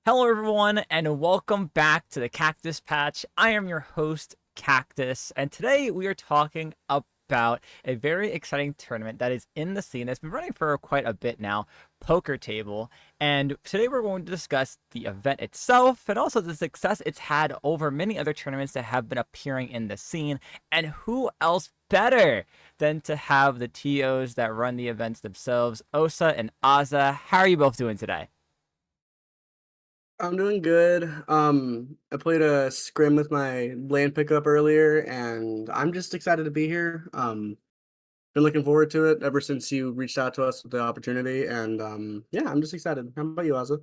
Hello, everyone, and welcome back to the Cactus Patch. I am your host, Cactus, and today we are talking about a very exciting tournament that is in the scene. It's been running for quite a bit now, Poker Table. And today we're going to discuss the event itself and also the success it's had over many other tournaments that have been appearing in the scene. And who else better than to have the TOs that run the events themselves, Osa and Aza. How are you both doing today? I'm doing good. I played a scrim with my land pickup earlier, and I'm just excited to be here. Been looking forward to it ever since you reached out to us with the opportunity, and yeah, I'm just excited. How about you, Azza?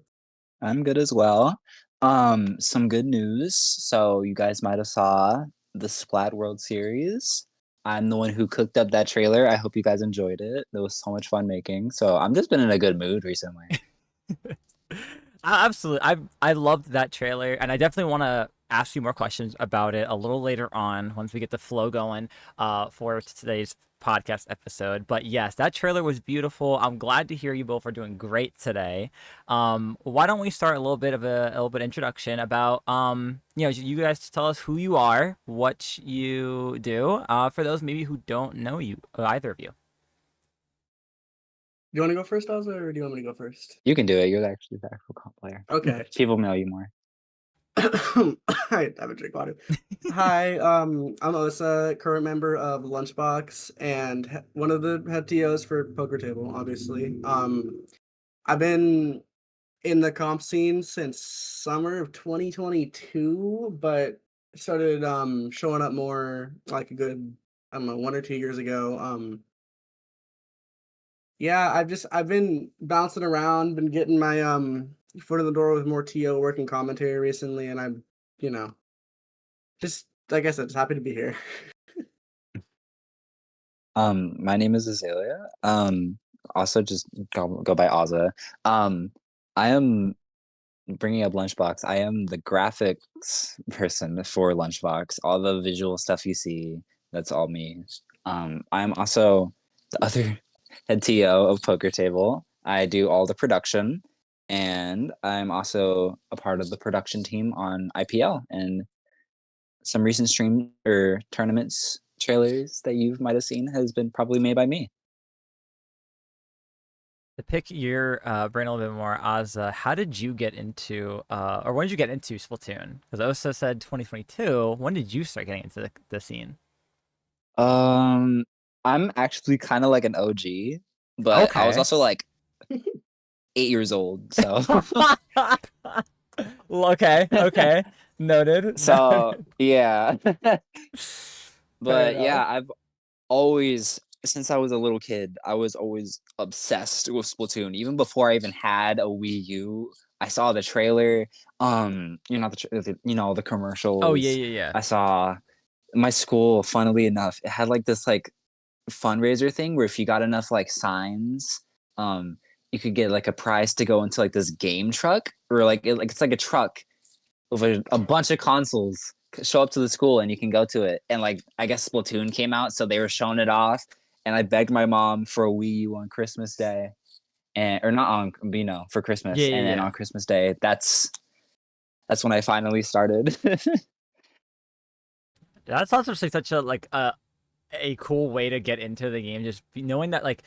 I'm good as well. Some good news. So you guys might have saw the Splat World Series. I'm the one who cooked up that trailer. I hope you guys enjoyed it. It was so much fun making. So I'm just been in a good mood recently. Absolutely. I loved that trailer, and I definitely want to ask you more questions about it a little later on once we get the flow going for today's podcast episode. But yes, that trailer was beautiful. I'm glad to hear you both are doing great today. Why don't we start a little bit introduction about you guys tell us who you are, what you do, for those maybe who don't know you, either of you. Do you want to go first, Azza, or do you want me to go first? You can do it. You're actually the actual comp player. Okay. People know you more. I have a drink water. Hi, I'm Osa, current member of Lunchbox and one of the head TOs for Poker Table, obviously. I've been in the comp scene since summer of 2022, but started showing up more like a good, I don't know, 1 or 2 years ago. Yeah, I've been bouncing around, been getting my foot in the door with more TO work and commentary recently, and I'm, you know, just like I said, just happy to be here. My name is Azalea. Also just go by Ozza. I am bringing up Lunchbox. I am the graphics person for Lunchbox. All the visual stuff you see, that's all me. I'm also the other head TO of Poker Table. I do all the production, and I'm also a part of the production team on IPL and some recent stream or tournaments trailers that you might have seen has been probably made by me. To pick your brain a little bit more, Oz, how did you get into, or when did you get into Splatoon? Because Osa said 2022. When did you start getting into the scene? Um, I'm actually kind of like an OG, but I was Okay. also like 8 years old. So, Okay. Okay. Noted. so Noted. yeah. Fair But enough. yeah, I've always, since I was a little kid, I was always obsessed with Splatoon. Even before I even had a Wii U, I saw the trailer. The Oh yeah, commercials. yeah, yeah. I saw my school. Funnily enough, it had like this like fundraiser thing where if you got enough like signs, um, you could get like a prize to go into like this game truck or like it's like a truck with a bunch of consoles show up to the school and you can go to it. And like I guess Splatoon came out, so they were showing it off. And I begged my mom for a Wii U on Christmas Day, and or not on for Yeah, Christmas. yeah, And then yeah. on Christmas Day, that's when I finally started. That sounds just like such a a cool way to get into the game. Just knowing that like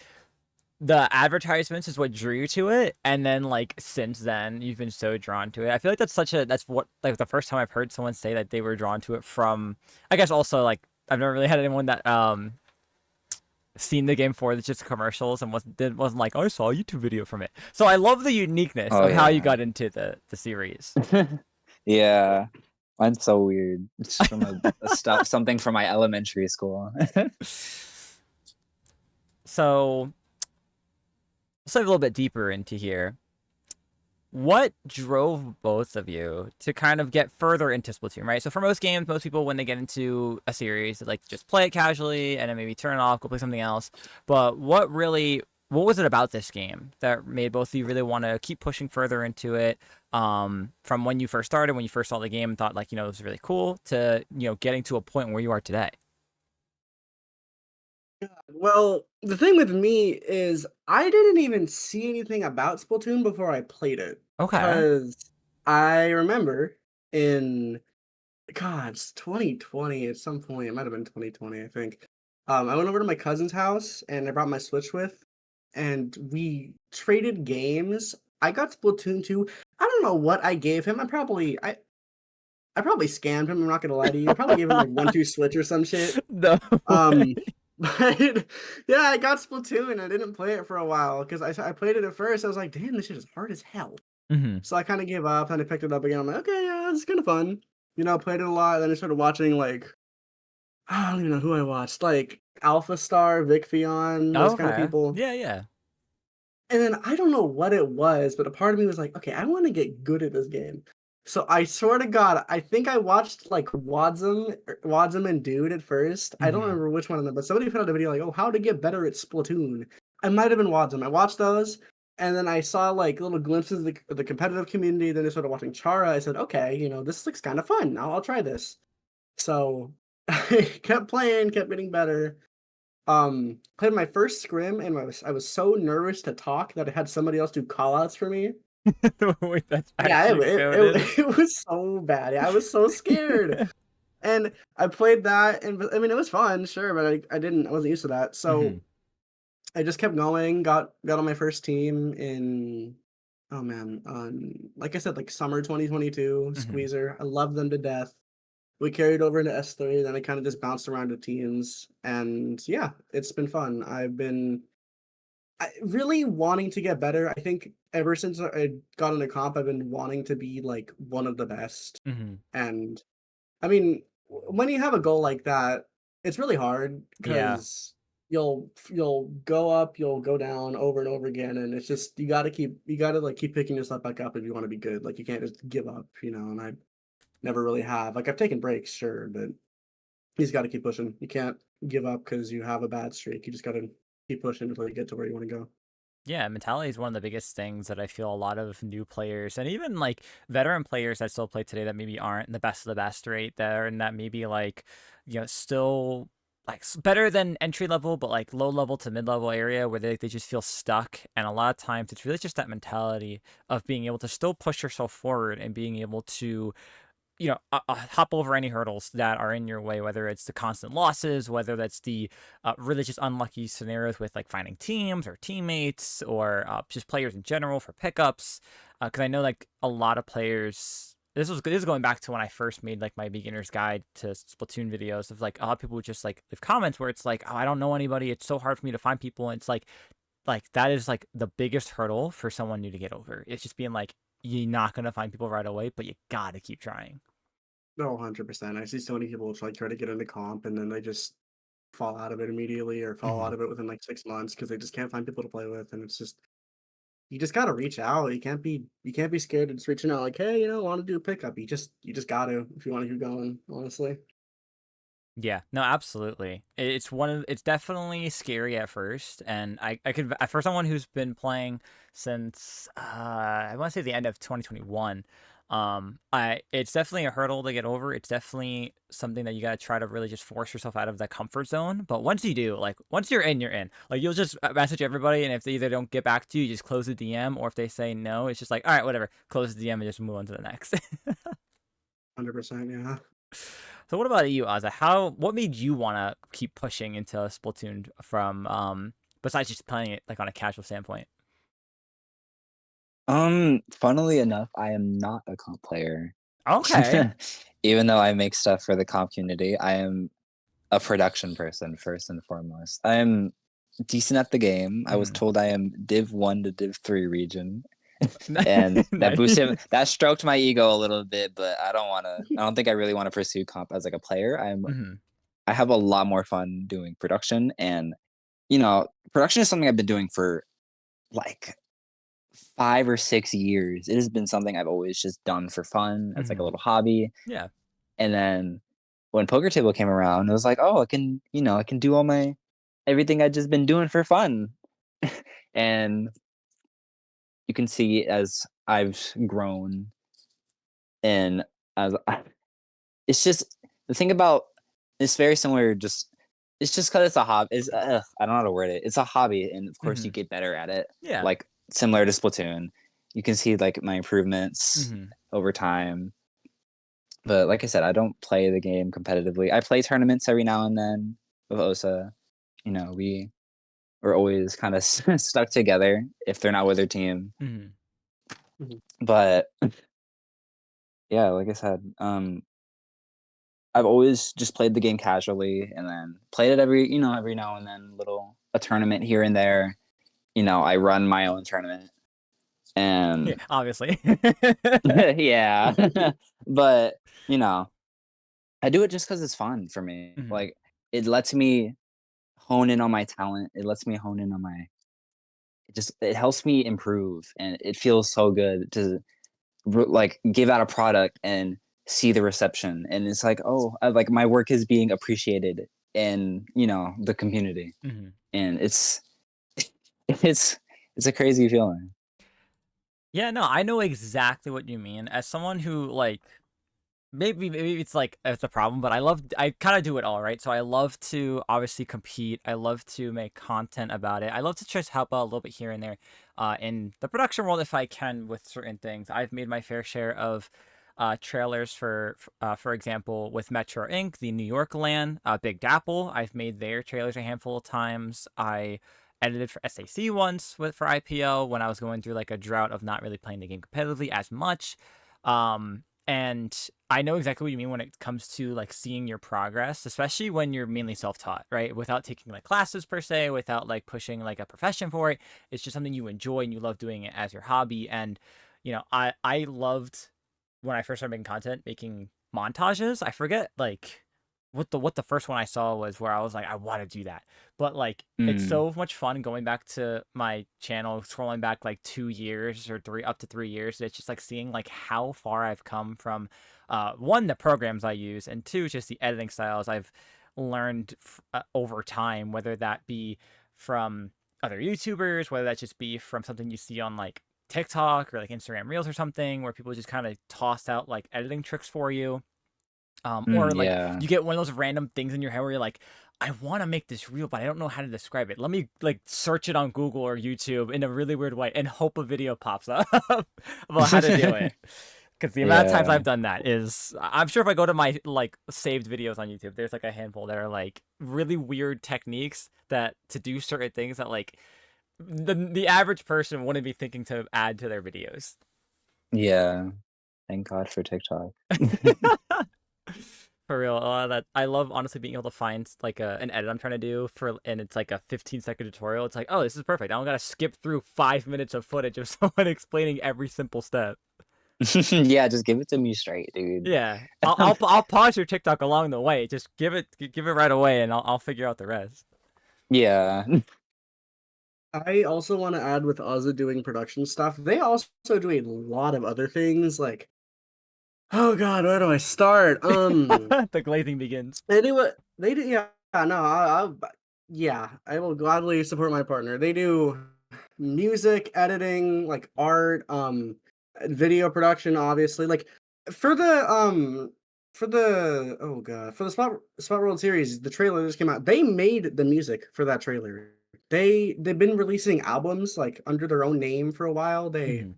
the advertisements is what drew you to it, and then like since then you've been so drawn to it. I feel like that's what like the first time I've heard someone say that they were drawn to it from. I guess also like I've never really had anyone that seen the game for just commercials and wasn't like, oh, I saw a YouTube video from it. So I love the uniqueness Oh of how you yeah, got into the series. yeah. Mine's so weird. It's from a stuff something from my elementary school. So let's dive a little bit deeper into here. What drove both of you to kind of get further into Splatoon, right? So for most games, most people when they get into a series, they like to just play it casually and then maybe turn it off, go play something else. But what was it about this game that made both of you really want to keep pushing further into it? From when you first started, when you first saw the game and thought like, this is really cool to, getting to a point where you are today. Well, the thing with me is I didn't even see anything about Splatoon before I played it. Okay. Cause I remember in God, it's 2020 at some point. It might have been 2020, I think. I went over to my cousin's house and I brought my Switch with, and we traded games. I got Splatoon 2. I don't know what I gave him. I probably scammed him. I'm not gonna lie to you. I probably gave him like 1-2 Switch or some shit. No Um, way. but yeah, I got Splatoon. I didn't play it for a while because I played it at first. I was like, damn, this shit is hard as hell. Hmm. So I kind of gave up and I picked it up again. I'm like, okay, yeah, it's kind of fun. Played it a lot. Then I started watching like I don't even know who I watched, like Alpha Star, Vic Fion, those kind of Okay. people. Yeah, yeah. And then I don't know what it was, but a part of me was like, okay, I want to get good at this game. So I swear to God, I think I watched like Wadsum and Dude at first. I don't Hmm. remember which one of them, but somebody put out a video like, oh, how to get better at Splatoon. I might have been Wadsum. I watched those, and then I saw like little glimpses of the competitive community. Then I started watching Chara. I said, okay, this looks kind of fun. I'll try this. So I kept playing, kept getting better. Played my first scrim, and I was so nervous to talk that I had somebody else do call outs for me. Wait, that's Yeah, actually goaded. it was so bad. Yeah, I was so scared. And I played that, and I mean, it was fun, sure, but I wasn't used to that. Hmm. So I just kept going, got on my first team in, oh man, like I said, like summer 2022, Hmm. Squeezer. I love them to death. We carried over into S3, then I kind of just bounced around to teams, and yeah, it's been fun. Really wanting to get better. I think ever since I got into comp, I've been wanting to be like one of the best. Hmm. And I mean, when you have a goal like that, it's really hard Yeah. because you'll go up, you'll go down over and over again, and it's just you gotta like keep picking yourself back up if you want to be good. Like you can't just give up, and I never really have. Like I've taken breaks, sure, but you just gotta keep pushing. You can't give up because you have a bad streak. You just gotta keep pushing until you get to where you want to go. Yeah, mentality is one of the biggest things that I feel a lot of new players and even like veteran players that still play today that maybe aren't the best of the best, right? There and that maybe like, still like better than entry level, but like low level to mid level area where they just feel stuck. And a lot of times it's really just that mentality of being able to still push yourself forward and being able to hop over any hurdles that are in your way, whether it's the constant losses, whether that's the really just unlucky scenarios with like finding teams or teammates or just players in general for pickups. Because I know like a lot of players. This is going back to when I first made like my beginner's guide to Splatoon videos of like a lot of people would just like leave comments where it's like, oh, I don't know anybody. It's so hard for me to find people. And it's like that is like the biggest hurdle for someone new to get over. It's just being like you're not gonna find people right away, but you gotta keep trying. No, 100%. I see so many people like try to get into comp and then they just fall out of it immediately or fall out Hmm. of it within like 6 months because they just can't find people to play with. And it's just you just gotta reach out. You can't be scared of just reaching out like, hey, want to do a pickup. You just gotta if you want to keep going, honestly. Yeah, no, absolutely. It's definitely scary at first, and I could for someone who's been playing since I want to say the end of 2021. I it's definitely a hurdle to get over. It's definitely something that you gotta try to really just force yourself out of that comfort zone. But once you do, like once you're in, you're in. Like you'll just message everybody, and if they either don't get back to you, you just close the DM, or if they say no, it's just like all right, whatever, close the DM and just move on to the next. 100%, yeah. So what about you, Ozza? What made you want to keep pushing into Splatoon from besides just playing it like on a casual standpoint? Funnily enough, I am not a comp player. Okay. Even though I make stuff for the comp community, I am a production person first and foremost. I am decent at the game. I was Hmm. told I am Div 1 to Div 3 region, and Nice. that stroked my ego a little bit, but I don't think I really wanna pursue comp as, like, a player. Hmm. I have a lot more fun doing production, and, production is something I've been doing for, like, 5 or 6 years. It has been something I've always just done for fun as, like, a Hmm. little hobby, Yeah. and then when poker table came around, it was like, "Oh, I can do all my everything I've just been doing for fun." And you can see as I've grown and as it's just the thing about it's very similar, just it's just because it's a hobby. I don't know how to word it. It's a hobby, and of course, Hmm. you get better at it, Yeah. like, similar to Splatoon. you can see like my improvements Hmm. over time. But like I said, I don't play the game competitively. I play tournaments every now and then with Osa. You know, we're always kind of stuck together if they're not with their team. Hmm. Mhm. But yeah, like I said, I've always just played the game casually and then played it every now and then, little a tournament here and there. You know, I run my own tournament Yeah, and obviously. yeah. But, you know, I do it just because it's fun for me. Hmm. Like, it lets me hone in on my talent. It lets me hone in on my it helps me improve, and it feels so good to like give out a product and see the reception, and it's like, oh, like my work is being appreciated in the community, Hmm. and it's it's a crazy feeling. Yeah, no, I know exactly what you mean. As someone who like maybe it's like it's a problem, but I kind of do it all, right? So I love to obviously compete. I love to make content about it. I love to just help out a little bit here and there, in the production world if I can with certain things. I've made my fair share of trailers for example, with Metro Inc., the New York LAN, Big Dapple. I've made their trailers a handful of times. I edited for SAC once for IPO when I was going through like a drought of not really playing the game competitively as much. And I know exactly what you mean when it comes to like seeing your progress, especially when you're mainly self-taught, right? Without taking like classes per se, without like pushing like a profession for it. It's just something you enjoy and you love doing it as your hobby. And I loved when I first started making content, making montages. I forget like what the first one I saw was where I was like, I want to do that. But like it's Mm, so much fun going back to my channel, scrolling back like 2 years or three up to 3 years. It's just like seeing like how far I've come from one, the programs I use, and two, just the editing styles I've learned over time, whether that be from other YouTubers, whether that just be from something you see on like TikTok or like Instagram Reels or something, where people just kind of toss out like editing tricks for you. Or like yeah. you get one of those random things in your head where you're like, I want to make this reel, but I don't know how to describe it. Let me like search it on Google or YouTube in a really weird way and hope a video pops up about how to do it. Because the amount of times Yeah. I've done that is, I'm sure if I go to my like saved videos on YouTube, there's like a handful that are like really weird techniques that to do certain things that like the average person wouldn't be thinking to add to their videos. Yeah. Thank God for TikTok. For real, that I love honestly being able to find like an edit I'm trying to do for, and it's like a 15-second tutorial. It's like, oh, this is perfect. I don't gotta skip through 5 minutes of footage of someone explaining every simple step. Yeah, just give it to me straight, dude. Yeah, I'll pause your TikTok along the way. Just give it right away, and I'll figure out the rest. Yeah. I also want to add with Ozza doing production stuff. They also do a lot of other things. Like, oh God, where do I start? The glazing begins. They do what they do. Yeah, no, yeah, I will gladly support my partner. They do music editing, like art, video production, obviously. Like for the oh God, for the Spot World series, the trailer just came out. They made the music for that trailer. They've been releasing albums like under their own name for a while. They Hmm.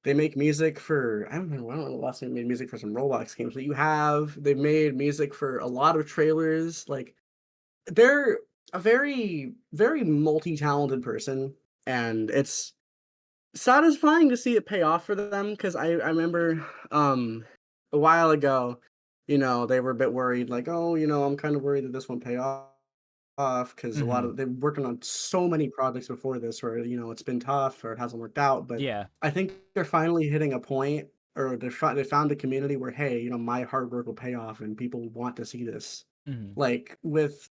they make music for I don't know the last time they made music for some Roblox games, but they've made music for a lot of trailers. Like they're a very, very multi-talented person, and it's satisfying to see it pay off for them because I remember a while ago, they were a bit worried, like, oh, I'm kind of worried that this won't pay off because a lot Hmm. of they've working on so many projects before this where it's been tough or it hasn't worked out. But Yeah. I think they're finally hitting a point, or they found a community where, hey, my hard work will pay off and people want to see this. Hmm. Like with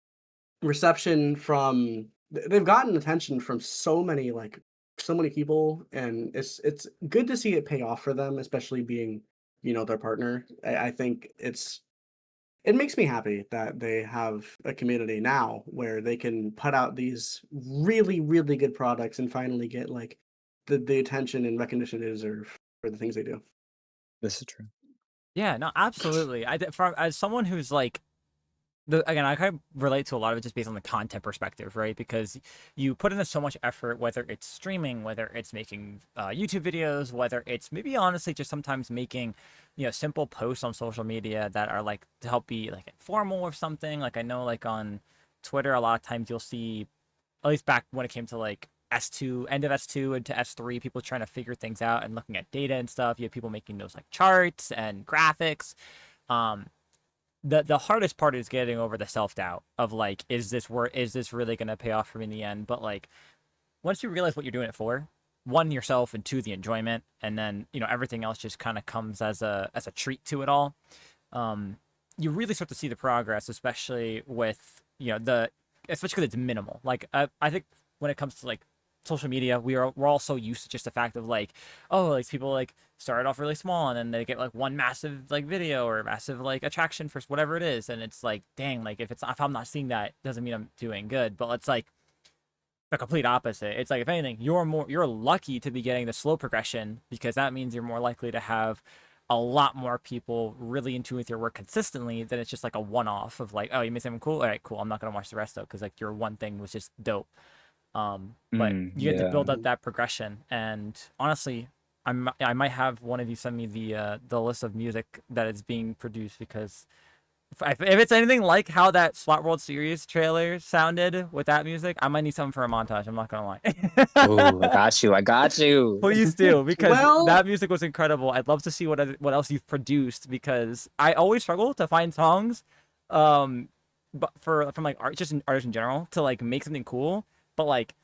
reception from they've gotten attention from so many people, and it's good to see it pay off for them, especially being their partner. I think it makes me happy that they have a community now where they can put out these really, really good products and finally get like the attention and recognition they deserve for the things they do. This is true. Yeah. No, absolutely. From as someone who's like again, I kind of relate to a lot of it just based on the content perspective, right? Because you put in so much effort, whether it's streaming, whether it's making YouTube videos, whether it's maybe honestly just sometimes making, simple posts on social media that are like to help be like informal or something. Like I know like on Twitter, a lot of times you'll see, at least back when it came to like S2, end of S2 into S3, people trying to figure things out and looking at data and stuff. You have people making those like charts and graphics. Um, the hardest part is getting over the self-doubt of like, is this really going to pay off for me in the end? But like once you realize what you're doing it for, one, yourself, and two, the enjoyment, and then everything else just kind of comes as a treat to it all. um you really start to see the progress, especially with the especially because it's minimal. Like I think when it comes to like social media, we're all so used to just the fact of like, oh, like people like start off really small and then they get like one massive like video or massive like attraction for whatever it is, and it's like, dang, like if I'm not seeing that, doesn't mean I'm doing good. But it's like the complete opposite. It's like, if anything, you're lucky to be getting the slow progression, because that means you're more likely to have a lot more people really in tune with your work consistently than it's just like a one-off of like, oh, you made something cool, all right, cool, I'm not gonna watch the rest though because like your one thing was just dope. But you get to Yeah. build up that progression, and honestly, I might have one of you send me the list of music that is being produced, because if it's anything like how that SWAT World Series trailer sounded with that music, I might need something for a montage. I'm not gonna Oh, I lie. got you. I got you. Please do, because Well, that music was incredible. I'd love to see what else you've produced, because I always struggle to find songs, um, but from like art, just artists in general, to like make something cool. But like,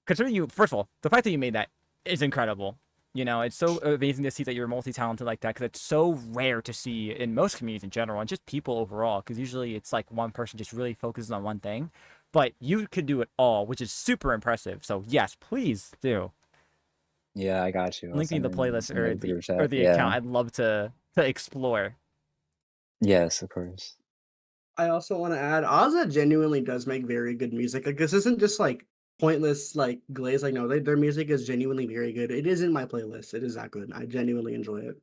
considering you, first of all, the fact that you made that is incredible. It's so amazing to see that you're multi-talented like that, because it's so rare to see in most communities in general, and just people overall, because usually it's like one person just really focuses on one thing, but you could do it all, which is super impressive. So yes, please do Yeah, I got you. I'll link me send the it in, playlist in or the group chat. the Yeah. account. I'd love to explore. Yes, of course. I also want to add, Ozza genuinely does make very good music. Like this isn't just like pointless like glaze. Like no, their music is genuinely very good. It is in my playlist. It is that good. I genuinely enjoy it.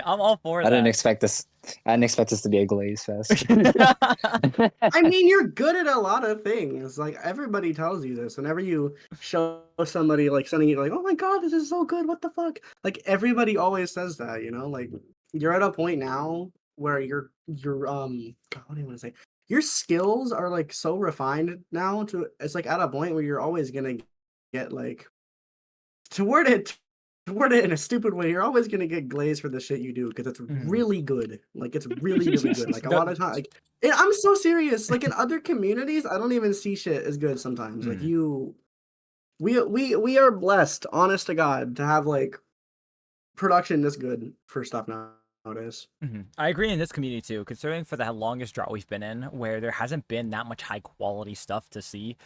I'm all for I didn't that. expect this. I didn't expect this to be a glaze fest. I mean, you're good at a lot of things. Like everybody tells you this. Whenever you show somebody like sending you like, "Oh my god, this is so good. What the fuck?" Like everybody always says that, you know? Like you're at a point now where you're God, what do you want to say? Your skills are like so refined now to it's like at a point where you're always going to get like to word it to word it in a stupid way, you're always gonna get glazed for the shit you do because it's Mhm. really good. Like it's really, really good. Like a lot The- of time, like I'm so serious. Like in other communities, I don't even see shit as good sometimes. Like Mhm. we are blessed, honest to God, to have like production this good for stuff nowadays. I agree in this community too, considering for the longest drought we've been in, where there hasn't been that much high quality stuff to see.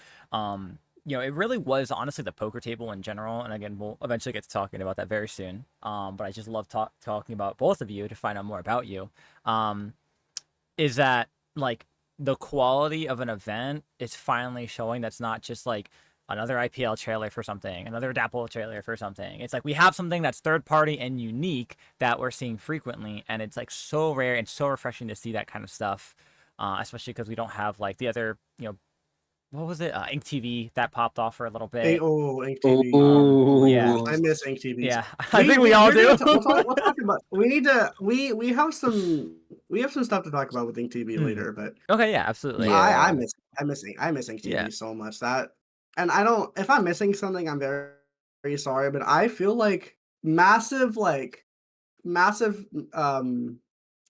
It really was honestly the poker table in general, and again, we'll eventually get to talking about that very soon. But I just love talking about both of you to find out more about you. Um, is that like the quality of an event is finally showing that's not just like another IPL trailer for something, another Dapple trailer for something. It's like we have something that's third party and unique that we're seeing frequently, and it's like so rare and so refreshing to see that kind of stuff, especially because we don't have like the other, what was it, Ink TV that popped off for a little bit. Ink TV. Yeah, I miss Ink TVs. yeah, I think we all We're gonna do. we'll talk about we need to we have some stuff to talk about with Ink TV Mhm. later, but Okay, yeah, absolutely. I Yeah. I miss Ink Yeah. TV so much that and I don't if I'm missing something, I'm very, very sorry, but I feel like massive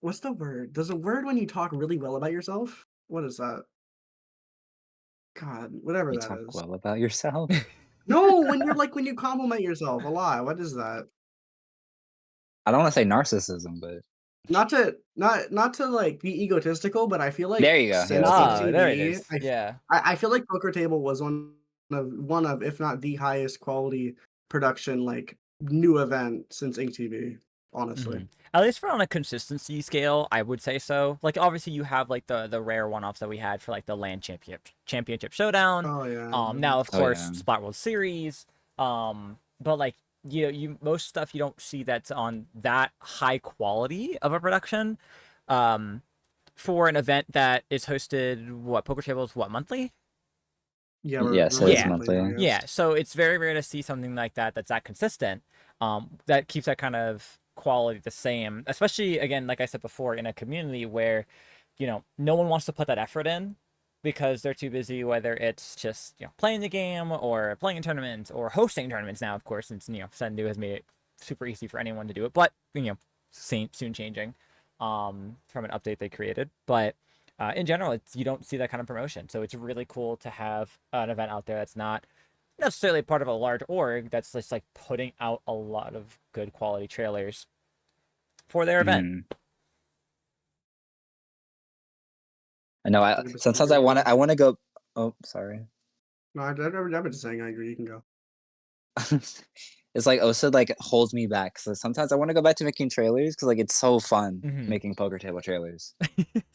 what's the word? There's a word when you talk really well about yourself. What is that? God, whatever You that talk is. well about yourself. No, when you're like when you compliment yourself a lot. What is that? I don't want to say narcissism, but Not to like be egotistical, but I feel like there you go. Yeah, since that's what Ink it is. There it TV, is. Yeah. I feel like Poker Table was one of if not the highest quality production like new event since Ink TV. Honestly. At least for on a consistency scale, I would say so. Like obviously you have like the rare one-offs that we had for like the land championship showdown. Oh yeah. Now of Oh yeah. course Splat World Series. But like you most stuff you don't see that's on that high quality of a production. Um for an event that is hosted, what, poker tables, what, monthly? Yeah, Yes, we're it is Yeah. monthly now, monthly. Yeah, yes. so it's very rare to see something like that's that consistent. That keeps that kind of quality the same, especially again, like I said before, in a community where, no one wants to put that effort in because they're too busy, whether it's just, playing the game or playing in tournaments or hosting tournaments now, of course, since, Sendu has made it super easy for anyone to do it, but, soon changing, from an update they created. But in general, you don't see that kind of promotion. So it's really cool to have an event out there that's not necessarily part of a large org that's just like putting out a lot of good quality trailers for their event. Mhm. I know. 100% Sometimes I agree. want to. I want to go. Oh, sorry. No, I've been just saying I agree. You can go. It's like Osa like holds me back. So sometimes I want to go back to making trailers because like it's so fun Mm-hmm. making poker table trailers.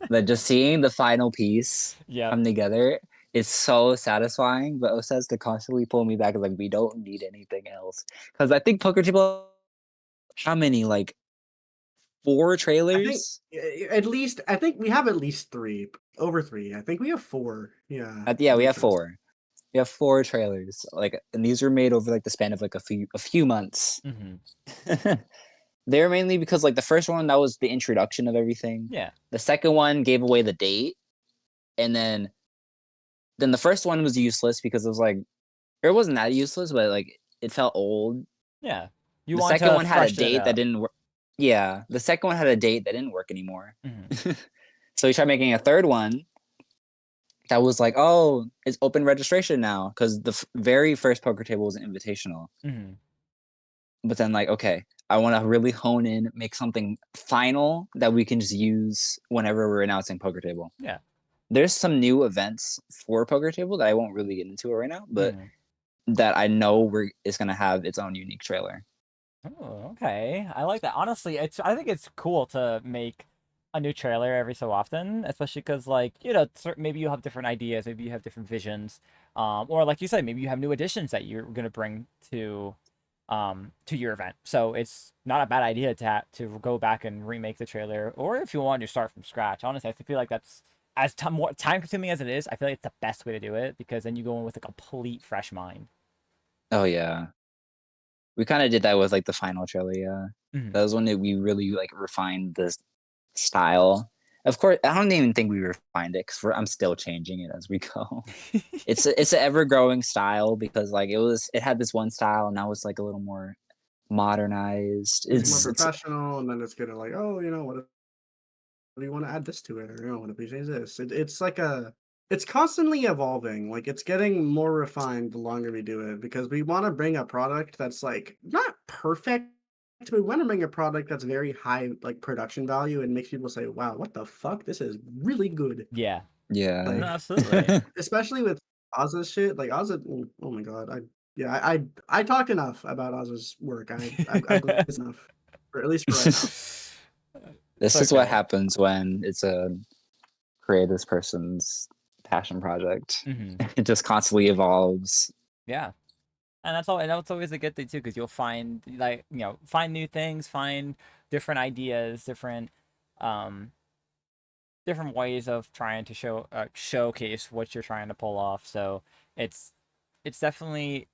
Like just seeing the final piece Yep. come together is so satisfying. But Osa has to constantly pull me back. Like we don't need anything else because I think poker table. How many like four I think trailers? at least I think we have at least three, over three. I think we have four. Yeah, Yeah, that we makes have sense. four. We have four trailers. Like, and these were made over like the span of like a few months. Mm-hmm. They're mainly because like the first one that was the introduction of everything. Yeah. The second one gave away the date, and then the first one was useless because it was like, or it wasn't that useless, but like it felt old. Yeah. You The want second to one had a freshen it date that up. didn't work. Yeah, the second one had a date that didn't work anymore. Mm-hmm. So we tried making a third one that was like, oh, it's open registration now because the very first poker table was an invitational. Mm-hmm. But then like, okay, I want to really hone in, make something final that we can just use whenever we're announcing poker table. Yeah. There's some new events for poker table that I won't really get into it right now, but Mm-hmm. that I know is gonna have its own unique trailer. Oh, okay. I like that. Honestly, I think it's cool to make a new trailer every so often, especially because like, maybe you have different ideas, maybe you have different visions, or like you said, maybe you have new additions that you're gonna bring to your event. So it's not a bad idea to go back and remake the trailer, or if you want to start from scratch. Honestly, I feel like that's as more time consuming as it is. I feel like it's the best way to do it because then you go in with a complete fresh mind. Oh yeah, we kind of did that with like the final trailer. Yeah, Hmm. that was when we really like refined the style. Of course, I don't even think we refined it because I'm still changing it as we go. It's an ever growing style because like it had this one style and now it's like a little more modernized. It's more It's professional, and then it's gonna like, oh, what do you want to add this to it, or what if we change this? It's like it's constantly evolving. Like it's getting more refined the longer we do it because we want to bring a product that's like not perfect. But we want to bring a product that's very high like production value and makes people say, "Wow, what the fuck? This is really good." Yeah. No, yeah. Like absolutely. especially with Oz's shit. Like Oz, oh my god, I talked enough about Oz's work. I'm glad it's enough, or at least for right now. It's This is what okay. happens when it's a creative person's passion project. Hmm. It just constantly evolves. Yeah. And that's always a good thing too, because you'll find like, find new things, find different ideas, um, different ways of trying to showcase what you're trying to pull off. So it's it's definitely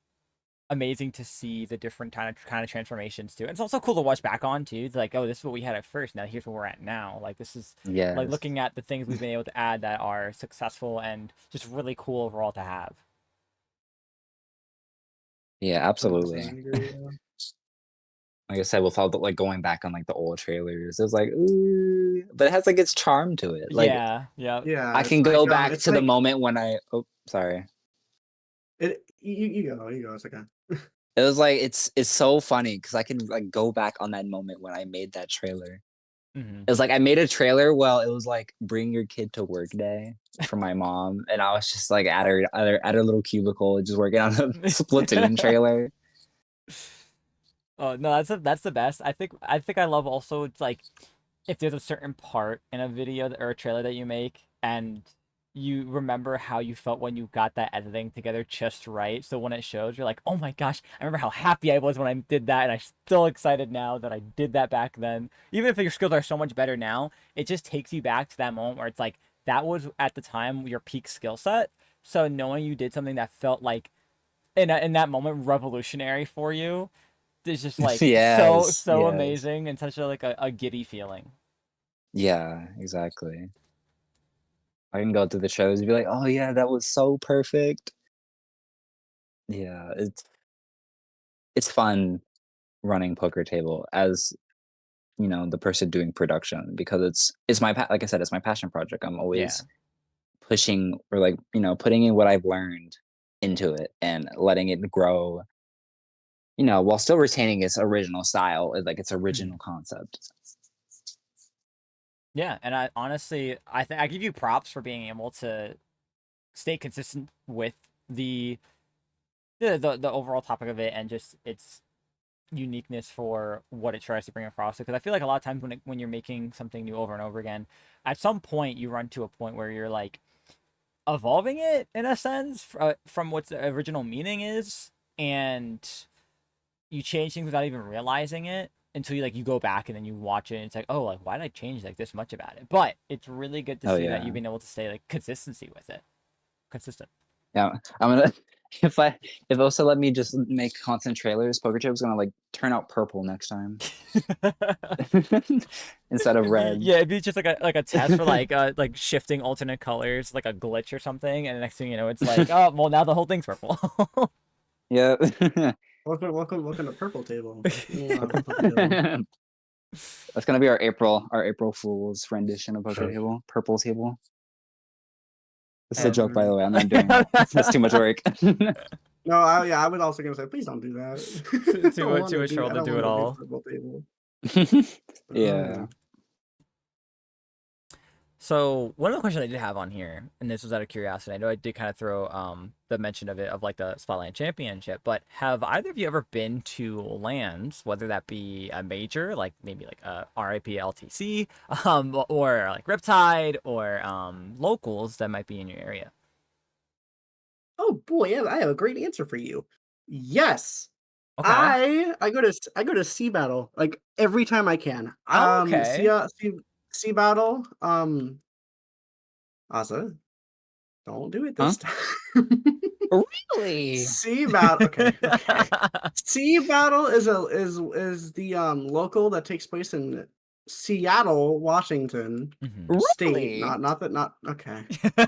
amazing to see the different kind of transformations too. And it's also cool to watch back on too. It's like, oh, this is what we had at first. Now here's where we're at now. Like this is like Yes. looking at the things we've been able to add that are successful and just really cool overall to have. Yeah, 100% absolutely. agree. Like I said, with all the like going back on like the old trailers, it was like, ooh, but it has like its charm to it. Like Yeah, yeah. I Yeah, can go back to the moment when oh, sorry. you go. It's okay. It was like it's so funny because I can like go back on that moment when I made that trailer. Hmm. It was like I made a trailer while it was like bring your kid to work day for my mom, and I was just like at her little cubicle, just working on a Splatoon trailer. Oh no, that's the best. I think I love also it's like if there's a certain part in a video or a trailer that you make and you remember how you felt when you got that editing together just right. So when it shows, you're like, oh my gosh, I remember how happy I was when I did that, and I'm still excited now that I did that back then. Even if your skills are so much better now, it just takes you back to that moment where it's like that was at the time your peak skill set. So knowing you did something that felt like in that moment revolutionary for you is just like Yes, so yes. amazing and such a giddy feeling. Yeah, exactly. I can go to the shows and be like, "Oh, yeah, that was so perfect." Yeah, it's fun running poker table as, the person doing production because it's my like I said, it's my passion project. I'm Yeah. always pushing or, like, putting in what I've learned into it and letting it grow, while still retaining its original style, like, its Mhm. original concept. Yeah, and I honestly, I think I give you props for being able to stay consistent with the the overall topic of it and just its uniqueness for what it tries to bring across. Because I feel like a lot of times when you're making something new over and over again, at some point you run to a point where you're like evolving it in a sense from what the original meaning is, and you change things without even realizing it until you go back and then you watch it and it's like, oh, like why did I change like this much about it? But it's really good to Oh, see that you've yeah. been able to stay like consistency with it, consistent. Yeah, I'm gonna if also let me just make constant trailers, poker chip's gonna, like, turn out purple next time instead of red. It'd be just like a test for like shifting alternate colors, like a glitch or something, and the next thing you know, it's like, oh, well, now the whole thing's purple. Yep. Welcome to Purple Table. Purple Table. That's gonna be our April Fool's rendition of poker table, purple table. This is a joke, by And the way. I'm not doing that. That's too much work. No, I was also gonna say, please don't do that. too much trouble I to don't do it want to do all. Purple Table. Oh yeah. Yeah. So one of the questions I did have on here, and this was out of curiosity, I know I did kind of throw the mention of it of like the Spotlight Championship, but have either of you ever been to lands, whether that be a major, like maybe like a RIP LTC, or like Riptide, or locals that might be in your area? Oh boy, I have a great answer for you. Yes. Okay. I go to Sea Battle like every time I can. Oh, okay. Sea Battle. Asa, don't do it Huh? this time. Really? Sea Battle. Okay, okay. Sea Battle is the local that takes place in Seattle, Washington Hmm. state. Really? Not okay.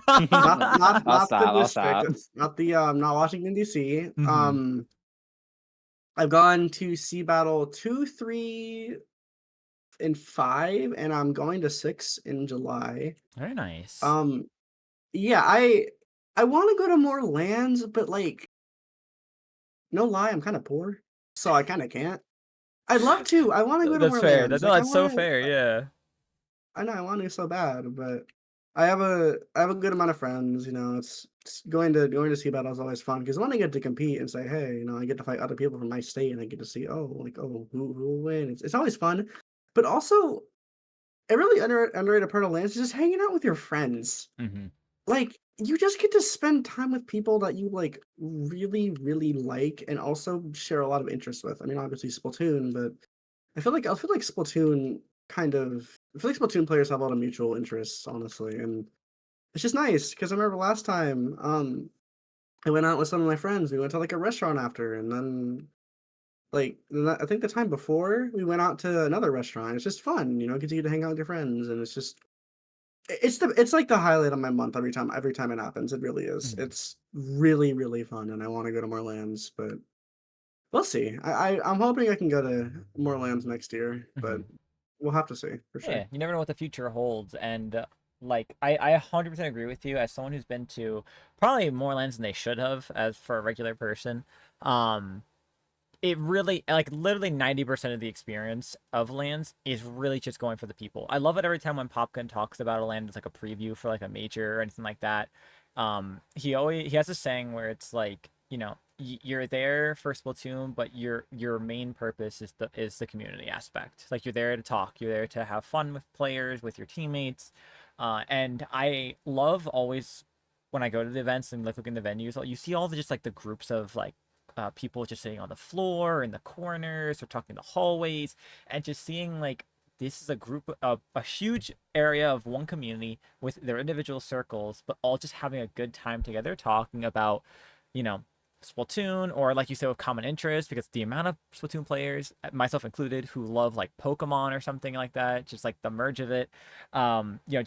I'll Not the stop. I'll district. stop. Not the not Washington D.C. Hmm. I've gone to Sea Battle 2, 3, and 5, and I'm going to 6 in July. Very nice. Um, yeah, I want to go to more lands, but like, no lie, I'm kind of poor, so I kind of can't. I'd love to. I want to go to That's more fair. lands. No, Like, I that's so want to. fair. Yeah. I know I want to so bad, but I have a good amount of friends. It's going to see battle is always fun because when I get to compete and say, hey, I get to fight other people from my state and I get to see, oh, like, oh, who will win? It's always fun, but also a really underrated part of lands is just hanging out with your friends. Hmm. Like, you just get to spend time with people that you like really, really like, and also share a lot of interests with. I mean, obviously Splatoon, but I feel like Splatoon I feel like Splatoon players have a lot of mutual interests, honestly, and it's just nice because I remember last time I went out with some of my friends. We went to like a restaurant after, and then I think the time before we went out to another restaurant. It's just fun, get to hang out with your friends, and it's just it's like the highlight of my month every time it happens. It really is. Hmm. It's really really fun, and I want to go to more lands, but we'll see. I'm hoping I can go to more lands next year, but Hmm. we'll have to see for sure. Yeah, you never know what the future holds, and like I 100% agree with you as someone who's been to probably more lands than they should have as for a regular person. Um, it really like literally 90% of the experience of lands is really just going for the people. I love it every time when Popkin talks about a land as like a preview for like a major or anything like that. He has a saying where it's like, you're there for Splatoon, but your main purpose is the community aspect. Like you're there to talk, you're there to have fun with players, with your teammates. And I love always when I go to the events and like look in the venues, you see all the just like the groups of like people just sitting on the floor in the corners or talking in the hallways, and just seeing like this is a group of a huge area of one community with their individual circles, but all just having a good time together, talking about, you know, Splatoon, or like you said, with common interest, because the amount of Splatoon players, myself included, who love like Pokemon or something like that, just like the merge of it, you know,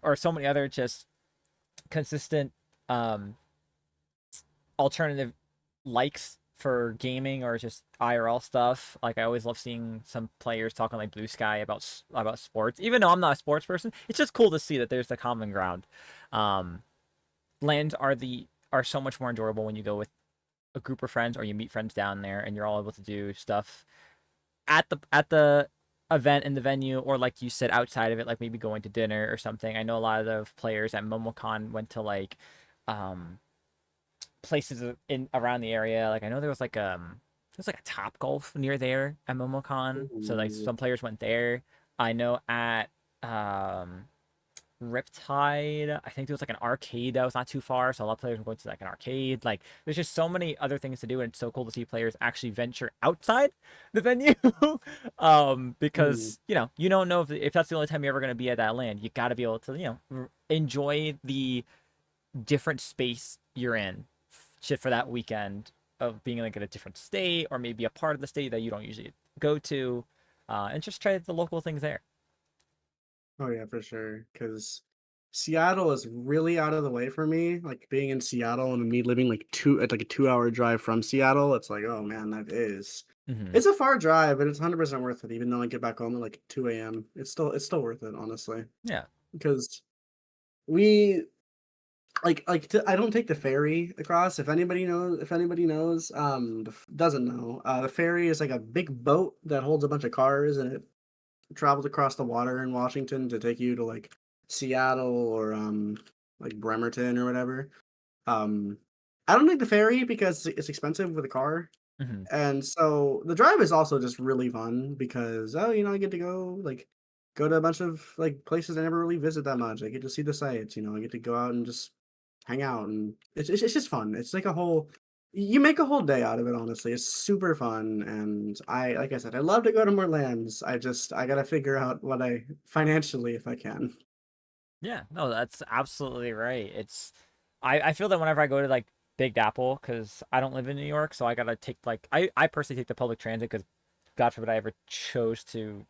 or so many other just consistent um alternative likes for gaming or just IRL stuff. Like I always love seeing some players talking like Blue Sky about sports. Even though I'm not a sports person, it's just cool to see that there's the common ground. Um, Lands are so much more enjoyable when you go with a group of friends or you meet friends down there and you're all able to do stuff at the event in the venue, or like you said, outside of it, like maybe going to dinner or something. I know a lot of the players at MomoCon went to like um places in around the area. Like I know there's like a Top Golf near there at MomoCon, so like Ooh. some players went there. I know at um Riptide, I think there was like an arcade that was not too far, so a lot of players were going to like an arcade. Like there's just so many other things to do, and it's so cool to see players actually venture outside the venue. Mm. Because you don't know if that's the only time you're ever going to be at that land. You got to be able to enjoy the different space you're in shit for that weekend of being like in a different state or maybe a part of the state that you don't usually go to, and just try the local things there. Oh yeah, for sure. Because Seattle is really out of the way for me. Like being in Seattle and me living like like a 2 hour drive from Seattle. It's like, oh man, that is. Hmm. It's a far drive, but it's 100% worth it. Even though I get back home at like 2 a.m., it's still worth it, honestly. Yeah. Because we I don't take the ferry across. If anybody knows, doesn't know, the ferry is like a big boat that holds a bunch of cars and it travels across the water in Washington to take you to like Seattle or like Bremerton or whatever. Um, I don't take the ferry because it's expensive with a car, Hmm. and so the drive is also just really fun because I get to go to a bunch of like places I never really visit that much. I get to see the sights. I get to go out and just hang out, and it's just fun. It's like a whole you make a whole day out of it, honestly. It's super fun, and like I said, I love to go to more lands. I gotta figure out what I financially if I can. Yeah, no, that's absolutely right. I feel that whenever I go to like Big Apple, because I don't live in New York, so I gotta take like I personally take the public transit because God forbid I ever chose to,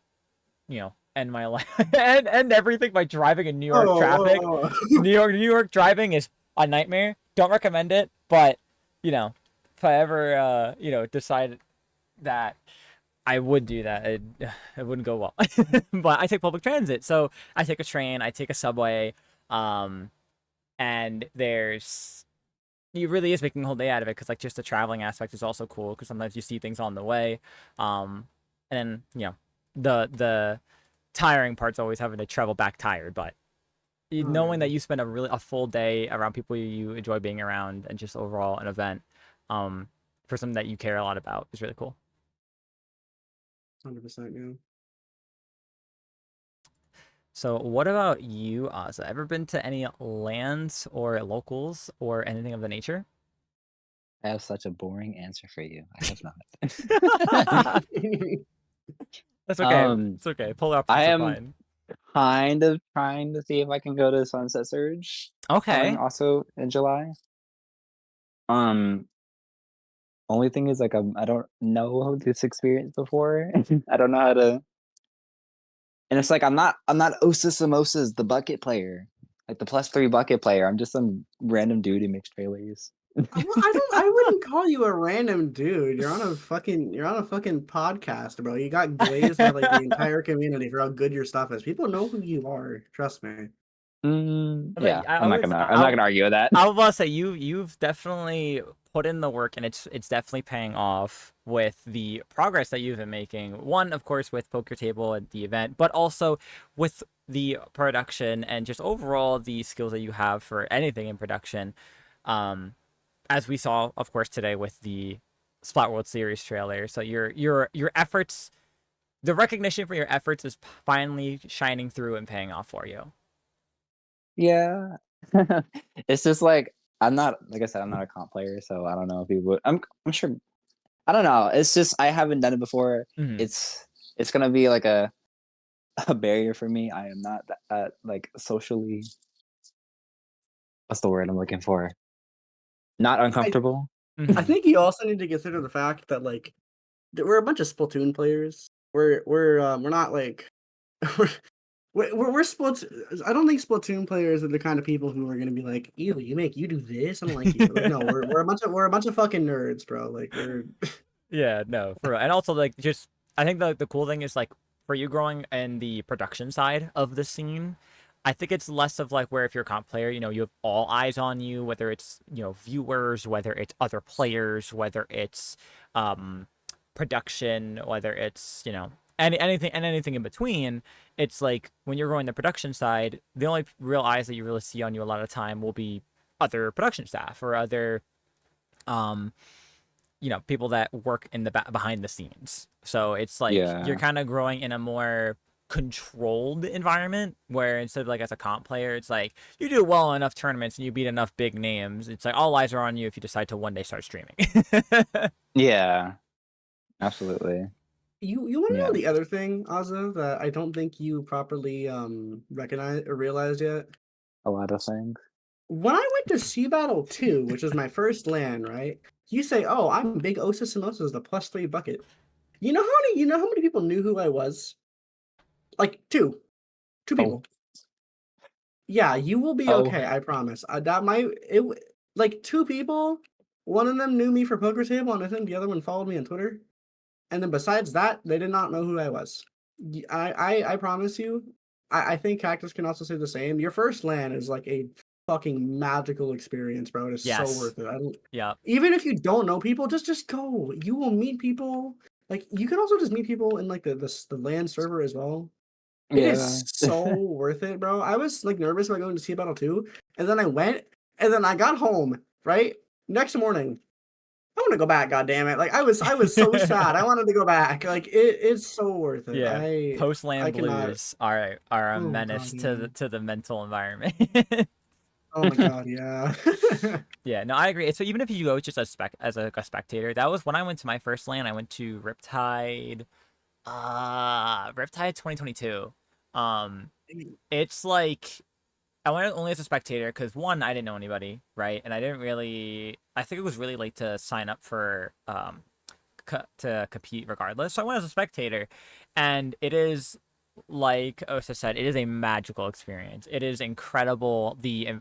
end my life and end everything by driving in New York traffic. Oh, New York driving is a nightmare. Don't recommend it, but you know, if I ever decide that I would do that, it wouldn't go well. But I take public transit, so I take a train, I take a subway, um, and it really is making a whole day out of it because like just the traveling aspect is also cool because sometimes you see things on the way, and then the tiring part's always having to travel back tired, but oh knowing that yeah, you spend a full day around people you enjoy being around and just overall an event, um, for something that you care a lot about is really cool. 100%. Yeah. So, what about you, Ozza? Ever been to any lands or locals or anything of the nature? I have such a boring answer for you. I have not. That's okay. um, It's okay. Polar I opposites are am fine. kind of trying to see if I can go to Sunset Surge, Okay. also in July. Um, Only thing is like I don't know this experience before. I don't know how to, and it's like I'm not Osa Samosas, the bucket player, like the +3 bucket player. I'm just some random dude who makes trailers. Well, I wouldn't call you a random dude. You're on a fucking podcast, bro. You got glazed by like the entire community for how good your stuff is. People know who you are. Trust me. But Yeah, I'm not gonna argue with that. I was about to say you've definitely put in the work, and it's definitely paying off with the progress that you've been making. One, of course, with Poker Table and the event, but also with the production and just overall the skills that you have for anything in production. Um, as we saw, of course, today with the Splat World Series trailer. So your efforts, the recognition for your efforts is finally shining through and paying off for you. Yeah. It's just like I'm not like I said, I'm not a comp player, so I don't know if he would. I'm sure. I don't know. It's just I haven't done it before. Mhm. It's gonna be like a a barrier for me. I am not that like socially. What's the word I'm looking for? Not I uncomfortable. I Mhm. think you also need to consider the fact that like we're a bunch of Splatoon players. We're not like we're we're Splatoon. I don't think Splatoon players are the kind of people who are gonna be like, "Ew, you do this? I don't like you." Like, no, we're a bunch of fucking nerds, bro. Like, we're Yeah, no, for real. And also like just I think the cool thing is like for you growing in the production side of the scene, I think it's less of like where if you're a comp player, you have all eyes on you, whether it's, viewers, whether it's other players, whether it's um production, whether it's, anything in between. It's like when you're growing the production side, the only real eyes that you really see on you a lot of time will be other production staff or other um people that work in the behind the scenes. So it's like you're Yeah. kind of growing in a more controlled environment where instead of like as a comp player, it's like you do well in enough tournaments and you beat enough big names. It's like all eyes are on you if you decide to one day start streaming. Yeah. Absolutely. you wanna know Yeah. the other thing, Azza, that I don't think you properly, recognized or realized yet? A lot of things. When I went to Sea Battle 2, which was my first LAN, right? You say, "Oh, I'm big Osa Samosas, the +3 bucket." You know how many people knew who I was? Like, 2. 2 Oh. people. Yeah, you will be Oh. okay, I promise. That might it w like, 2 people, one of them knew me for Poker Table, and I think the other one followed me on Twitter, and then besides that, they did not know who I was. I promise you, I think Cactus can also say the same. Your first LAN is like a fucking magical experience, bro. It is so Yes. worth it. I don't Yeah. even if you don't know people, just go. You will meet people. Like, you can also just meet people in, like, the LAN server as well. It Yeah. is so worth it, bro. I was, like, nervous about going to Sea Battle 2, and then I went, and then I got home, right? Next morning, I wanna go back, goddammit. Like, I was so sad. I wanted to go back. Like, it's so worth it. Yeah. Post I land cannot. blues are a Oh god, menace to yeah. the mental environment. Oh my god, yeah. Yeah, no, I agree. So even if you go just as a spectator, that was when I went to my first LAN. I went to Riptide, Riptide 2022. Um, it's like I went only as a spectator because one, I didn't know anybody, right? And I didn't really. I think it was really late to sign up for to compete regardless. So I went as a spectator, and it is like Osa said, it is a magical experience. It is incredible. The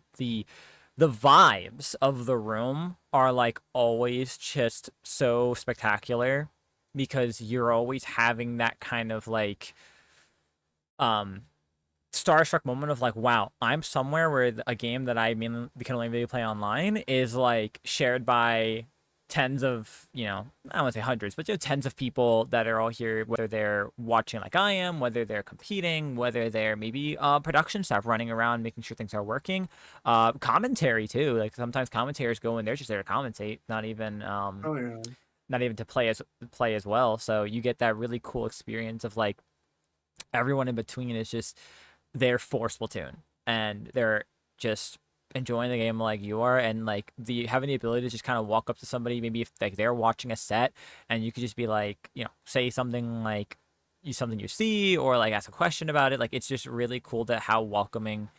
vibes of the room are like always just so spectacular because you're always having that kind of like um starstruck moment of like, wow, I'm somewhere where a game that I mean can only really play online is like shared by tens of, I don't want to say hundreds, but tens of people that are all here, whether they're watching like I am, whether they're competing, whether they're maybe production staff running around making sure things are working, commentary too. Like sometimes commentators go in, they're just there to commentate, Oh yeah. not even to play as well. So you get that really cool experience of like everyone in between is just there for Splatoon and they're just enjoying the game like you are, and like the having the ability to just kind of walk up to somebody, maybe if like they're watching a set, and you could just be like, say something like something you see or like ask a question about it. Like it's just really cool that how welcoming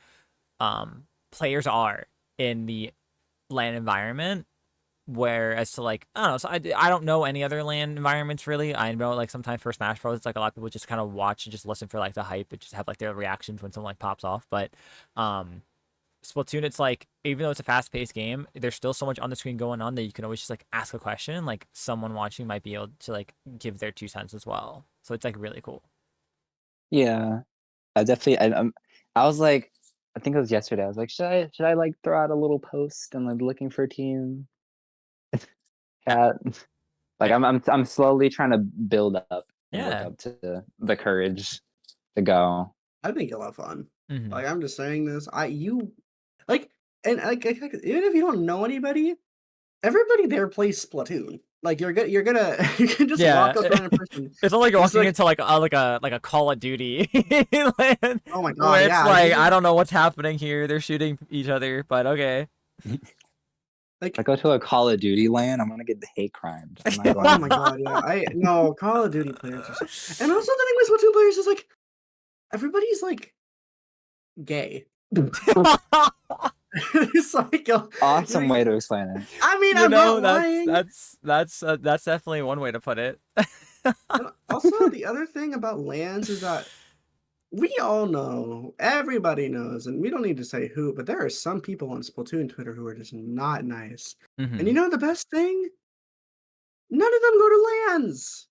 players are in the LAN environment. Whereas to like I don't know, so I don't know any other LAN environments really. I know like sometimes for Smash Bros, it's like a lot of people just kind of watch and just listen for like the hype and just have like their reactions when someone like pops off. But um, Splatoon, it's like even though it's a fast paced game, there's still so much on the screen going on that you can always just like ask a question. Like someone watching might be able to like give their 2 cents as well. So it's like really cool. Yeah. I definitely I was like I think it was yesterday. I was like, should I like throw out a little post and like looking for a team chat? Like I, I'm slowly trying to build up and work yeah. up to the courage to go. I think you'll have fun. Hmm. Like, I'm just saying this. Like, and like, even if you don't know anybody, everybody there plays Splatoon. Like you're gonna you can just Yeah, walk up to a person. it's not like you're It's walking like, into like a Call of Duty land oh my god, where it's yeah. like I don't know what's happening here. They're shooting each other, but okay. Like, I go to a Call of Duty land, I'm gonna get hate crimed. I'm not oh going my there. god, yeah. I no Call of Duty players are and also the thing with Splatoon players is like everybody's like gay. It's like Awesome way to explain it. I mean, You I'm know, not lying. that's definitely one way to put it. And also, the other thing about LANs is that we all know, everybody knows, and we don't need to say who, but there are some people on Splatoon Twitter who are just not nice. And you Mhm. know the best thing? None of them go to LANs.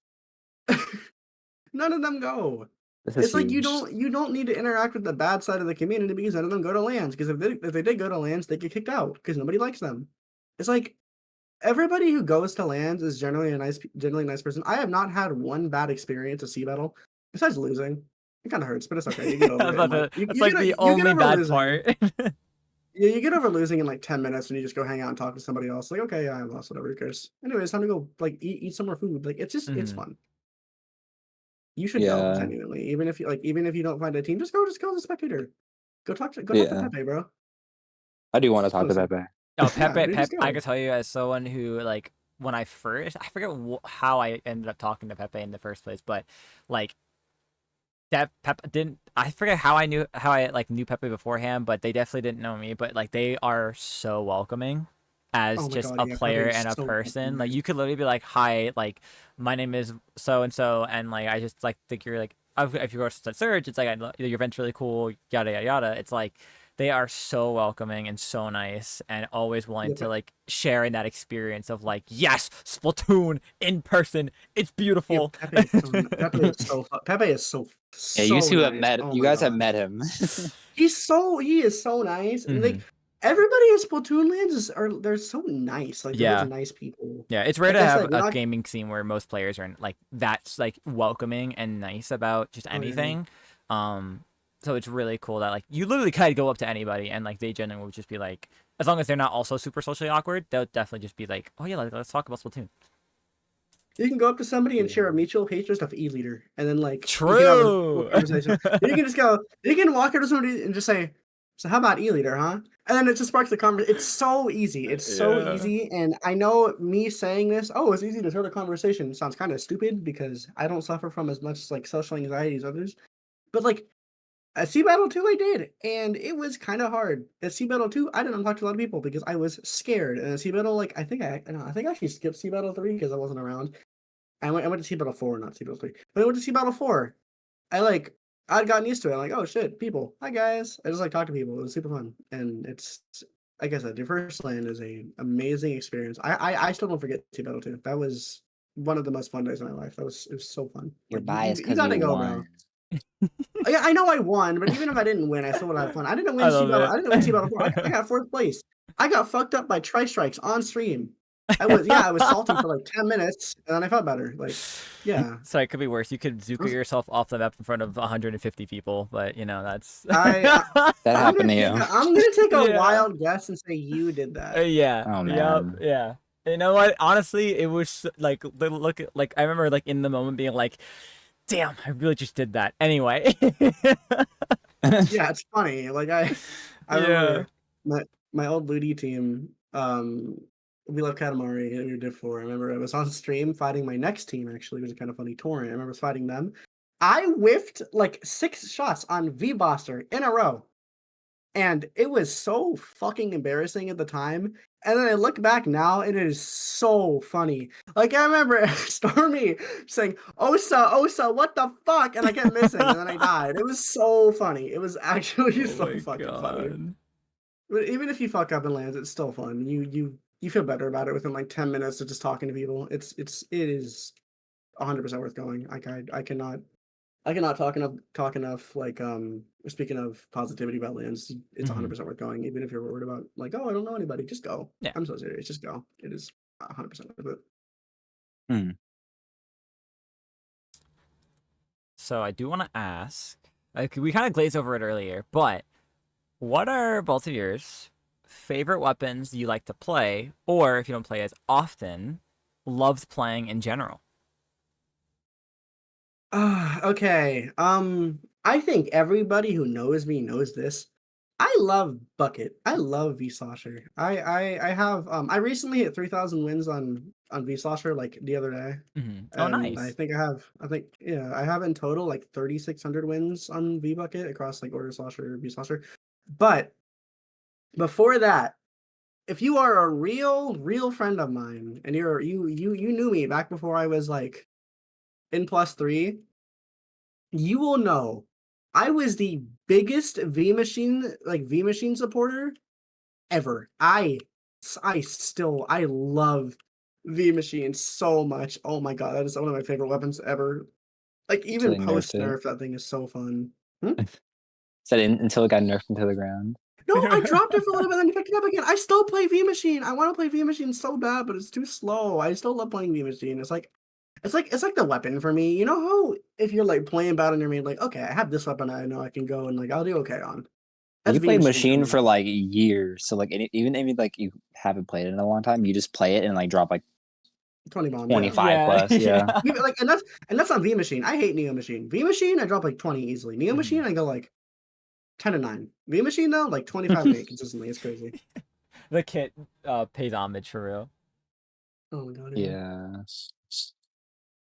None of them go. This is It's like huge. you don't need to interact with the bad side of the community because none of them go to LANs. Because if they did go to LANs, they get kicked out because nobody likes them. It's like everybody who goes to LANs is generally a nice person. I have not had one bad experience at Sea Battle besides losing. It kind of hurts, but it's okay. You get over it. In like That's like the you get only over bad losing. part. Yeah, you get over losing in like 10 minutes when you just go hang out and talk to somebody else. Like, okay, yeah, I lost, whatever, who cares? Anyway, it's time to go like eat some more food. Like it's Mhm. fun. You should go Yeah. genuinely. Even if you don't find a team, just go as a spectator. Go talk to Yeah. Pepe, bro. I do want to talk to Honestly. Pepe. Oh, Yeah, Pepe, dude, just I go. could tell you as someone who like when I first, I forget how I ended up talking to Pepe in the first place, but like that Pepe didn't. I forget how I like knew Pepe beforehand, but they definitely didn't know me. But like they are so welcoming as Oh my just god, a yeah, Pepe player is and a so person. Like welcoming. you could literally be like, "Hi, like my name is so and so," and like I just like think you're like if you go to Surge, it's like your event's really cool, yada yada yada. It's like they are so welcoming and so nice and always willing Yeah, to like share in that experience of like, yes, Splatoon in person, it's yeah, beautiful. Pepe is so Yeah, you so two have nice. met. Oh You my guys have god. met him. He is so nice. And like Hmm. everybody in Splatoon lands they're so nice. Like they're just Yeah. nice people. Yeah, it's rare Like to I have said, we're a not gaming scene where most players are like that's like welcoming and nice about just oh yeah. anything. Um, so it's really cool that like you literally kind of go up to anybody and like they genuinely would just be like, as long as they're not also super socially awkward, they'll definitely just be like, oh yeah, let's talk about Splatoon. You can go up to somebody and Yeah. share a mutual hatred of E-Leader, and then like you can have a full True. conversation. You can just go, you can walk up to somebody and just say, "So how about E-Leader, huh?" And then it just sparks the conversation. It's so easy. It's so Yeah. easy. And I know me saying this, oh, it's easy to start a conversation. Sounds kind of stupid because I don't suffer from as much like social anxiety as others. But like at Sea Battle 2, I did, and it was kind of hard. At Sea Battle 2, I didn't talk to a lot of people because I was scared. And at Sea Battle, like I think I actually skipped Sea Battle 3 because I wasn't around. I went to Sea Battle 4, not Sea Battle 3. But I went to Sea Battle 4. I'd gotten used to it. I'm like, oh shit, people. Hi guys. I just like talk to people. It was super fun. And it's like I said, your first land is a amazing experience. I still don't forget Sea Battle 2. That was one of the most fun days of my life. It was so fun. You're Like biased you because you gotta go, bro. won. Yeah, I know I won, but even if I didn't win, I still would have fun. I love I it. didn't win Sea Battle 4. I got fourth place. I got fucked up by tri-strikes on stream. I was salty for like 10 minutes and then I felt better. Like, yeah. So it could be worse. You could Zuko Was- yourself off the map in front of 150 people, but you know that's. I That happened to you. I'm gonna take a Yeah. wild guess and say you did that. Yeah. Oh Yep. man. Yeah. You know what? Honestly, it was like look like I remember like in the moment being like, "Damn, I really just did that." Anyway. Yeah, it's funny. Like I Yeah. remember my old Ludi team, we love Katamari and we were Div 4. I remember I was on stream fighting my next team actually, which is kind of funny, Tourney. I remember fighting them. I whiffed like 6 shots on V-Boster in a row. And it was so fucking embarrassing at the time. And then I look back now, and it is so funny. Like I remember Stormy saying, "Osa, Osa, what the fuck?" And I kept missing, and then I died. It was so funny. It was actually Oh so my fucking funny. god. But even if you fuck up and lands, it's still fun. You feel better about it within like 10 minutes of just talking to people. It is 100% worth going. I cannot talk enough. Like speaking of positivity about lands, it's Hmm. 100% worth going. Even if you're worried about like, oh, I don't know anybody, just go. Yeah. I'm so serious, just go. It is 100% worth it. Hmm. So I do want to ask, like we kind of glazed over it earlier, but what are both of yours favorite weapons you like to play, or if you don't play as often, loved playing in general? Okay. I think everybody who knows me knows this. I love Bucket. I love Vslasher. I have I recently hit 3,000 wins on Vslasher like the other day. Oh, And nice. I think yeah, I have in total like 3,600 wins on V Bucket across like Order Slasher, Vslasher. But before that, if you are a real friend of mine and you knew me back before I was like in +3, you will know I was the biggest V Machine supporter ever. I love V Machine so much. Oh my god, that is one of my favorite weapons ever. Like Until even they nerfed post it. nerf, that thing is so fun. Hmm? Said until it got nerfed into the ground. No, I dropped it for a little bit and then picked it up again. I still play V Machine. I want to play V Machine so bad, but it's too slow. I still love playing V Machine. It's like the weapon for me. You know how if you're like playing bad on your main, like, okay, I have this weapon I know I can go and like I'll do okay on. That's You V play Machine for Machine me. for like years, so like even if like you haven't played it in a long time, you just play it and like drop like 20 bombs, yeah. 25 Yeah, plus. Yeah. yeah. Even, like, and that's on V Machine. I hate Neo Machine. V Machine, I drop like 20 easily. Neo Machine, I go like 10 and 9. V Machine though, like 25 and 8 consistently. It's crazy. The kit pays homage for real. Oh my god, yeah. Yeah.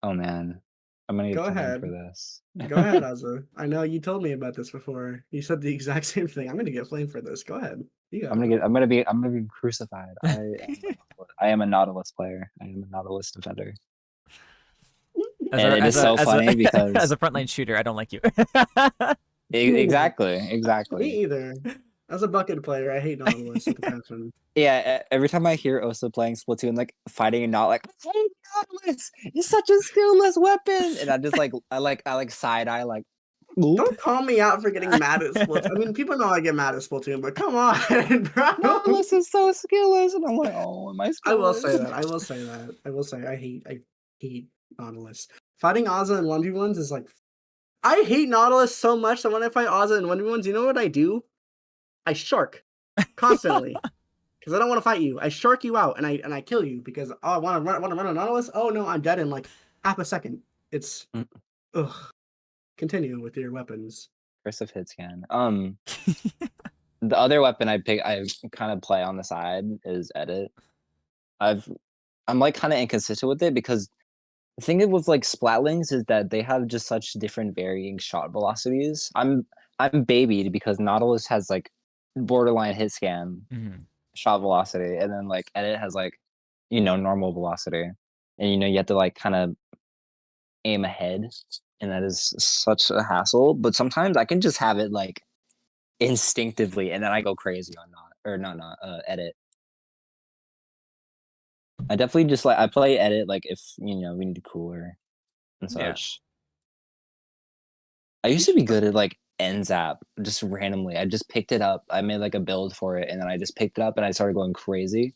Oh man, I'm gonna get Go blamed for ahead. this. Go ahead, Azza. I know you told me about this before. You said the exact same thing. I'm gonna get flamed for this. Go ahead. You got it. I'm gonna be crucified. I am a Nautilus player. I am a Nautilus defender. As And a it as is a so as a funny as because a frontline shooter, I don't like you. exactly, Me exactly. either. As a bucket player, I hate Nautilus with a passion. Yeah, every time I hear Osa playing Splatoon, like fighting and not like, I hate Nautilus. It's such a skillless weapon, and I just like I side eye like, oop. Don't call me out for getting mad at Splatoon. I mean, people know I get mad at Splatoon, but come on, bro. Nautilus is so skillless, and I'm like, oh, am I I will say skillless? that. I will say that. I will say I hate Nautilus. Fighting Ozza in 1v1s is like I hate Nautilus so much that when I fight Ozza in 1v1s, you know what I do? I shark constantly. Because I don't want to fight you. I shark you out and I kill you because oh, I want to run a Nautilus. Oh no, I'm dead in like half a second. It's Mm, ugh. Continue with your weapons. Curse of hit scan. The other weapon I kind of play on the side is edit. I've I'm like kind of inconsistent with it because the thing with like Splatlings is that they have just such different varying shot velocities. I'm babied because Nautilus has like borderline hit scan Mhm. shot velocity, and then like edit has like normal velocity, and you have to like kind of aim ahead, and that is such a hassle. But sometimes I can just have it like instinctively, and then I go crazy on not edit. I definitely just like I play edit like if we need cooler and Yeah. such. I You used to be should. good at like NZAP just randomly. I just picked it up. I made like a build for it, and then I just picked it up and I started going crazy,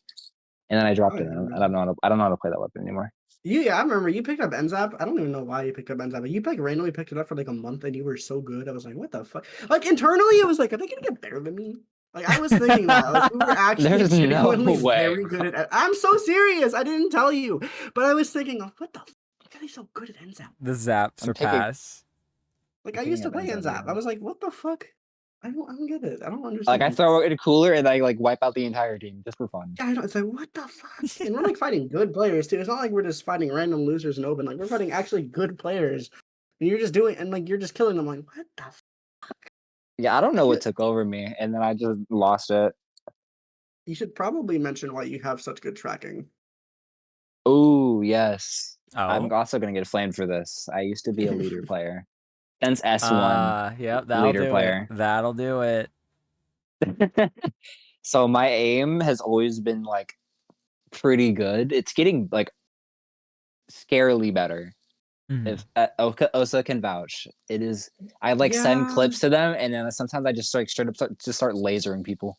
and then I Oh, dropped it. yeah, I don't man. know I don't know how to play that weapon anymore. Yeah, I remember you picked up NZAP. I don't even know why you picked up NZAP, but you like randomly picked it up for like a month and you were so good. I was like, what the fuck? Like internally, I was like, are they gonna get better than me? Like I was thinking that. Like you were actually There's no genuinely way, very bro. good at I'm so serious. I didn't tell you. But I was thinking, oh, what the fuck? Why are they so good at NZAP? The Zap I'm picking surpass. Like I'm I used picking to up play NZAP NZAP. I again. was like, what the fuck? I don't get it. I don't Like I understand. throw it in a cooler and I like wipe out the entire team just for fun. Yeah, I don't. It's like what the fuck? And we're like fighting good players too. It's not like we're just fighting random losers in open. Like we're fighting actually good players. And you're just doing and like you're just killing them. Like what the? Yeah, I don't I know what feel, took over me, and then I just lost it. you should probably mention why you have such good tracking. Oh yes, I'm Oh. also gonna get flamed for this. I used to be a leader player. Since S1, Yep, that'll leader do it. player. That'll do it. So my aim has always been like pretty good. It's getting like scarily better. Mhm. If Osa can vouch, it is. I like send Yeah, clips to them, and then sometimes I just like straight up start lasering people.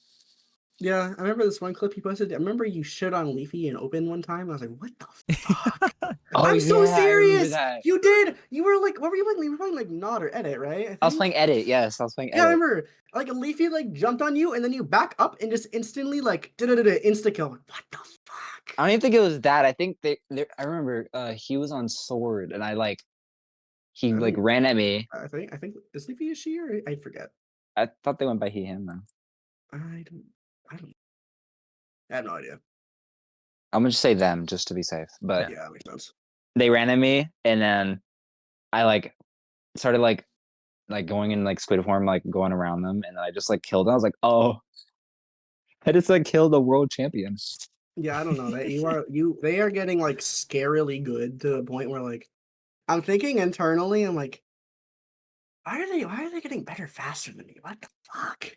Yeah, I remember this one clip you posted. I remember you shit on Leafy in open one time. I was like, what the fuck? Oh I'm so yeah, I remember serious. that. You did. You were like, what were you playing? You were playing like Nod or Edit, right? I I was playing think. Edit. Yes, I was playing Yeah, I Edit. remember. Like Leafy like jumped on you and then you back up and just instantly like insta kill. Like, what the fuck? I don't even think it was that. I think I remember he was on sword and he I like think. ran at me. I think is Leafy a she or I forget. I thought they went by he him though. I don't. I don't. I have no idea. I'm gonna just say them just to be safe. But Yeah, that makes sense. they ran at me and then I like started like going in like squid form, like going around them, and then I just like killed them. I was like, oh, I just like killed the world champion. Yeah, I don't know that they are getting like scarily good to the point where like I'm thinking internally, I'm like, why are they getting better faster than me? What the fuck?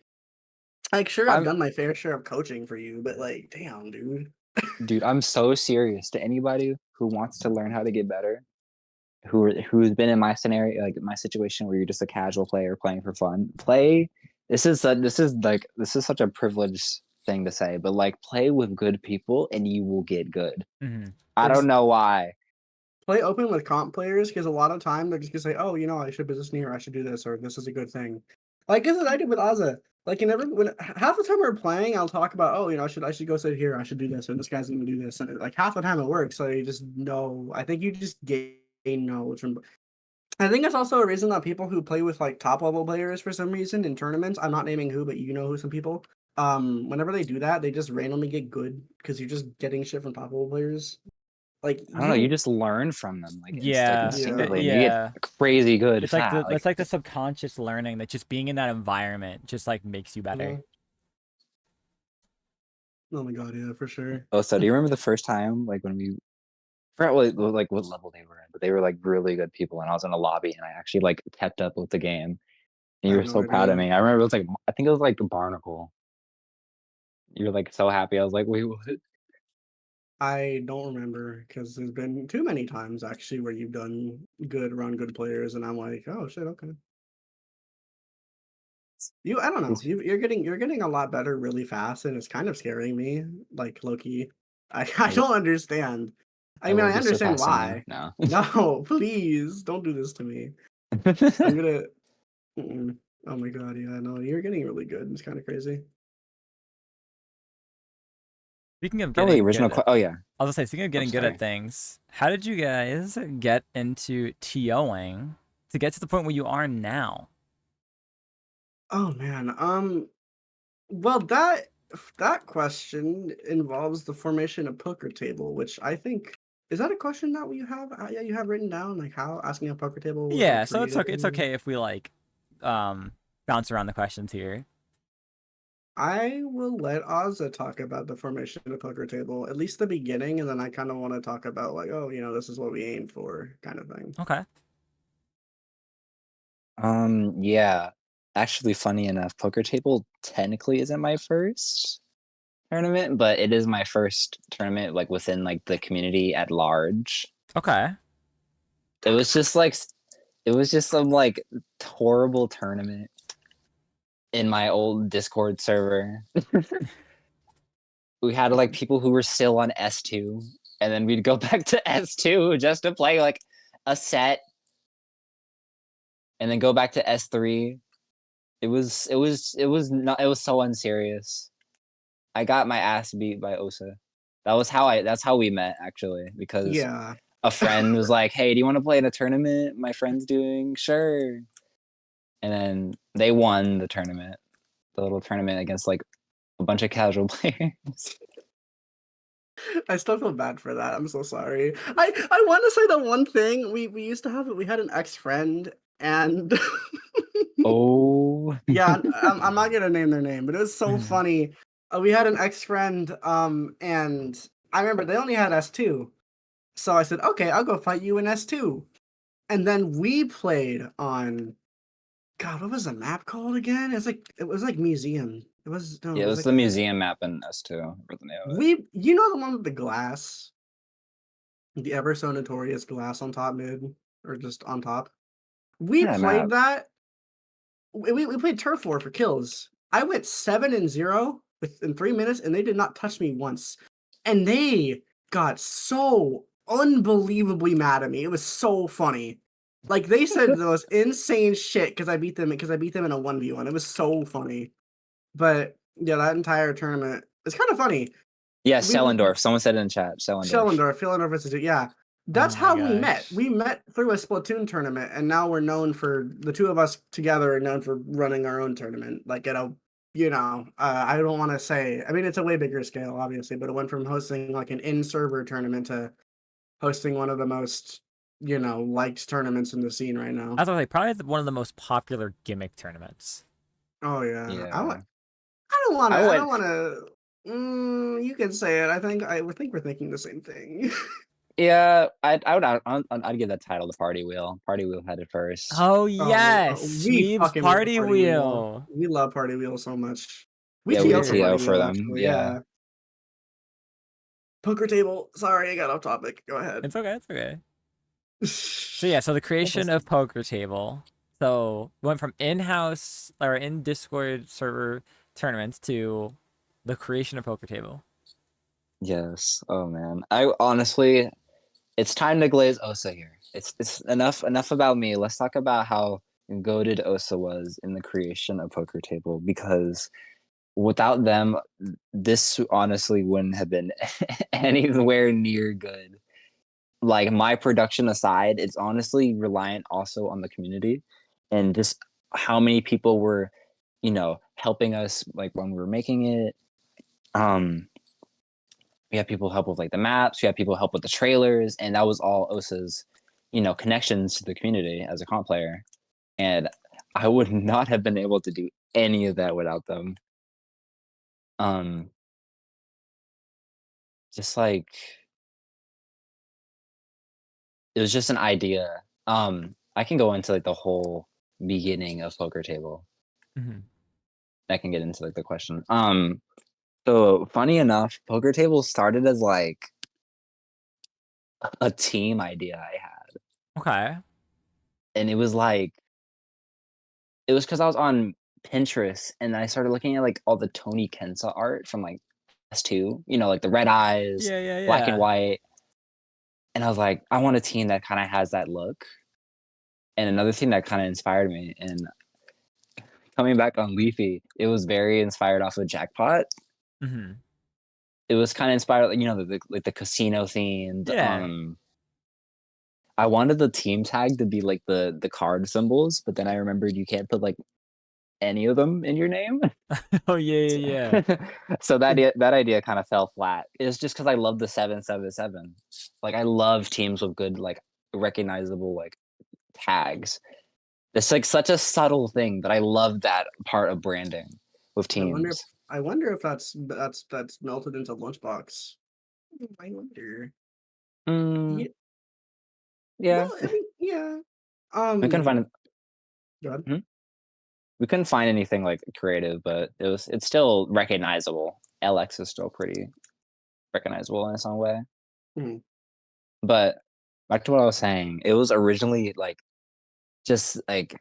Like, sure, I've I'm done my fair share of coaching for you, but like, damn, dude. dude, I'm so serious. To anybody who wants to learn how to get better, who's been in my scenario, like my situation where you're just a casual player playing for fun, play. This is such a privileged thing to say, but like play with good people and you will get good. Mhm. I don't know why. Play open with comp players because a lot of time they're just gonna say, "Oh, I should position here. I should do this, or this is a good thing." Like this is what I did with Azza. Like when half the time we're playing, I'll talk about, "Oh, I should go sit here. I should do this, or this guy's gonna do this." And like half the time it works. So you just know. I think you just gain knowledge from. I think that's also a reason that people who play with like top level players for some reason in tournaments, I'm not naming who, but you know who some people. Whenever they do that, they just randomly get good because you're just getting shit from top level players. Like I don't know. You you, just learn from them like Yeah, yeah. instinctively, and you get yeah. crazy good It's like fat. Like that's like the subconscious learning that just being in that environment just like makes you better. Mhm. Oh my god, yeah, for sure. oh, so do you remember the first time like when we forgot what level they were in, but they were like really good people, and I was in a lobby and I actually like kept up with the game, and I you have were no so proud of idea. me. I remember it was like I think it was like the Barnacle. You were like so happy. I was like, wait, what? I don't remember because there's been too many times actually where you've done good around good players, and I'm like, oh shit, okay. I don't know. You're getting a lot better really fast, and it's kind of scaring me, like Loki. I I will, don't understand. I I mean, will I be understand surpassing you why. now. No, please don't do this to me. I'm gonna. Mm-mm. Oh my god, yeah, no, you're getting really good. It's kind of crazy. Speaking of Probably getting original. good at, Oh yeah. I was gonna say, speaking of Oh getting good at sorry. things, how did you guys get into TOing to get to the point where you are now? Oh man, well, that question involves the formation of poker table, which I think is that a question that we have? Yeah, you have written down like how asking a poker table was like Yeah, so it's created. okay. It's okay if we like bounce around the questions here. I will let Ozza talk about the formation of the poker table, at least the beginning, and then I kind of want to talk about like, oh, this is what we aim for, kind of thing. Okay. Yeah. Actually, funny enough, poker table technically isn't my first tournament, but it is my first tournament like within like the community at large. Okay. It Talk was about just like it was just some like horrible tournament in my old Discord server. We had like people who were still on S2, and then we'd go back to S2 just to play like a set, and then go back to S3. It was so unserious. I got my ass beat by Osa. That's how we met actually, because yeah. a friend was like, "Hey, do you want to play in a tournament my friend's doing?" Sure. And then they won the tournament, the little tournament against like a bunch of casual players. I still feel bad for that. I'm so sorry. I want to say the one thing we used to have. We had an ex friend, and Oh. yeah, I'm not gonna name their name, but it was so funny. We had an ex friend, and I remember they only had S2, so I said, okay, I'll go fight you in S2, and then we played on. God, what was the map called again? It was like museum. It was no, Yeah, it it was was like the a museum map in S2, or the name of it. the one with the glass, the ever so notorious glass on top mid, or just on top. We Yeah, map. played that. We played turf war for kills. I went 7-0 within 3 minutes, and they did not touch me once. And they got so unbelievably mad at me. It was so funny. Like, they said the most insane shit because I beat them in a 1v1. It was so funny. But yeah, that entire tournament, it's kind of funny. Yeah, We Schellendorf. Someone said it in chat. Schellendorf. Schellendorf versus yeah. Oh That's my how we met. gosh. We met through a Splatoon tournament, and now we're known for the two of us together are known for running our own tournament. Like at a, I don't want to say. I mean, it's a way bigger scale, obviously, but it went from hosting like an in-server tournament to hosting one of the most, liked tournaments in the scene right now. I was like probably one of the most popular gimmick tournaments. Oh yeah, Yeah. I don't want to. I I would don't want to. You can say it. I think we're thinking the same thing. Yeah, I'd give that title to Party Wheel. Party Wheel had it first. Oh Oh, yes, we Schmeeb's fucking love party Party Wheel. wheel. We love Party Wheel so much. We Yeah, we TO did for Weird. TO Party for Wheel, them. actually. Yeah. Yeah. Poker table. Sorry, I got off topic. Go ahead. It's okay. It's okay. So yeah, so the creation of Poker Table. So went from in-house or in Discord server tournaments to the creation of Poker Table. Yes. Oh man. I honestly, it's time to glaze Osa here. It's enough about me. Let's talk about how goated Osa was in the creation of Poker Table, because without them, this honestly wouldn't have been anywhere near good. Like, my production aside, it's honestly reliant also on the community and just how many people were, helping us like when we were making it. We had people help with like the maps, we had people help with the trailers, and that was all Osa's, connections to the community as a comp player. And I would not have been able to do any of that without them. Um, just like it was just an idea. I can go into like the whole beginning of Poker Table. Mm-hmm. I can get into like the question. So funny enough, Poker Table started as like a team idea I had, Okay. and it was because I was on Pinterest and I started looking at like all the Tony Kensa art from like S2, like the red eyes, Yeah, yeah, black and yeah. white. And I was like, I want a team that kind of has that look. And another thing that kind of inspired me, and coming back on Leafy, it was very inspired off of Jackpot. Mm-hmm. It was kind of inspired, like the casino themed. Yeah. I wanted the team tag to be like the card symbols, but then I remembered you can't put like any of them in your name. Oh yeah, yeah, So that idea kind of fell flat. It's just because I love the 777. Like, I love teams with good like recognizable like tags. It's like such a subtle thing, but I love that part of branding with I wonder if teams. that's melted into Lunchbox. I wonder. Mm, Yeah, yeah, well, I mean, yeah. we couldn't find Go ahead. hmm? We couldn't find anything like creative, but it's still recognizable. LX is still pretty recognizable in its own way. Mhm. But back to what I was saying, it was originally like just like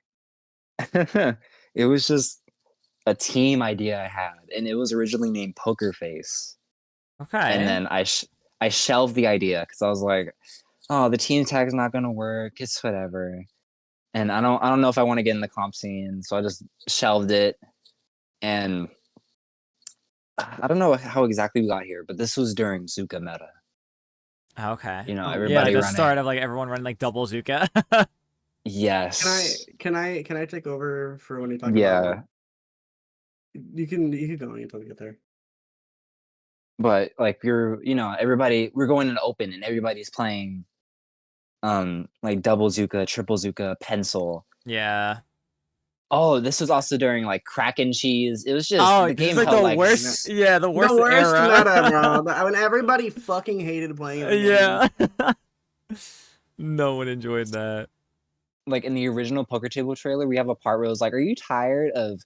it was just a team idea I had, and it was originally named Poker Face. And Okay. then I shelved the idea because I was like, oh, the team tag's not gonna work. It's whatever. And I don't know if I want to get in the comp scene, so I just shelved it. And I don't know how exactly we got here, but this was during Zuka meta. Okay. Oh, Yeah, like Everybody the nice. start running. of like everyone running like double Zuka. Yes. Can I take over for when you talk about Yeah. you can go until we get there. But like everybody, we're going in open and everybody's playing like double Zuka, triple Zuka, pencil. Yeah. Oh, this was also during like crack and cheese. It was just Oh, the this is game like felt the like worst. Yeah, the The worst worst era. meta, bro. When everybody fucking hated playing the game. Yeah. No one enjoyed that. like in the original poker table trailer, we have a part where it was like, "Are you tired of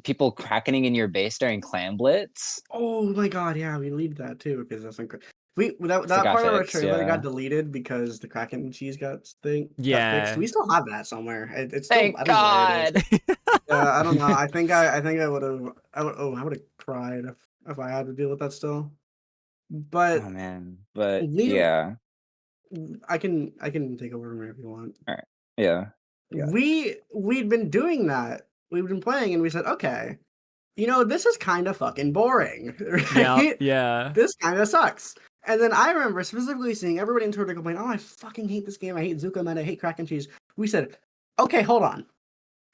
people cracking in your base during Clan Blitz?" Oh my god, yeah, we leave that too because that's incredible. That got part of our fixed, trailer got yeah. deleted because the Kraken cheese got fixed. Yeah. We still have that somewhere. It's still, Thank I don't know where it is. God. I don't know. I think I would have cried if I had to deal with that still. Oh But man, but we yeah. I can take over from here if you want. All right. Yeah. Yeah. We'd been doing that. We've been playing and we said, okay, this is kind of fucking boring, Yeah, right? yeah. This kind of sucks. And then I remember specifically seeing everybody in Twitter complain, "Oh, I fucking hate this game. I hate Zuko Man. I hate Crack and Cheese." We said, "Okay, hold on.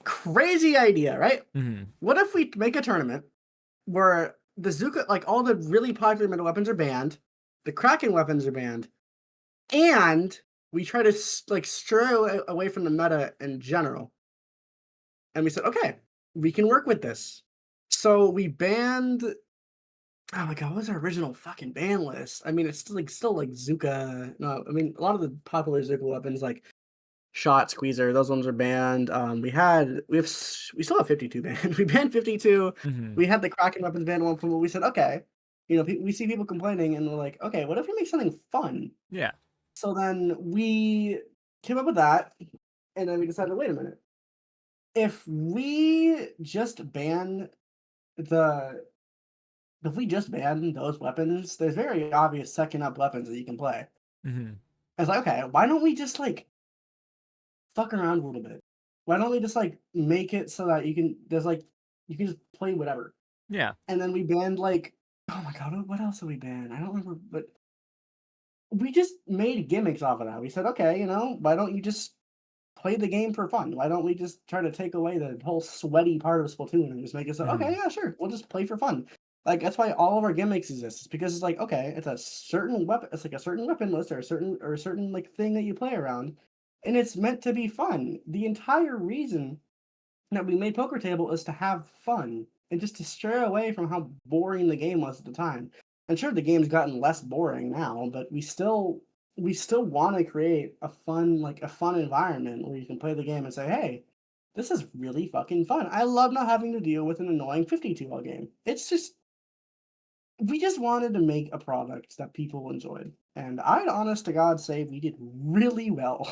Crazy idea, right? Mhm. What if we make a tournament where the Zuko, like all the really popular meta weapons are banned, the Kraken weapons are banned, and we try to like stray away from the meta in general." And we said, "Okay, we can work with this." So we banned. Oh my god, what was our original fucking ban list? I mean, it's still like Zuka. No, I mean a lot of the popular Zuka weapons like Shot, Squeezer, those ones are banned. We still have 52 banned. We banned 52. Mhm. We had the Kraken weapons banned at one point. But we said, okay, we see people complaining, and we're like, okay, what if we make something fun? Yeah. So then we came up with that, and then we decided, wait a minute, if we just ban the if we just ban those weapons, there's very obvious second up weapons that you can play. Mhm. It's like, okay, why don't we just like fuck around a little bit? Why don't we just like make it so that you can just play whatever? Yeah. And then we banned like, oh my god, what else did we ban? I don't remember, but we just made gimmicks off of that. We said, okay, why don't you just play the game for fun? Why don't we just try to take away the whole sweaty part of Splatoon and just make it so, okay, Mhm. yeah, sure, we'll just play for fun. Like that's why all of our gimmicks exist. It's because it's like, okay, it's a certain weapon, it's like a certain weapon list or a certain like thing that you play around, and it's meant to be fun. The entire reason that we made Poker Table is to have fun and just to stray away from how boring the game was at the time. And sure, the game's gotten less boring now, but we still want to create a fun environment where you can play the game and say, "Hey, this is really fucking fun. I love not having to deal with an annoying 52 all game." It's just we just wanted to make a product that people enjoyed, and I'd honest to God say we did really well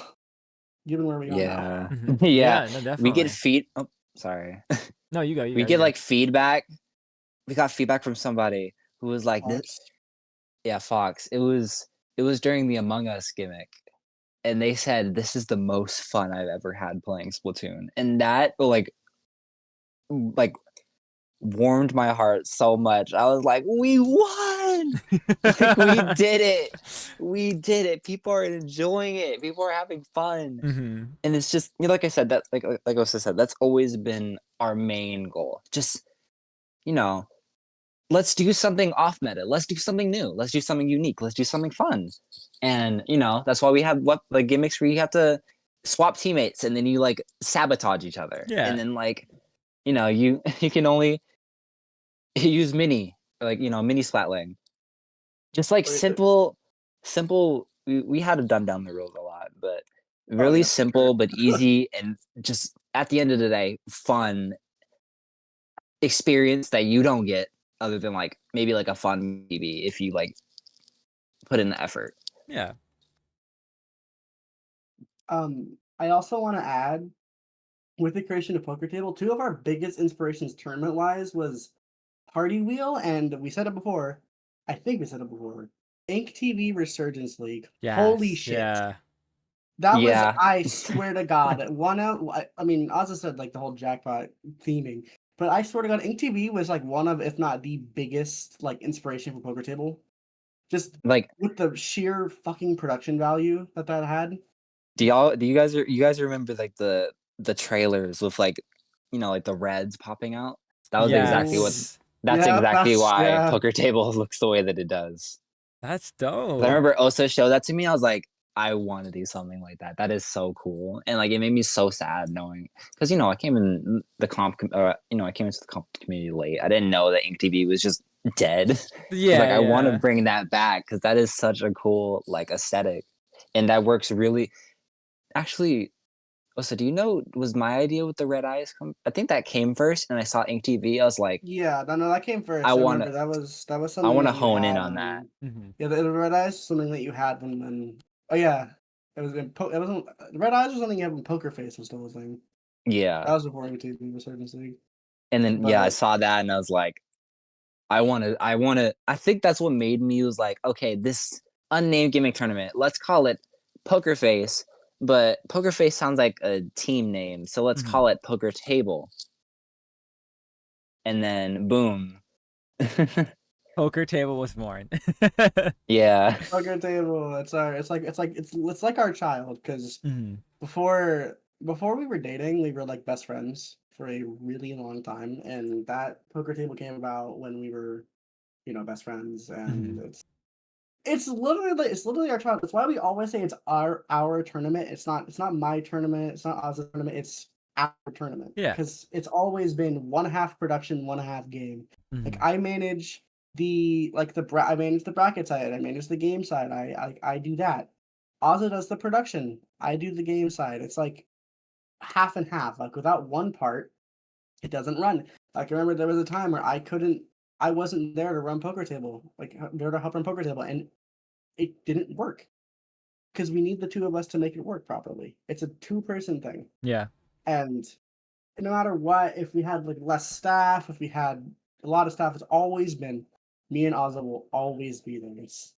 given where we are now. Yeah. Mhm. Yeah. Yeah, no, We get definitely. feed oh, sorry. No, you go, you We go, you get, go. like, feedback. We got feedback from somebody who was like, "This." Fox. Yeah, Fox. It was during the Among Us gimmick, and they said, "This is the most fun I've ever had playing Splatoon." And that, like, warmed my heart so much. I was like, "We won! Like, we did it. We did it. People are enjoying it. People are having fun." Mhm. And it's just like I said, that like Osa said, that's always been our main goal. Just, you know, let's do something off meta. Let's do something new. Let's do something unique. Let's do something fun. And that's why we have what like gimmicks where you have to swap teammates and then you like sabotage each other. And Yeah. then like, you you can only use mini, like, mini splatling. Just like Wait, simple we had to dumb down the rules a lot, but oh really yeah, for sure. simple but easy and just at the end of the day, fun experience that you don't get other than like maybe like a fun maybe if you like put in the effort. Yeah. I also want to add with the creation of Poker Table, two of our biggest inspirations tournament wise was Party Wheel, and we said it before. I think we said it before. Ink TV Resurgence League. Holy Yes. shit. Yeah. That was, Yeah. I swear to God, one of, I mean, Ozza said like the whole jackpot theming, but I swear to God, Ink TV was like one of, if not the biggest, like inspiration for Poker Table. Just Like, with the sheer fucking production value that had. do you guys remember like the trailers with like like the reds popping out? That was exactly what Oh, Yes. that's yeah, exactly why yeah. poker table looks the way that it does. That's 'Cause I dope. remember Osa showed that to me. I was like, I want to do something like that. That is so cool, and like it made me so sad knowing because I came in the I came into the comp community late. I didn't know that Ink TV was just dead. I was like, Yeah, I want to yeah. bring that back because that is such a cool like aesthetic, and that works really. Actually, Oh, so do you know, was my idea with the red eyes I think that came first, and I saw Ink TV. I was like, Yeah, no, that came I first. I wanna remember that was I something wanna that you hone in had on that. when Hmm. yeah, the red eyes was something that you had when oh yeah, it wasn't the red eyes was something you had when Poker Face was still a thing. That Yeah. was before MTV was starting to see. And then yeah, I But saw that and I was like, I wanna I think that's what made me was like, okay, this unnamed gimmick tournament, let's call it Poker Face, but Poker Face sounds like a team name, so let's Hmm. call it Poker Table. And then boom. Poker table was born. Yeah. Poker Table, it's like our child because Hmm. before we were dating, we were like best friends for a really long time, and that Poker Table came about when we were best friends, and Hmm. it's literally our child. That's why we always say it's our tournament. It's not my tournament. It's not Oz's tournament. It's our tournament Yeah. because it's always been one half production, one half game. Like Hmm. I manage I manage the bracket side. I manage the game side. I do that. Ozza does the production. I do the game side. It's like half and half. Like without one part, it doesn't run. Like I remember there was a time where I wasn't there to run poker table, like there to help run poker table, and it didn't work because we need the two of us to make it work properly. It's a two-person thing, Yeah. and no matter what, if we had like less staff, if we had a lot of staff, it's always been me and Ozza will always be there. It's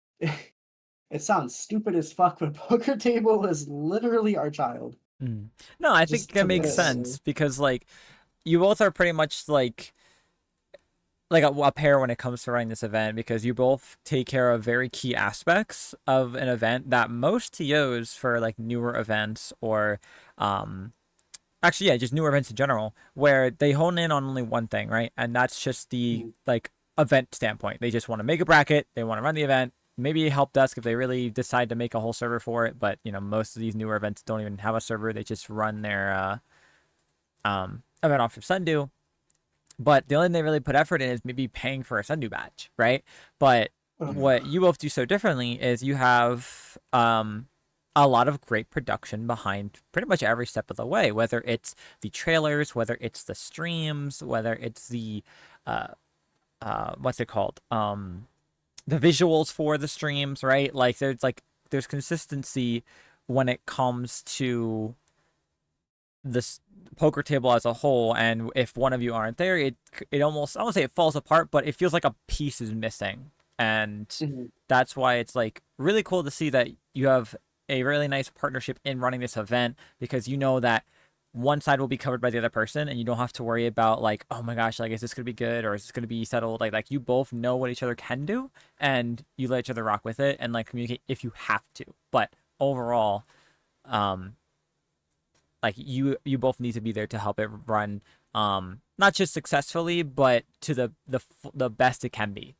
it sounds stupid as fuck, but poker table is literally our child. Mhm. No, I think Just that to put makes it that way. sense because like you both are pretty much like a pair when it comes to running this event because you both take care of very key aspects of an event that most TOs for like newer events or um actually yeah, just newer events in general where they hone in on only one thing, right? And that's just the Mhm. like event standpoint. They just want to make a bracket, they want to run the event, maybe help desk if they really decide to make a whole server for it, but most of these newer events don't even have a server. They just run their event off of Sundew. But the only thing they really put effort in is maybe paying for a Sundew badge, right? But what you both do so differently is you have a lot of great production behind pretty much every step of the way, whether it's the trailers, whether it's the streams, whether it's the uh, what's it called? The visuals for the streams, right? There's consistency when it comes to this poker table as a whole, and if one of you aren't there, it almost, I won't say it falls apart, but it feels like a piece is missing. And Mhm. that's why it's like really cool to see that you have a really nice partnership in running this event because you know that one side will be covered by the other person and you don't have to worry about like, oh my gosh, like is this gonna be good or is this gonna be settled? Like you both know what each other can do and you let each other rock with it and like communicate if you have to. But overall, um like you both need to be there to help it run not just successfully but to the best it can be.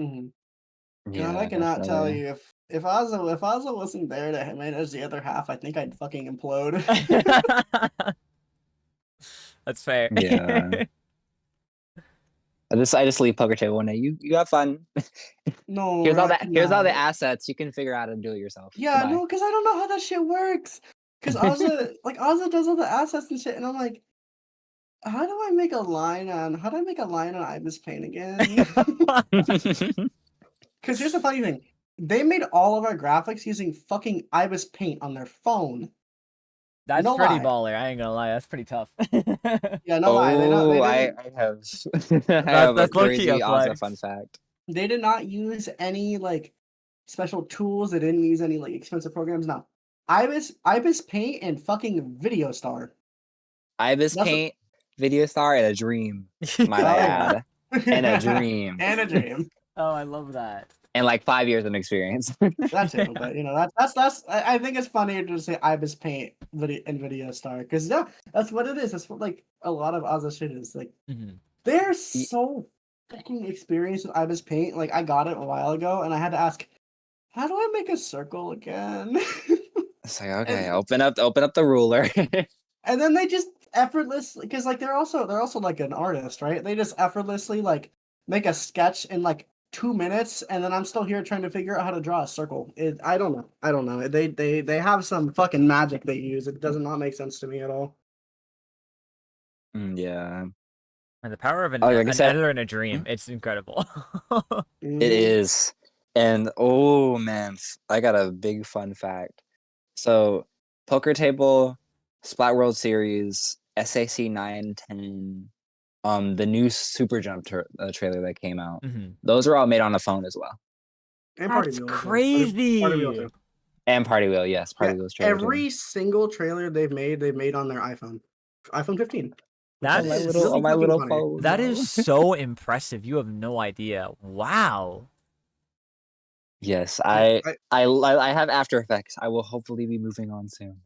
Mhm. God, I Yeah, cannot tell definitely. you if Ozza wasn't there to manage the other half, I think I'd fucking implode. That's fair. Yeah. I just leave poker table one day. You have fun. No, I Here's all the cannot. assets. You can figure out how to do it yourself. Yeah, Goodbye. no, because I don't know how that shit works. Because Ozza does all the assets and shit, and I'm like, how do I make a line on Ibis Paint again? Because here's the funny thing. They made all of our graphics using fucking Ibis Paint on their phone. That's No pretty lie. baller, I ain't gonna lie, that's pretty tough. Yeah, no lie. They Oh, didn't I have I that's have a that's low key a crazy Ozza fun flex. fact. they did not use any like special tools. They didn't use any like expensive programs. No. Ibis Paint and fucking Video Star. Ibis That's Paint, Video Star, and a Dream, might I oh yeah. add. And a Dream. And a dream. Oh, I love that. And like 5 years of experience. That too, Yeah. but that's I think it's funnier to say Ibis Paint Video Star because yeah, that's what it is. That's what like a lot of Ozza shit is. Like Mhm. they're Y- so fucking experienced with Ibis Paint. Like I got it a while ago and I had to ask, how do I make a circle again? It's like, okay, and open up the ruler. and then they just effortlessly because like they're also like an artist, right? They just effortlessly like make a sketch in like 2 minutes, and then I'm still here trying to figure out how to draw a circle. I don't know. I don't know. They have some fucking magic they use. It does not make sense to me at all. Yeah. And the power of Oh, like I an said, editor in a dream, it's incredible. it is. And oh man, I got a big fun fact. So, poker table, Splat World Series, SAC 910, the new Super Jump trailer that came out. Mhm. Those are all made on a phone as well. And Party That's Wheel as well. Party Wheel crazy. too. And Party Wheel, yes, Party Yeah, Wheel's trailer too. every single trailer they've made on their iPhone 15. That On my is little, on my fucking little funny. phone. That bro. is so impressive. You have no idea. Wow. Yes, Yeah, I have After Effects. I will hopefully be moving on soon.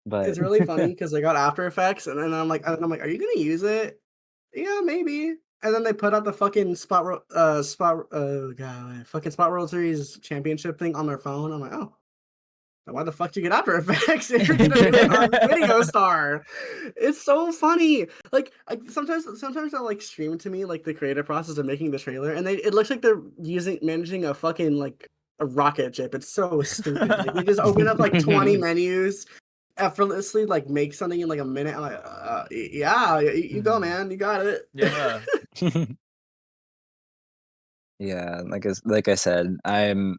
But it's really funny because I got After Effects, and then I'm like, are you gonna use it? Yeah, maybe. And then they put out the fucking fucking Spot World Series championship thing on their phone. I'm like, oh, why the fuck do you get After Effects if you're gonna do it on Video Star? It's so funny. Like, sometimes they'll like stream to me like the creative process of making the trailer, and it looks like they're managing a fucking like a rocket ship. It's so stupid. Like, they just open up like 20 menus effortlessly, like make something in like a minute. I'm like, yeah, you go, man, you got it. Yeah. yeah, like I said, I'm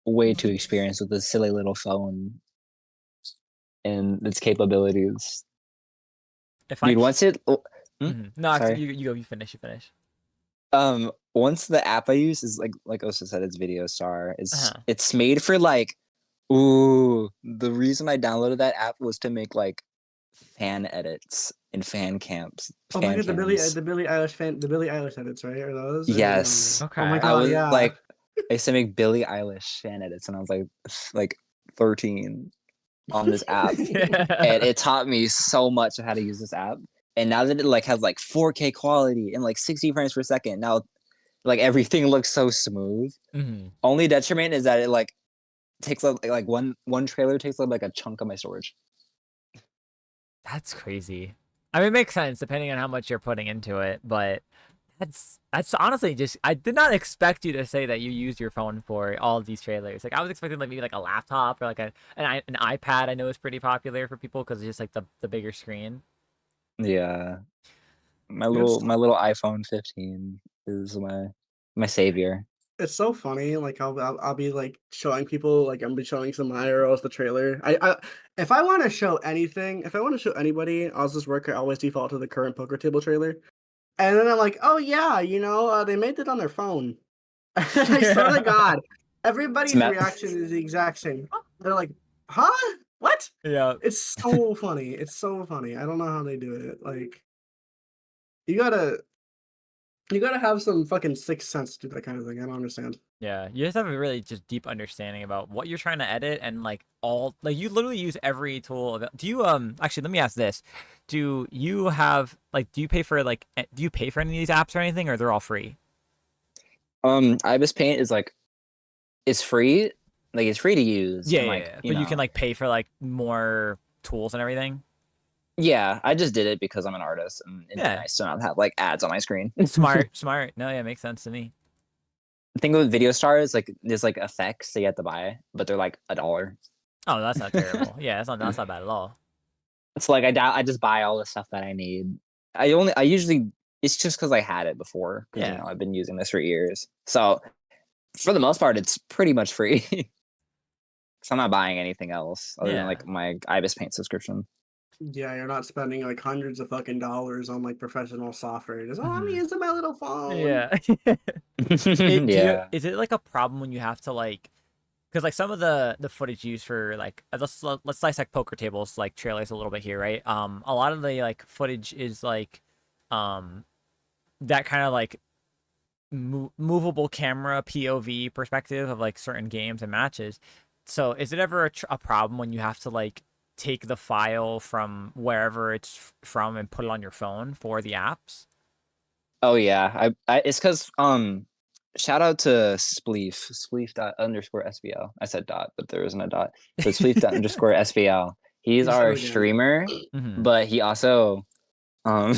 way too experienced with this silly little phone and its capabilities. If Dude, once it No, actually, sorry. you go. You finish. Once the app I use is like Osa said, it's Video Star. Uh-huh. It's made for like, ooh, the reason I downloaded that app was to make like fan edits and fan camps. Oh my Fan god, cams. the Billie Eilish edits, right? Are those? Yes. Okay. Oh my I god, was yeah. like, I used to make Billie Eilish fan edits when I was like 13 on this app. And it taught me so much of how to use this app. And now that it like has like 4K quality and like 60 frames per second, now like everything looks so smooth. Mhm. Only detriment is that it like takes like one trailer takes up like a chunk of my storage. That's crazy. I mean, it makes sense depending on how much you're putting into it, but that's honestly just I did not expect you to say that you used your phone for all of these trailers. Like I was expecting like maybe like a laptop or like an iPad. I know is pretty popular for people because it's just like the bigger screen. Yeah. My It's little iPhone 15 is my savior. it's so funny. Like I'll be like showing people, like I'm be showing some IRLs the trailer. I if I want to show anything, if I want to show anybody, I'll just I always default to the current poker table trailer. And then I'm like, oh yeah, they made it on their phone. I swear to God, everybody's Matt. reaction is the exact same. They're like, huh? What? Yeah. It's so funny. It's so funny. I don't know how they do it. Like, you gotta have some fucking sixth sense to do that kind of thing. I don't understand. Yeah, you just have a really just deep understanding about what you're trying to edit and like all like you literally use every tool. Do you actually let me ask this: do you have like do you pay for like do you pay for any of these apps or anything, or they're all free? Ibis Paint is like it's free, like it's free to use, Yeah, and yeah, like yeah. But you can like pay for like more tools and everything. yeah, I just did it because I'm an artist and it'd be Yeah. nice to not have like ads on my screen. Smart. No, yeah, makes sense to me. The thing with Video Star is like there's like effects that you have to buy, but they're like $1. Oh, that's not terrible. Yeah, that's not bad at all. So like I just buy all the stuff that I need. I usually it's just because I had it before because Yeah. I've been using this for years. So for the most part, it's pretty much free. So I'm not buying anything else other than Yeah. like my Ibis Paint subscription. Yeah, you're not spending like hundreds of fucking dollars on like professional software. Just, I'm Mhm. using my little phone. Yeah. Yeah. Is it like a problem when you have to like because like some of the footage used for like let's dissect poker tables like trailers a little bit here, right? A lot of the like footage is like that kind of like movable camera POV perspective of like certain games and matches. So is it ever a problem when you have to like take the file from wherever it's from and put it on your phone for the apps? Oh yeah. I it's because shout out to spleef_SBL. I said dot, but there isn't a dot. So spleef_SBL. He's He's so our good. streamer, Mhm. but he also um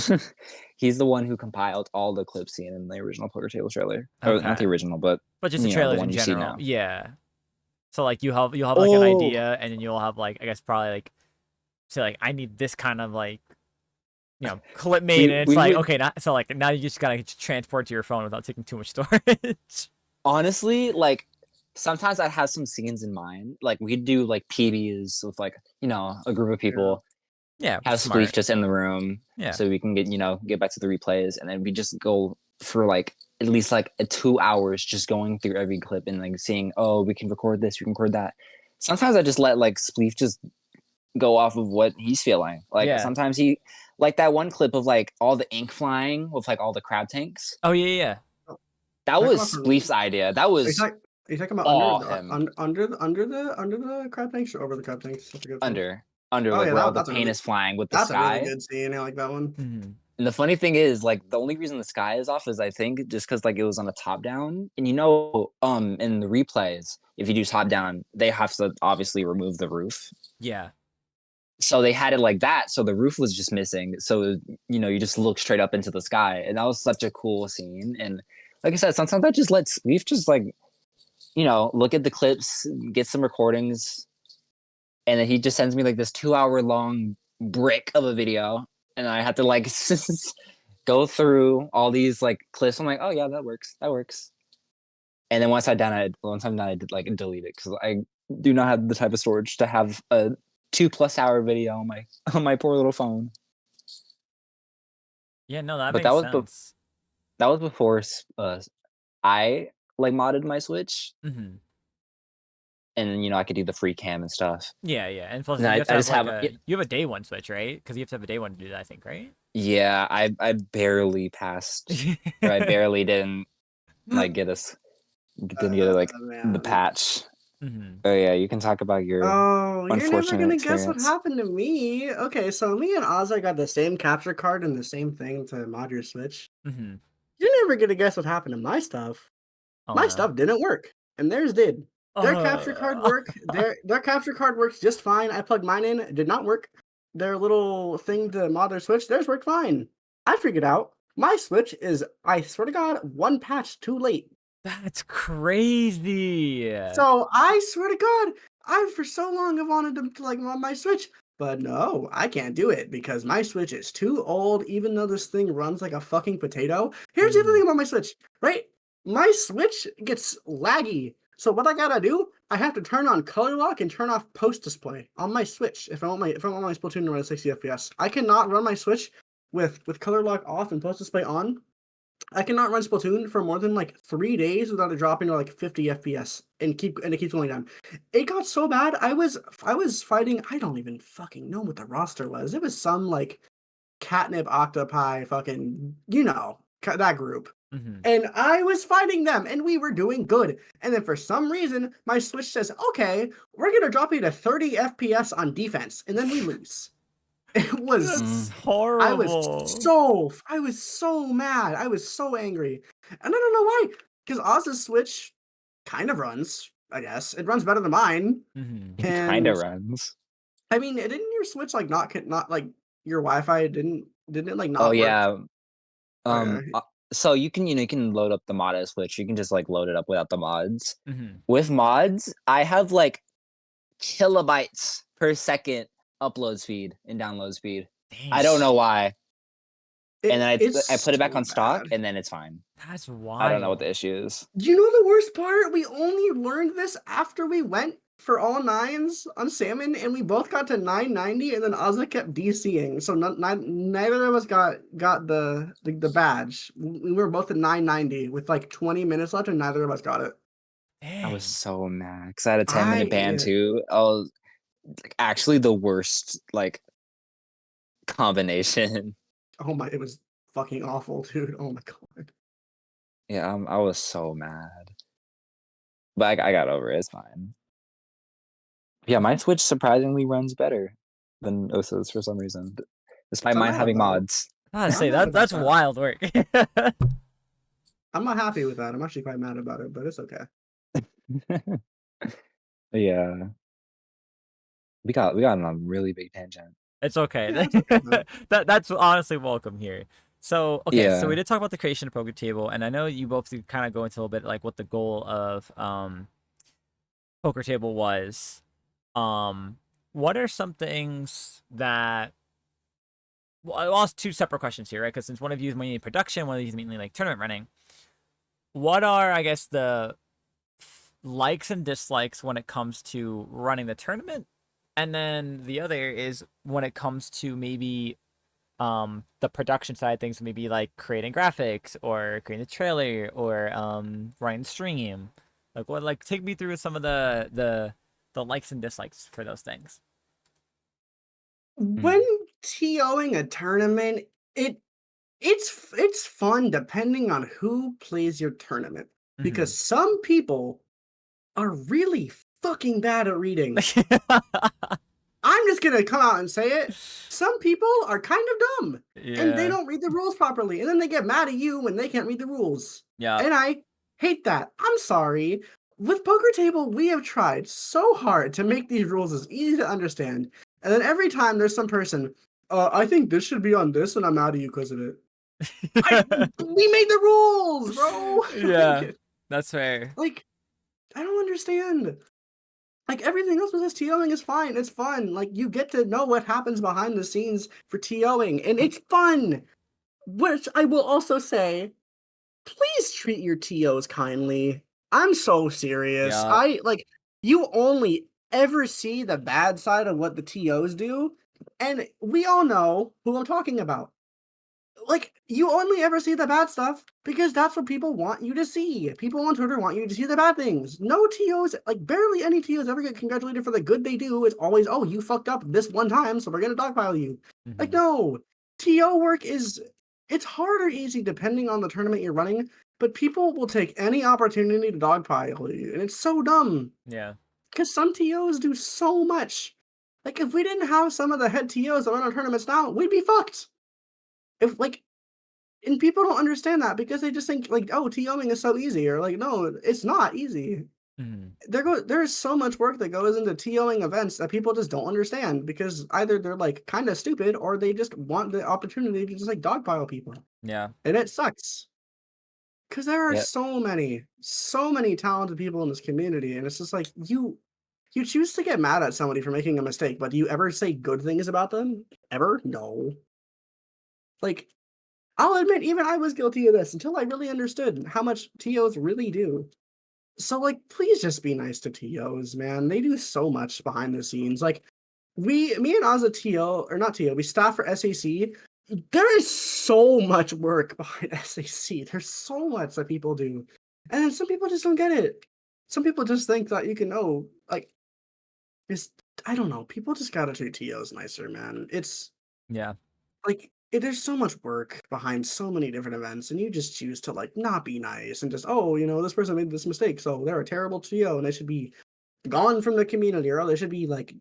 he's the one who compiled all the clips seen in the original poker table trailer. Or not the Okay. original, but But just the you know, the trailers one in you see general. now. Yeah. So like you'll have like an Oh, idea, and then you'll have like I guess probably like say like I need this kind of like clip made, and it's we like would okay, so like now you just gotta transport to your phone without taking too much storage. honestly like sometimes I have some scenes in mind. Like we'd do like PBs with like a group of Yeah. people, Yeah, have Spleef smart. just in the room Yeah. so we can get back to the replays, and then we just go for like at least like 2 hours just going through every clip and like seeing, oh, we can record this, we can record that. Sometimes I just let like Spleef just go off of what he's feeling. Like Yeah. sometimes he like that one clip of like all the ink flying with like all the crab tanks. Oh yeah. Oh, That talking was about from Spleef's idea. That are you was talking are you talking about all him. under the crab tanks or over the crab tanks? I forget which one. Under Oh like yeah, where all the that's a paint really is flying with the that's a really sky. good scene. I like that one. Hmm. And the funny thing is, like, the only reason the sky is off is I think just because like it was on a top down, and in the replays, if you do top down, they have to obviously remove the roof. Yeah. So they had it like that, so the roof was just missing. So you just look straight up into the sky, and that was such a cool scene. And like I said, sometimes I just let Spleef just like look at the clips, get some recordings, and then he just sends me like this 2 hour long brick of a video, and I have to like go through all these like clips. I'm like, oh yeah, that works. That works. And then once I'm done, I did like delete it because I do not have the type of storage to have a 2+ hour video on my on my poor little phone. Yeah, no, that But that makes was sense. that was before I like modded my Switch, Hmm. and then I could do the free cam and stuff. Yeah, yeah. And plus And you I, have to I have just like have a you have a day one Switch, right? Because you have to have a day one to do that, I think, right? yeah, I barely passed, or I barely didn't like didn't get like the Man. patch. Hmm. Oh yeah, you can talk about your Oh, you're never unfortunate gonna guess what experience. happened to me. Okay, so me and Ozzy got the same capture card and the same thing to mod your Switch. Hmm. You're never gonna guess what happened to my stuff. Oh My no. stuff didn't work, and theirs did. Uh, Their capture card works just fine. I plugged mine in, it did not work. Their little thing to mod their Switch, theirs worked fine. I figured out my Switch is, I swear to God, one patch too late. that's crazy. So I swear to God, I for so long have wanted to like mod my Switch, but no, I can't do it because my Switch is too old. Even though this thing runs like a fucking potato. Here's the other thing about my Switch, right? My Switch gets laggy. So what I gotta do, I have to turn on color lock and turn off post display on my Switch if I want my Splatoon to run at 60 FPS. I cannot run my Switch with color lock off and post display on. I cannot run Splatoon for more than like 3 days without it dropping to like 50 FPS and it keeps going down. It got so bad. I was fighting. I don't even fucking know what the roster was. It was some like catnip octopi fucking that group. Hmm. And I was fighting them, and we were doing good. And then for some reason, my Switch says, "Okay, we're gonna drop you to 30 FPS on defense," and then we lose. It was That's Mm. horrible. I was so mad. I was so angry. And I don't know why. Because Oz's Switch kind of runs, I guess. It runs better than mine. Hmm. It kind And of runs. I mean, didn't your Switch like not like your Wi-Fi didn't it like Oh not work? yeah. Okay. So you can load up the mod as Switch. You can just like load it up without the mods. Hmm. With mods, I have like kilobytes per second upload speed and download speed. I don't Damn. know why. And then I It's put it back so on stock, bad. and then it's fine. That's I don't know what wild. the issue is. You know the worst part? We only learned this after we went for all nines on salmon, and we both got to 990, and then Ozza kept DCing. So neither of us got the badge. We were both at 990 with like 20 minutes left, and neither of us got it. I was Dang. so mad because I had a 10-minute ban I too. I was like actually the worst like combination. oh my, it was fucking awful, dude. Oh my God. Yeah, I was so mad, but I got over it. It's fine. Yeah, my Switch surprisingly runs better than Osa's for some reason, despite So I'm mine mad having about it. mods. I gotta I'm say mad about that's that. wild work. I'm not happy with that. I'm actually quite mad about it, but it's okay. Yeah, we got on a really big tangent. It's okay. Yeah, it's okay though. That's honestly welcome here. So, okay, so we Yeah. did talk about the creation of poker table, and I know you both did kind of go into a little bit like what the goal of poker table was. Um, what are some things that well, I'll ask two separate questions here, right? Because since one of you is mainly production, one of you is mainly like tournament running. What are, I guess, the likes and dislikes when it comes to running the tournament? And then the other is when it comes to maybe the production side of things, maybe like creating graphics or creating the trailer or running the stream. Like what like take me through some of the likes and dislikes for those things. When Mm. TOing a tournament, it it's fun depending on who plays your tournament, Mm-hmm. because some people are really fucking bad at reading. I'm just gonna come out and say it. Some people are kind of dumb, and they Yeah. don't read the rules properly, and then they get mad at you when they can't read the rules. Yeah. And I hate that. I'm sorry. With Poker Table, we have tried so hard to make these rules as easy to understand, and then every time there's some person, I think this should be on this, and I'm mad at you because of it. We made the rules, bro. Yeah. That's fair. like, I don't understand. Like everything else with this TOing is fine. It's fun. Like you get to know what happens behind the scenes for TOing, and it's fun. Which I will also say, please treat your TOs kindly. I'm so serious. Yeah. I like you only ever see the bad side of what the TOs do, and we all know who I'm talking about. Like you only ever see the bad stuff because that's what people want you to see. People on Twitter want you to see the bad things. No TOs, like barely any TOs ever get congratulated for the good they do. It's always, oh, you fucked up this one time, so we're gonna dogpile you. Like, Mm-hmm. no. TO work is it's hard or easy depending on the tournament you're running, but people will take any opportunity to dogpile you, and it's so dumb. Yeah. Because some TOs do so much. Like if we didn't have some of the head TOs that run our tournaments now, we'd be fucked. If like and people don't understand that because they just think like, oh, TOing is so easy, or like, no, it's not easy. Mm-hmm. There is so much work that goes into TOing events that people just don't understand because either they're like kind of stupid or they just want the opportunity to just like dogpile people, Yeah. and it sucks because there are Yep. so many talented people in this community, and it's just like you choose to get mad at somebody for making a mistake, but do you ever say good things about them? Ever? No. Like I'll admit, even I was guilty of this until I really understood how much TOs really do. So, like, please just be nice to TOs, man. They do so much behind the scenes. Like, me and Oz a TO, or not TO, we staff for SAC. There is so much work behind SAC. There's so much that people do. And then some people just don't get it. Some people just think that you can know, like, just, I don't know. People just gotta treat TOs nicer, man. It's, Yeah. like there's so much work behind so many different events, and you just choose to like not be nice and just, oh, this person made this mistake, so they're a terrible TO and they should be gone from the community, or they should be like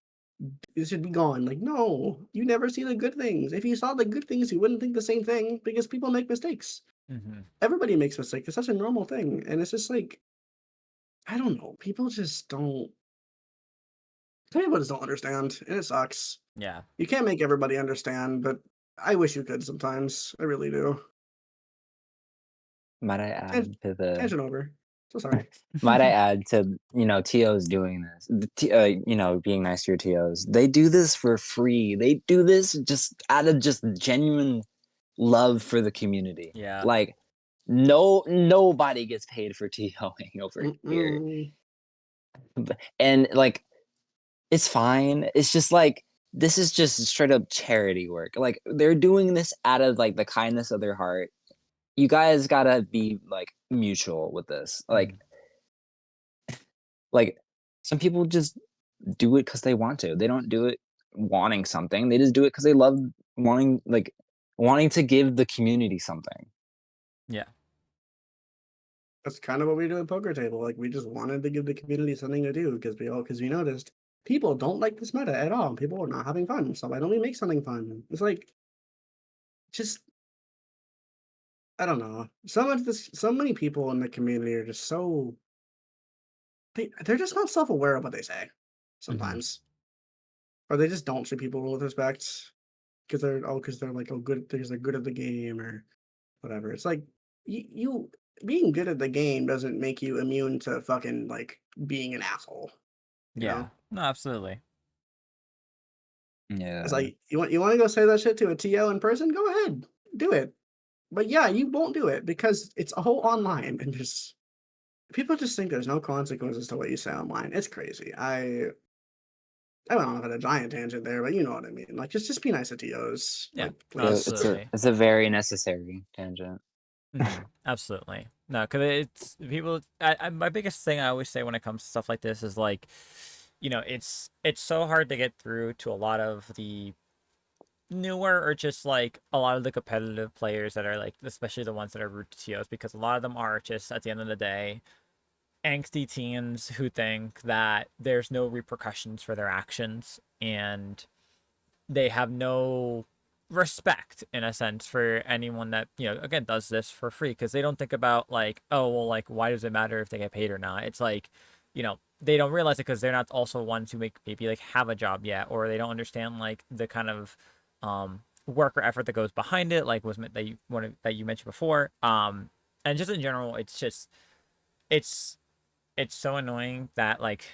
it should be gone. Like, no, you never see the good things. If you saw the good things, you wouldn't think the same thing because people make mistakes. Mm-hmm. Everybody makes mistakes. It's such a normal thing, and it's just like I don't know. People just don't. Some people just don't understand, and it sucks. Yeah. You can't make everybody understand, but I wish you could sometimes. I really do. Might I Tan- add to the Tangent over. So sorry. might I add to, TOs doing this, being nice to your TOs. They do this for free. They do this just out of just genuine love for the community. Yeah. Like, nobody gets paid for TOing over here. Mm-mm. And like, it's fine. It's just like this is just straight up charity work. Like they're doing this out of like the kindness of their heart. You guys gotta be like mutual with this. Mm-hmm. Like some people just do it because they want to. They don't do it wanting something. They just do it because they love wanting to give the community something. Yeah. That's kind of what we do at Poker Table. Like we just wanted to give the community something to do because we noticed people don't like this meta at all. People are not having fun. So why don't we make something fun? It's like just I don't know. So many people in the community are just so they're just not self-aware of what they say Mm-hmm. sometimes. Or they just don't treat people with respect because they're like, oh, good because they're good at the game, or whatever. It's like you being good at the game doesn't make you immune to fucking like being an asshole. You Yeah. know, No, absolutely. it's Yeah. like you want to go say that shit to a TO in person, go ahead, do it. But yeah, you won't do it because it's all online and just people just think there's no consequences to what you say online. It's crazy. I went on a giant tangent there, but you know what I mean. Like, just be nice to TOs. Yeah. Like, No, please. absolutely. It's a very necessary tangent. Absolutely. No, because it's people. My biggest thing I always say when it comes to stuff like this is like, it's so hard to get through to a lot of the newer or just like a lot of the competitive players that are like, especially the ones that are root to TOs, because a lot of them are just at the end of the day angsty teens who think that there's no repercussions for their actions and they have no respect in a sense for anyone that again does this for free because they don't think about like, oh well, like why does it matter if they get paid or not. It's like they don't realize it because they're not also ones who maybe like have a job yet, or they don't understand like the kind of work or effort that goes behind it, like that you mentioned before. And just in general, it's just it's it's so annoying that like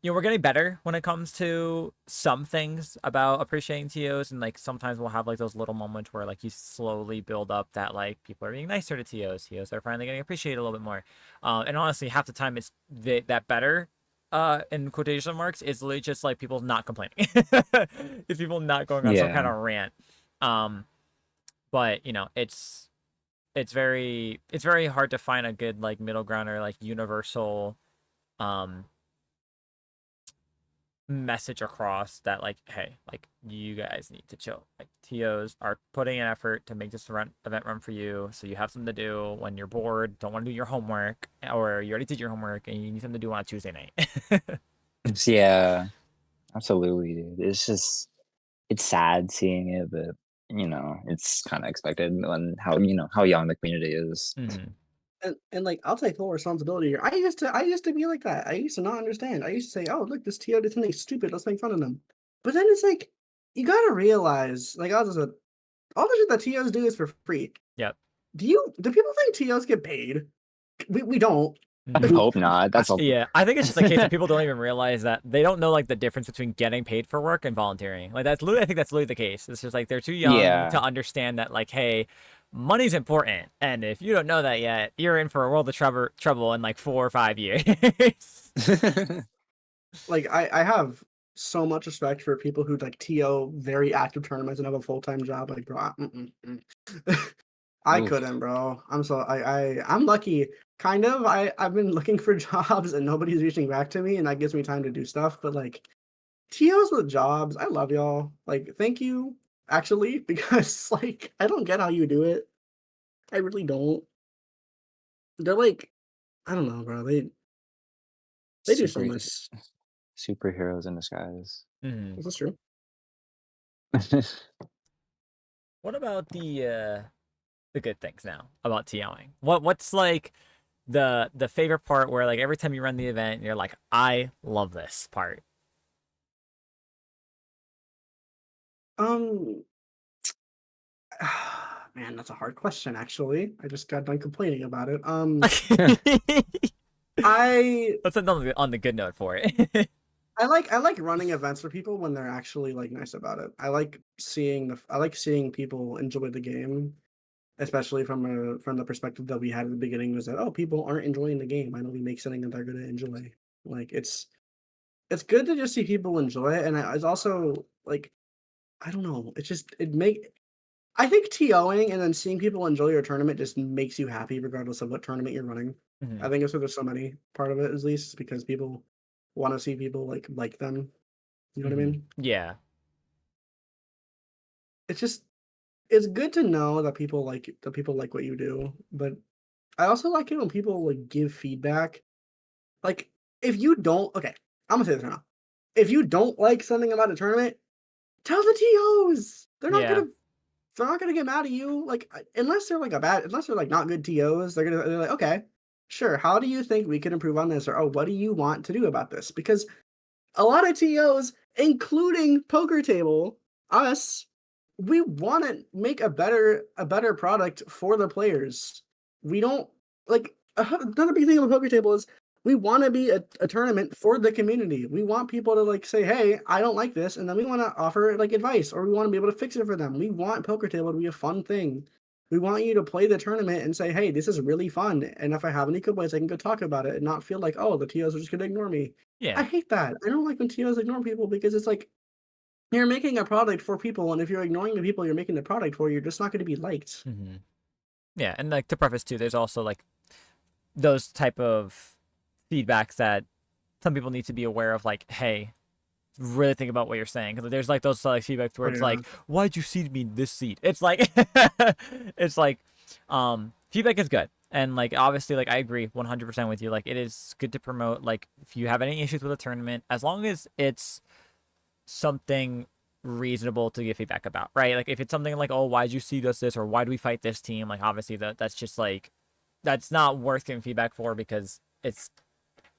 we're getting better when it comes to some things about appreciating TOs, and like sometimes we'll have like those little moments where like you slowly build up that like people are being nicer to TOs are finally getting appreciated a little bit more. And honestly, half the time it's that better in quotation marks is literally just like people not complaining. It's people not going on some kind Yeah. of rant. um but it's very hard to find a good like middle ground or like universal um message across that like, hey, like you guys need to chill. Like TOs are putting an effort to make this event run for you, so you have something to do when you're bored, don't want to do your homework, or you already did your homework and you need something to do on a Tuesday night. Yeah. Absolutely, dude. It's sad seeing it, but it's kind of expected when how young the community is. Hmm. And like, I'll take full responsibility here. I used to be like that. I used to not understand. I used to say, oh, look, this TO did something stupid. Let's make fun of them. But then it's like, you gotta realize, like, all the shit that TOs do is for free. Yep. Do people think TOs get paid? We don't. I No. hope not. That's a Yeah, I think it's just a case of people don't even realize that they don't know like the difference between getting paid for work and volunteering. Like I think that's literally the case. It's just like they're too young yeah. to understand that like, hey, money's important, and if you don't know that yet, you're in for a world of trouble in like 4 or 5 years. Like, I have so much respect for people who like TO very active tournaments and have a full-time job. Like, bro, I Oof. couldn't, bro. I'm lucky. Kind of. I've been looking for jobs and nobody's reaching back to me, and that gives me time to do stuff. But like TOs with jobs, I love y'all. Like, thank you, actually, because like I don't get how you do it. I really don't. They're like, I don't know, bro. They do so Super much. superheroes in disguise. Mhm. Is this true? What about the good things now about TOing? What's like the favorite part where like every time you run the event, you're like, I love this part. Um, man, that's a hard question. Actually, I just got done complaining about it. I Let's end on the good note for it. I like running events for people when they're actually like nice about it. I like seeing people enjoy the game, especially from the perspective that we had at the beginning was that, oh, people aren't enjoying the game. I know we make something that they're gonna enjoy. Like it's good to just see people enjoy it, and it's also like I don't know. It's just it make I think TOing and then seeing people enjoy your tournament just makes you happy regardless of what tournament you're running. I Mhm. think it's why there's so many part of it at least because people want to see people like them. You know what I Mhm. mean? Yeah. It's just it's good to know that people like what you do, but I also like it when people like give feedback. Like if you don't okay, I'm gonna say this right now. If you don't like something about a tournament, tell the TOs. Yeah. They're not gonna get mad at you. Like unless they're like not good TOs, they're like, okay, sure. How do you think we could improve on this? Or oh, what do you want to do about this? Because a lot of TOs, including Poker Table, us, we want to make a better product for the players. We don't like another big thing on the poker table is we want to be a tournament for the community. We want people to like say, "Hey, I don't like this," and then we want to offer like advice, or we want to be able to fix it for them. We want poker table to be a fun thing. We want you to play the tournament and say, "Hey, this is really fun," and if I have any complaints, I can go talk about it and not feel like, "Oh, the TOs are just going to ignore me." I Yeah. hate that. I don't like when TOs ignore people because it's like you're making a product for people, and if you're ignoring the people you're making the product for, you're just not going to be liked. Hmm. Yeah, and like to preface too, there's also like those type of feedbacks that some people need to be aware of. Like, hey, really think about what you're saying, because there's like those like feedbacks where Oh it's yeah, like, why'd you seed me this seed? It's like, it's like, feedback is good. And like obviously like I agree 100% with you. Like it is good to promote, like if you have any issues with a tournament, as long as it's something reasonable to give feedback about, right? Like if it's something like, oh, why'd you see this or why do we fight this team? Like obviously that's just like that's not worth giving feedback for, because it's,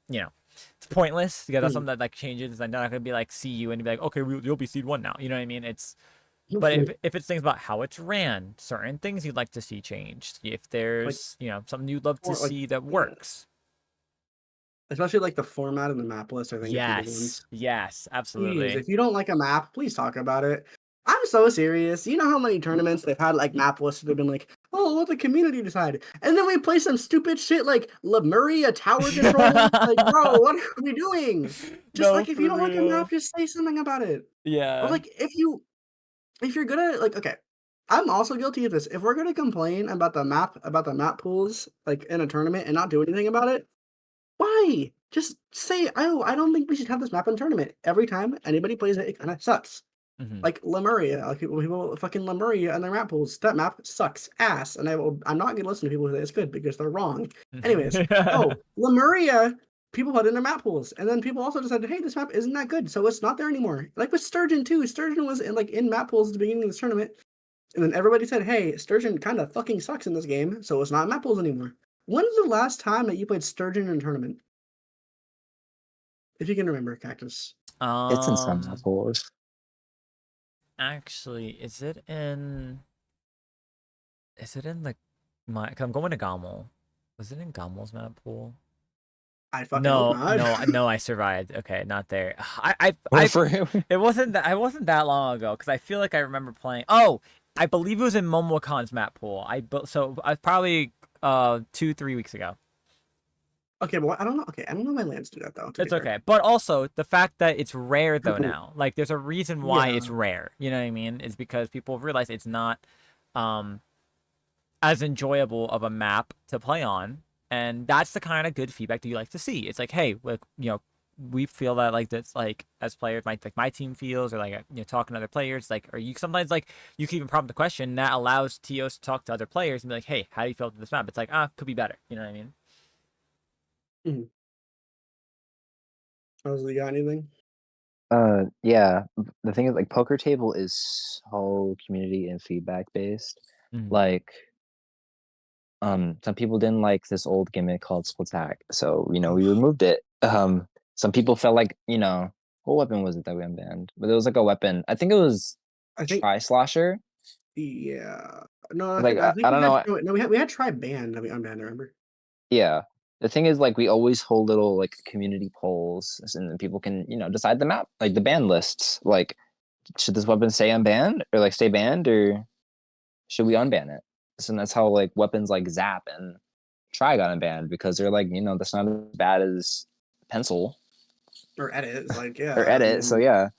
you know, it's pointless, because that's mm, something that like changes. I'm not gonna be like see you and be like, okay, you'll be seed one now. You know what I mean? It's, but hopefully, if it's things about how it's ran, certain things you'd like to see changed, if like there's, you know, something you'd love to or like see that yeah, works. especially like the format and the map list. I think are two big Yes, ones. yes, Please, absolutely. if you don't like a map, please talk about it. I'm so serious. You know how many tournaments they've had like map lists that have been like, oh, let the community decide, and then we play some stupid shit like Lemuria tower control. Like, bro, what are we doing? Just No, like if you for don't like a real. map, just say something about it. Or Yeah. like if you're gonna like okay, I'm also guilty of this. If we're gonna complain about the map pools like in a tournament and not do anything about it, why? Just say, oh, I don't think we should have this map in tournament. Every time anybody plays it, it kind of sucks. Hmm. Like Lemuria, like people fucking Lemuria and their map pools. That map sucks ass, and I'm not gonna listen to people who say it's good because they're wrong. Anyways, oh Lemuria, people put in their map pools, and then people also decided, hey, this map isn't that good, so it's not there anymore. Like with Sturgeon too. Sturgeon was in map pools at the beginning of this tournament, and then everybody said, hey, Sturgeon kind of fucking sucks in this game, so it's not in map pools anymore. When's the last time that you played Sturgeon in a tournament? If you can remember, Cactus. It's in some um levels. Actually, is it in the my? Cause I'm going to Gommel. Was it in Gommel's map pool? I fucking hope No, not. no, no. I survived. Okay, not there. Or for It wasn't that. It wasn't that long ago, because I feel like I remember playing. Oh, I believe it was in Momocon's map pool. So I probably 2-3 weeks ago. Okay, but I don't know. Okay, I don't know my lands do that though. To be It's fair. okay, but also the fact that it's rare though now. Like there's a reason why Yeah, it's rare. You know what I mean? Is because people realize it's not um as enjoyable of a map to play on, and that's the kind of good feedback that you like to see. It's like, hey, like, you know, we feel that like that's like as players, my team feels, or like, you know, talking to other players, like, or you sometimes like you can even prompt the question that allows TOs to talk to other players and be like, hey, how do you feel about this map? It's like, could be better. You know what I mean? mhm. Oh, you got anything? Yeah. The thing is, like, poker table is so community and feedback based. Mm-hmm. Like, some people didn't like this old gimmick called split stack, so we Oh, removed it. Some people felt like, what weapon was it that we unbanned? But it was like a weapon. I think it was I think Tri Slosher. yeah. No, Like, I I think we don't had know. no, we had try banned. I mean, unbanned. I remember. Yeah. The thing is, like, we always hold little like community polls, and then people can, decide the map, like the ban lists. Like, should this weapon stay unbanned or like stay banned, or should we unban it? So that's how like weapons like Zap and Try got unbanned, because they're like, that's not as bad as Pencil Or edit. It's like yeah. or I Edit. So mean, yeah,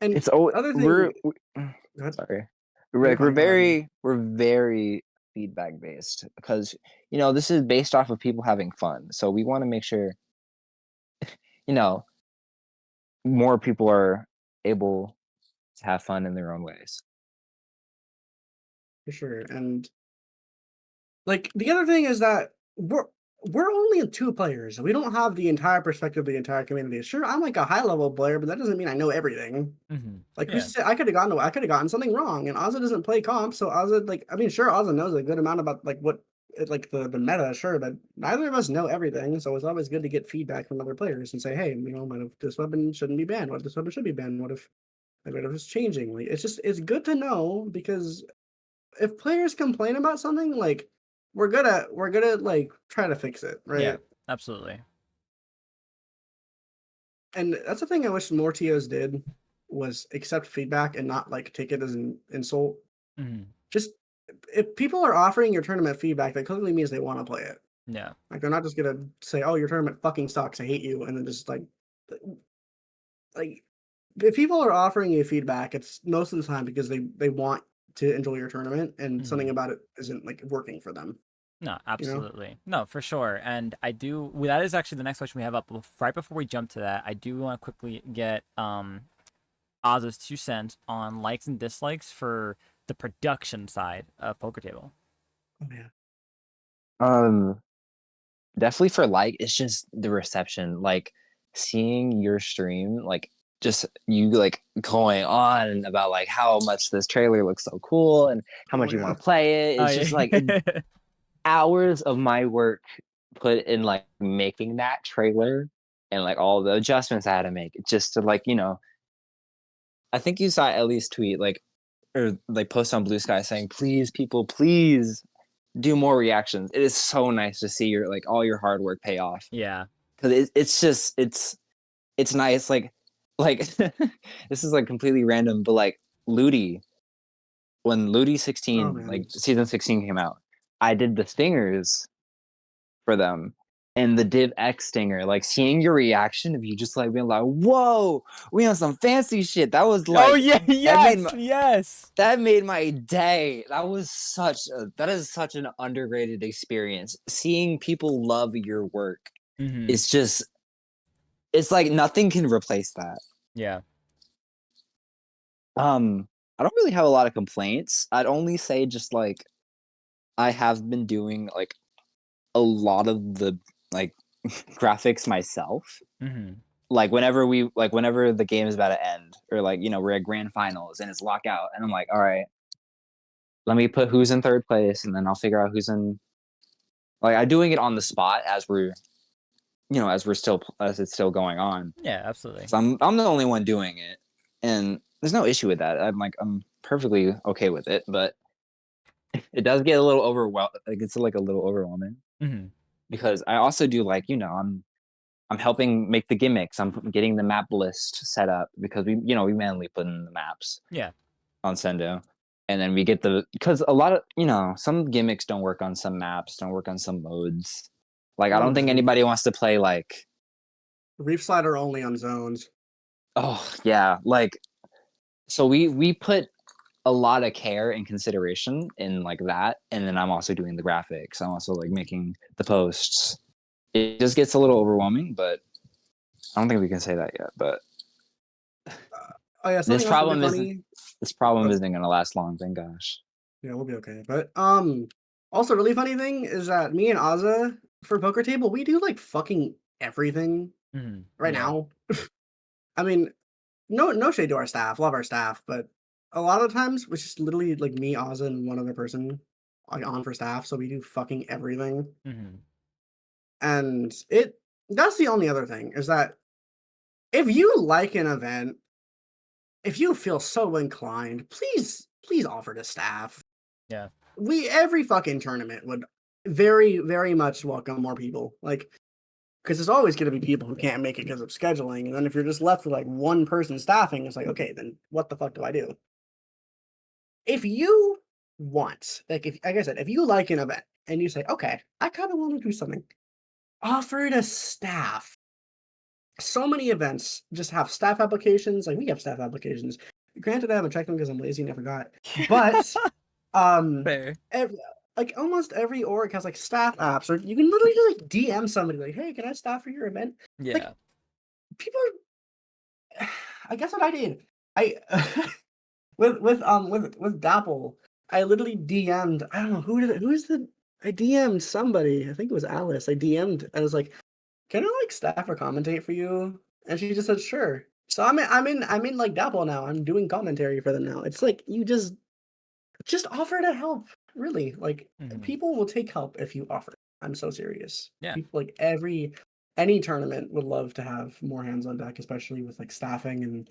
and it's oh other we're, thing. Go ahead. sorry. No, you're Like fine. Go ahead. we're very feedback based, because this is based off of people having fun. So we want to make sure you know more people are able to have fun in their own ways. For sure. And like the other thing is that we're only two players. We don't have the entire perspective of the entire community. Sure, I'm like a high level player, but that doesn't mean I know everything. Mm-hmm. Like who Yeah. said I could have gotten something wrong, and Ozzy doesn't play comp, so Ozzy like I mean sure Ozzy knows a good amount about like what like the meta, sure, but neither of us know everything, so it's always good to get feedback from other players and say, hey, what if this weapon shouldn't be banned? What if this weapon should be banned? What if it's changing. Like it's good to know because if players complain about something, like we're gonna like try to fix it, Yeah, right? absolutely. And that's the thing I wish more TOs did was accept feedback and not like take it as an insult. Mhm. Just if people are offering your tournament feedback, that clearly means they want to play it. Yeah. Like they're not just gonna say, "Oh, your tournament fucking sucks. I hate you," and then just like if people are offering you feedback, it's most of the time because they want to enjoy your tournament and something Mhm. about it isn't like working for them. No, You know? absolutely. No, for sure. And well, that is actually the next question we have up. Right before we jump to that, I do want to quickly get Oz's 2 cents on likes and dislikes for the production side of Poker Table. Oh yeah. Um, Definitely for like, it's just the reception, like seeing your stream, like just you like going on about like how much this trailer looks so cool and how Oh much you yeah. want to play it. Oh It's just like yeah. hours of my work put in like making that trailer and like all the adjustments I had to make just to like, I think you saw Ellie's tweet like or like post on Blue Sky saying, please, people, please do more reactions. It is so nice to see your like all your hard work pay off Yeah. because it's just it's nice. Like this is like completely random, but like Ludi when Ludi Oh 16 like man. season 16 came out, I did the stingers for them. And the Div X stinger, like seeing your reaction of you just like being like, "Whoa, we on some fancy shit." That was Oh like yeah. that made Yes. my Yes. that made my day. That is such an underrated experience. Seeing people love your work Mm-hmm. is just it's like nothing can replace that. Yeah. I don't really have a lot of complaints. I'd only say just like I have been doing like a lot of the like graphics myself. Mm-hmm. Whenever the game is about to end or like we're at grand finals and it's lockout and I'm like, all right, let me put who's in third place and then I'll figure out who's in like I'm doing it on the spot as it's still going on. Yeah. Absolutely. So I'm the only one doing it, and there's no issue with that. I'm perfectly okay with it, but it does get a little It gets like a little overwhelming Mm-hmm. because I also do like I'm helping make the gimmicks. I'm getting the map list set up because we manually put in the maps Yeah. on Sendo. And then we get because a lot of some gimmicks don't work on some maps, don't work on some modes. Like I don't think 100%. anybody wants to play like Reef slider only on zones. oh yeah, like so we put a lot of care and consideration in like that, and then I'm also doing the graphics. I'm also like making the posts. It just gets a little overwhelming, but I don't think we can say that yet. But Oh yeah, this something else really problem isn't funny. this problem Oh, isn't going to last long. Thank gosh. yeah, we'll be okay. But also really funny thing is that me and Azza for poker table, we do like fucking everything Mm-hmm. right Yeah. now. I mean, no shade to our staff, love our staff, but a lot of times it's just literally like me, Azza, and one other person like on for staff, so we do fucking everything. Mm-hmm. And that's the only other thing is that if you like an event, if you feel so inclined, please offer to staff. Yeah. We every fucking tournament would very, very much welcome more people. Like, because there's always going to be people who can't make it because of scheduling. And then if you're just left with like one person staffing, it's like, okay, then what the fuck do I do? If you want, like I said, if you like an event and you say, okay, I kind of want to do something, offer to staff. So many events just have staff applications. Like we have staff applications. Granted, I haven't checked them because I'm lazy and I forgot. But um, Fair. every, like almost every org has like staff apps, or you can literally just like DM somebody like, "Hey, can I staff for your event?" Like Yeah. people are. I guess what I did, I with Dapple, I literally DM'd. I don't know who's the. I DM'd somebody. I think it was Alice. I DM'd. I was like, "Can I like staff or commentate for you?" And she just said, "Sure." So I'm in like Dapple now. I'm doing commentary for them now. It's like you just offer to help. Really, like Mm-hmm. people will take help if you offer. I'm so serious. Yeah. People like any tournament would love to have more hands on deck, especially with like staffing and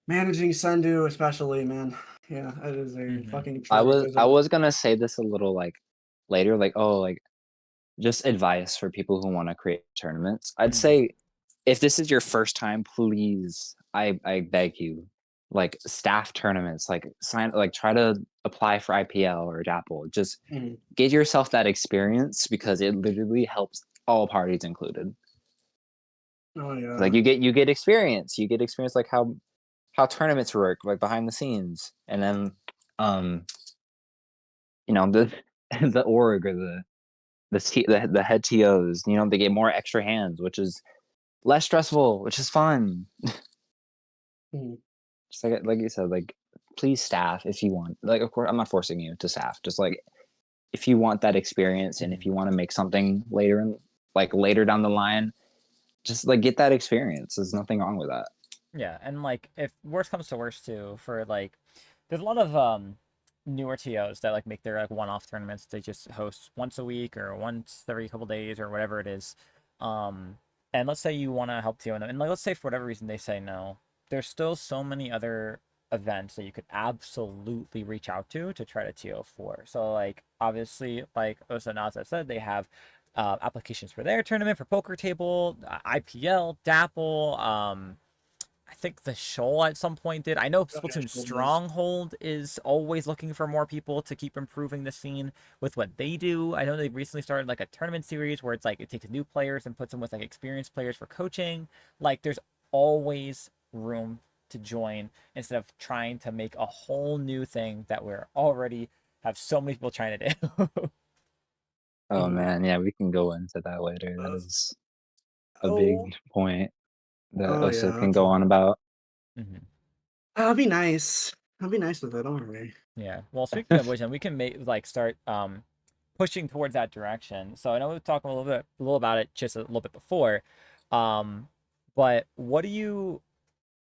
Managing Sundew, especially, man. Yeah, it is a Hmm. fucking I chore was because I of. was gonna say this a little like later, like oh like just advice for people who want to create tournaments. I'd Hmm. say if this is your first time, please, I beg you, like staff tournaments, like sign, like try to apply for IPL or DAPL. Just Mhm. get yourself that experience because it literally helps all parties included. Oh Like yeah. you get experience like how tournaments work, like behind the scenes, and then um the the org or the head TOs, they get more extra hands, which is less stressful, which is fun. Mhm. Just like you said, like please staff if you want. Like of course I'm not forcing you to staff. Just like if you want that experience and if Hmm. you want to make something later down the line, just like get that experience. There's nothing wrong with that. Yeah, and like if worst comes to worst too, for like there's a lot of newer TOs that like make their like one-off tournaments. They just host once a week or once every couple days or whatever it is. Um, and let's say you want to help TO them, and like let's say for whatever reason they say no. There's still so many other events that you could absolutely reach out to try to TO for. So like obviously like Osa and Naza said, they have applications for their tournament for poker table, IPL, DAPL, I think the Shoal at some point did. I know Oh yeah, Splatoon Shoal does. Stronghold is always looking for more people to keep improving the scene with what they do. I know they've recently started like a tournament series where it's like it takes new players and puts them with like experienced players for coaching. Like there's always room to join instead of trying to make a whole new thing that we're already have so many people trying to do. Oh Mhm. man, yeah, we can go into that later. That Uh, is a oh, big point that oh Osa yeah. can go on about. Hmm. That'll be nice. I'll be nice with it. Don't worry. Yeah. Well, speaking of which, then we can make like start pushing towards that direction. So I know we've talked a little about it just a little bit before. Um, but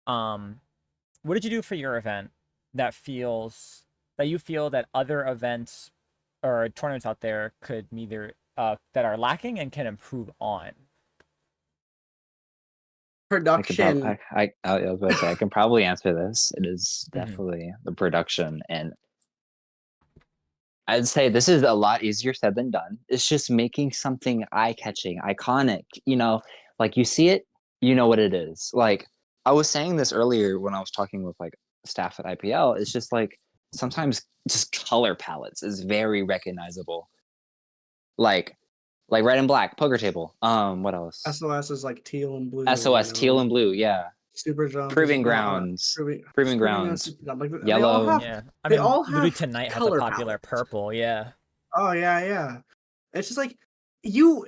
um what did you do for your event that feels that you feel that other events or tournaments out there could neither that are lacking and can improve on? I could probably, Production. I was about to say, I can probably answer this. It is Hmm. definitely the production, and I'd say this is a lot easier said than done. It's just making something eye-catching, iconic. Like you see it, you know what it is. Like I was saying this earlier when I was talking with like staff at IPL. It's just like sometimes just color palettes is very recognizable. Like like red and black poker table. What else? SOS is like teal and blue. SOS teal and blue. Yeah. Super jump is Proving grounds. Proving proving ground, grounds. super jump. Like Yellow. Yeah. I they mean, all literally have tonight has a color popular palettes. purple. Yeah. Oh yeah, yeah. It's just like you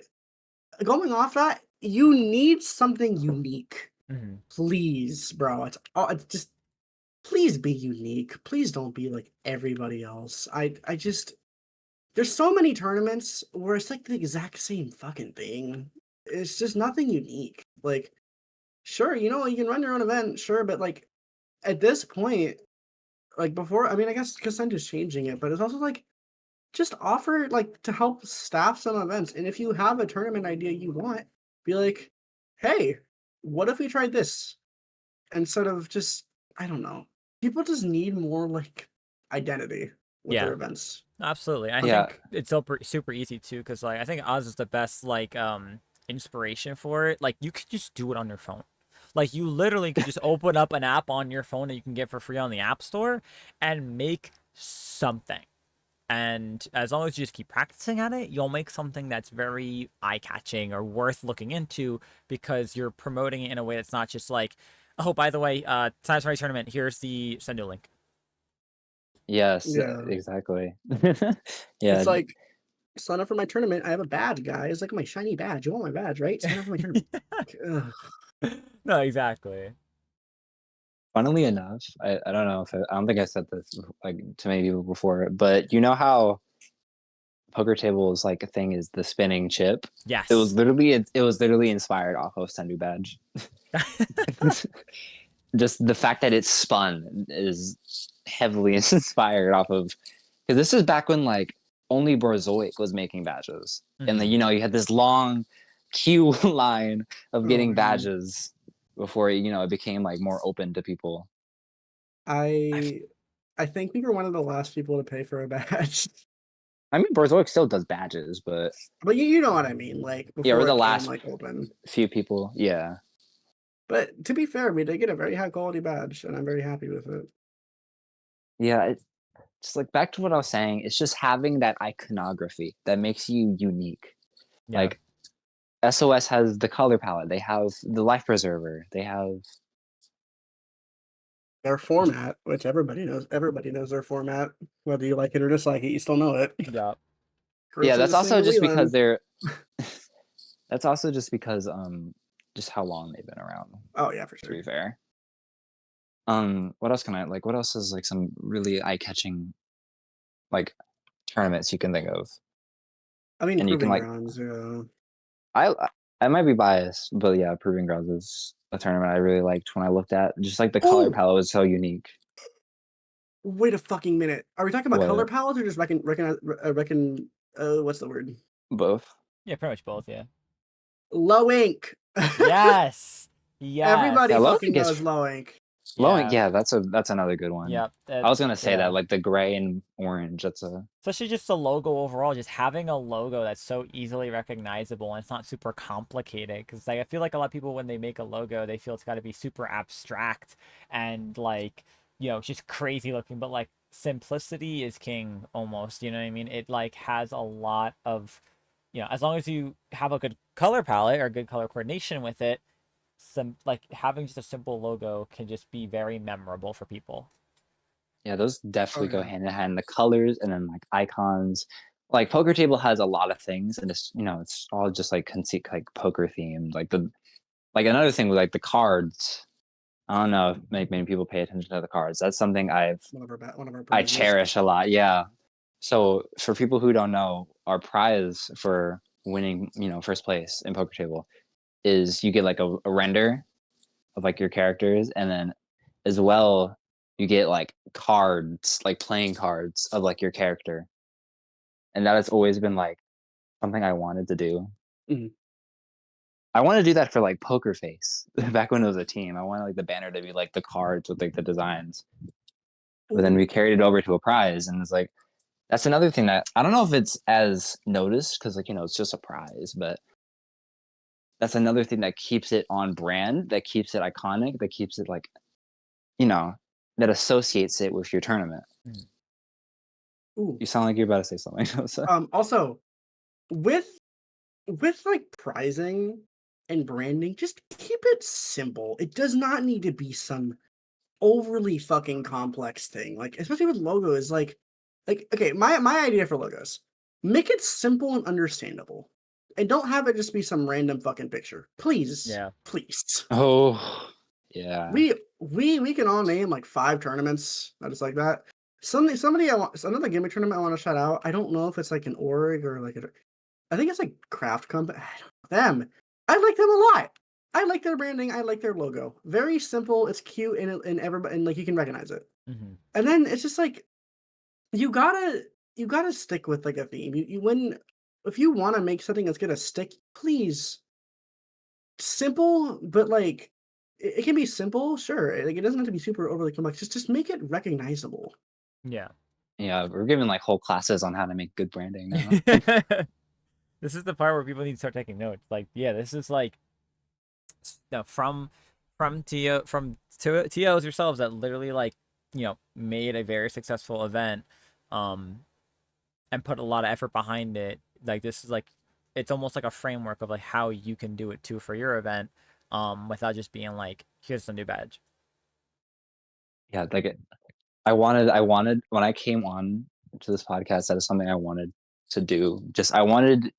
going off that. You need something unique, Hmm. please, bro. It's just please be unique. Please don't be like everybody else. I just there's so many tournaments where it's like the exact same fucking thing. It's just nothing unique. Like, sure, you can run your own event, sure, but like at this point, like before, I mean, I guess Kasendu's changing it, but it's also like just offer like to help staff some events. And if you have a tournament idea you want, be like, hey, what if we tried this? Instead of just, I don't know. People just need more like identity with their Yeah. events. Absolutely. I Yeah. think it's super easy too, because like I think Oz is the best like inspiration for it. Like you could just do it on your phone. Like you literally could just open up an app on your phone that you can get for free on the App Store and make something. And as long as you just keep practicing at it, you'll make something that's very eye-catching or worth looking into because you're promoting it in a way that's not just like, oh, by the way, Science Party Tournament, here's the send you a link. Yes, Yeah. exactly. It's Yeah, like sign up for my tournament. I have a badge, guys. Like my shiny badge. You want my badge, right? Sign up for my tournament. Like, ugh. No, exactly. funnily enough, I don't know if I don't think I said this like to many people before, but you know how poker tables like a thing is the spinning chip? Yes. It was literally inspired off of Sendu Badge. Just the fact that it's spun is heavily inspired off of because this is back when like only Borzoic was making badges, and then Hmm. you had this long queue line of Oh getting man. badges before it became like more open to people. I I think we were one of the last people to pay for a badge. I mean, Berserk still does badges, but But you know what I mean, like, yeah, we're before the it came, last like, open. few people. Yeah. But to be fair, we did get a very high quality badge, and I'm very happy with it. Yeah, it's just like back to what I was saying, it's just having that iconography that makes you unique. Yeah. Like SOS has the color palette, they have the life preserver, they have Their format, which everybody knows their format. Whether you like it or dislike it, you still know it. Yeah. yeah, Grossly that's the same also with just because Leland. they're that's also just because just how long they've been around, Oh, yeah, for to sure. be fair. What else can I like what else is like some really eye-catching like tournaments you can think of? I mean, And you can Proving like Grounds, yeah. I I might be biased, but yeah, Proving Grounds is a tournament I really liked when I looked at just like the color Oh! palette was so unique. Wait a fucking minute. Are we talking about color What palettes or just what's the word? both? Yeah, pretty much both, yeah. Low ink. Yes. Yeah, Everybody Yes. low fucking ink is knows low ink. Lowing, Yeah. yeah, that's another good one. Yep. I was gonna say that, Yeah. like the gray and orange. That's a Especially just the logo overall, just having a logo that's so easily recognizable and it's not super complicated. Because like I feel like a lot of people when they make a logo, they feel it's got to be super abstract and like just crazy looking. But like simplicity is king almost. You know what I mean? It like has a lot of as long as you have a good color palette or good color coordination with it, some like having just a simple logo can just be very memorable for people. yeah, those Oh definitely go yeah. hand in hand. The colors and then like icons. Like poker table has a lot of things, and it's it's all just like conceit like poker themed. Like another thing with like the cards. I don't know if many people pay attention to the cards. That's something One of our I prizes. cherish a lot. Yeah. So for people who don't know, our prize for winning, first place in poker table is you get like a render of like your characters, and then as well you get like cards, like playing cards of like your character, and that has always been like something I wanted to do. Mhm. I want to do that for like Poker Face back when it was a team. I wanted like the banner to be like the cards with like the designs, but then Ooh. we carried it over to a prize, and it's like that's another thing that I don't know if it's as noticed because like it's just a prize, but that's another thing that keeps it on brand, that keeps it iconic, that keeps it like you know, that associates it with your tournament. Mm. Ooh. You sound like you're about to say something. So Also, with like prizing and branding, just keep it simple. It does not need to be some overly fucking complex thing. Like, especially with logos, like okay, my idea for logos. Make it simple and understandable. And don't have it just be some random fucking picture. Please. Yeah. Please. oh, yeah. We can all name like 5 tournaments that is like that. Somebody I want another gimmick tournament I want to shout out. I don't know if it's like an org or like I think it's like Craft Company. I don't know them. I like them a lot. I like their branding. I like their logo. Very simple. It's cute and everybody and like you can recognize it. Hmm. And then it's just like you gotta stick with like a theme. You when if you want to make something that's gonna stick, please simple, but like it can be simple, sure. Like it doesn't have to be super overly complex. Just make it recognizable. Yeah. Yeah, we're giving like whole classes on how to make good branding now. This is the part where people need to start taking notes. Like, yeah, this is like no, from TOs yourselves that literally like made a very successful event, um, and put a lot of effort behind it. Like this is like it's almost like a framework of like how you can do it too for your event, without just being like here's the new badge. Yeah, like I wanted when I came on to this podcast, that is something I wanted to do. Just I wanted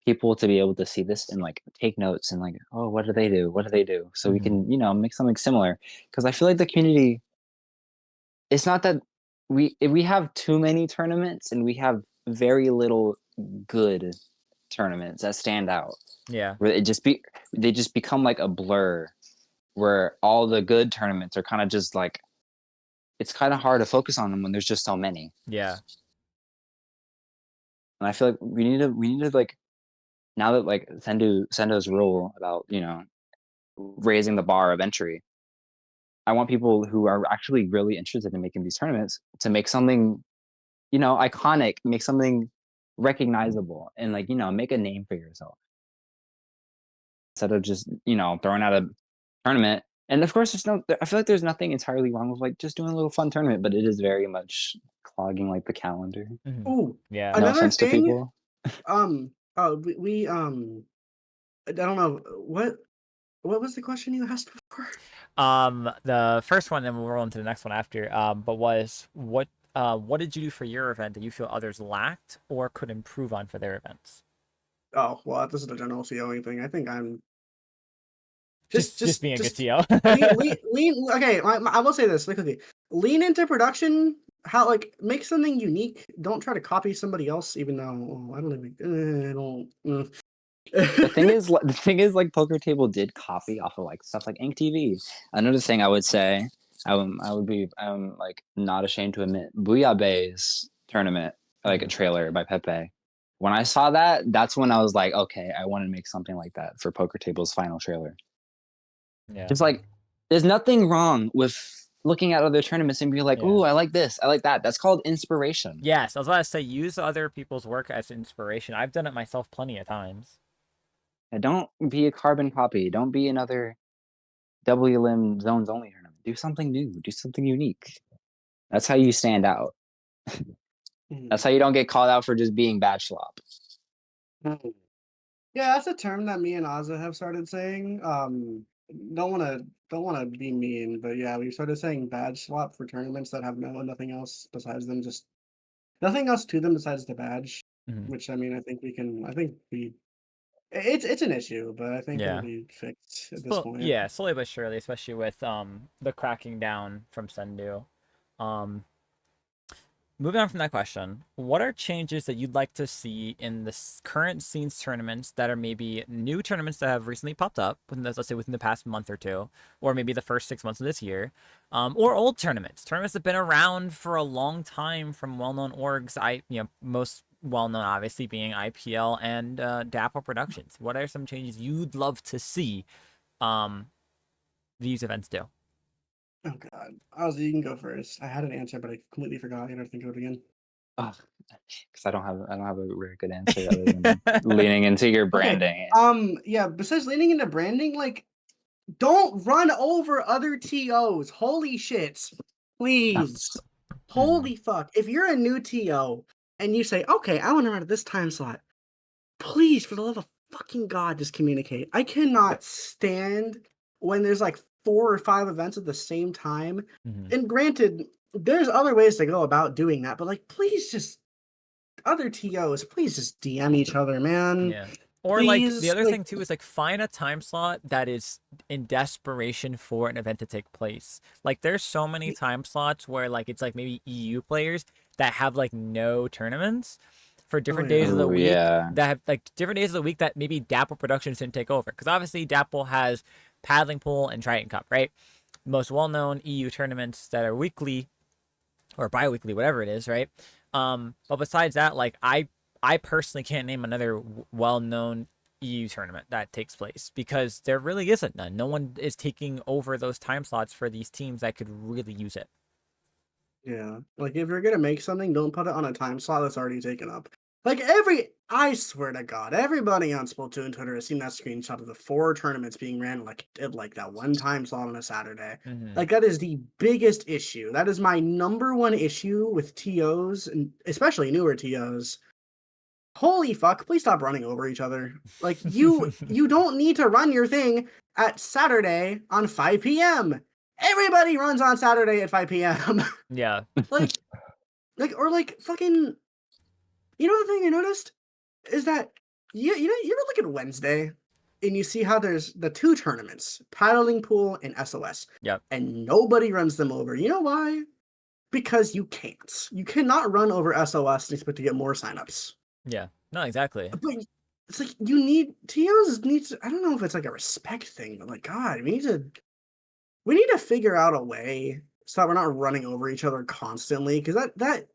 people to be able to see this and like take notes and like, oh, what do they do? What do they do? So we Hmm. can, make something similar. Because I feel like the community, it's not that we have too many tournaments and we have very little good tournaments that stand out. Yeah. Where they just become like a blur where all the good tournaments are kind of just like it's kind of hard to focus on them when there's just so many. Yeah. And I feel like we need to like now that like Sendo's rule about raising the bar of entry. I want people who are actually really interested in making these tournaments to make something, iconic, make something recognizable, and like, make a name for yourself instead of just, throwing out a tournament. And of course, I feel like there's nothing entirely wrong with like just doing a little fun tournament, but it is very much clogging like the calendar. Mhm. Ooh, Yeah. No another offense to thing. people. I don't know what was the question you asked before? The first one, then we'll roll into the next one after. But was what did you do for your event that you feel others lacked or could improve on for their events? Oh, well, this is a general COing thing. I think I'm Just being a good just TO. lean. Okay, I will say this. Like, okay, lean into production. How like make something unique. Don't try to copy somebody else. Even though I don't even. I don't. The thing is, like Poker Table did copy off of like stuff like Ink TV. Another thing I would say, I'm like not ashamed to admit, Bouillabaisse tournament, like a trailer by Pepe. When I saw that, that's when I was like, okay, I want to make something like that for Poker Table's final trailer. Yeah. Just like, there's nothing wrong with looking at other tournaments and be like, Yeah. ooh, I like this, I like that. That's called inspiration. Yes, I was about to say use other people's work as inspiration. I've done it myself plenty of times. And don't be a carbon copy. Don't be another WLM zones only tournament. Do something new. Do something unique. That's how you stand out. That's how you don't get called out for just being bad schlop. Yeah, that's a term that me and Ozza have started saying. Don't wanna be mean, but yeah, we started saying badge swap for tournaments that have nothing else besides them, just nothing else to them besides the badge. Mhm. Which I mean, I think it's an issue, but I think it'll Yeah. be fixed at this Well, point. yeah, slowly but surely, especially with the cracking down from Sendu. Um, Moving on from that question, what are changes that you'd like to see in the current scenes tournaments that are maybe new tournaments that have recently popped up, let's say within the past month or two, or maybe the first 6 months of this year, or old tournaments, tournaments that have been around for a long time from well-known orgs. Most well-known obviously being IPL and Dapple Productions. What are some changes you'd love to see um, these events do? Oh God, Ozzy, you can go first. I had an answer, but I completely forgot. I gotta think of it again. Because I don't have a very good answer other than leaning into your Okay. branding. Yeah. Besides leaning into branding, like, don't run over other TOs. Holy shit. Please. Holy fuck. If you're a new TO and you say, okay, I want to run at this time slot, please, for the love of fucking God, just communicate. I cannot stand when there's like 4 or 5 events at the same time. Mhm. And granted, there's other ways to go about doing that, but like, please just, other TOs, please just DM each other, man. Yeah. Or like the Please, other like, thing too is like find a time slot that is in desperation for an event to take place. Like there's so many time slots where like it's like maybe EU players that have like no tournaments for oh different days yeah. of the Oh week yeah. that have like different days of the week that maybe Dapple Productions didn't take over. Because obviously Dapple has Paddling Pool and Triton Cup, right? Most well-known EU tournaments that are weekly or bi-weekly, whatever it is, right? But besides that, like I personally can't name another well-known EU tournament that takes place because there really isn't none. No one is taking over those time slots for these teams that could really use it. Yeah. Like if you're gonna make something, don't put it on a time slot that's already taken up. Like I swear to God, everybody on Splatoon Twitter has seen that screenshot of the 4 tournaments being ran like at like that one time slot on a Saturday. Mm-hmm. Like that is the biggest issue. That is my number one issue with TOs and especially newer TOs. Holy fuck, please stop running over each other. Like you don't need to run your thing at Saturday on 5 p.m. Everybody runs on Saturday at 5 p.m. Yeah. like or like fucking you know the thing I noticed is that you ever look at Wednesday and you see how there's the 2 tournaments, paddling pool and SOS, Yep. and nobody runs them over. You know why? Because you can't. You cannot run over SOS and expect to get more signups. Yeah. No, exactly. But it's like you need TOs need to, I don't know if it's like a respect thing, but like God, we need to figure out a way so that we're not running over each other constantly because that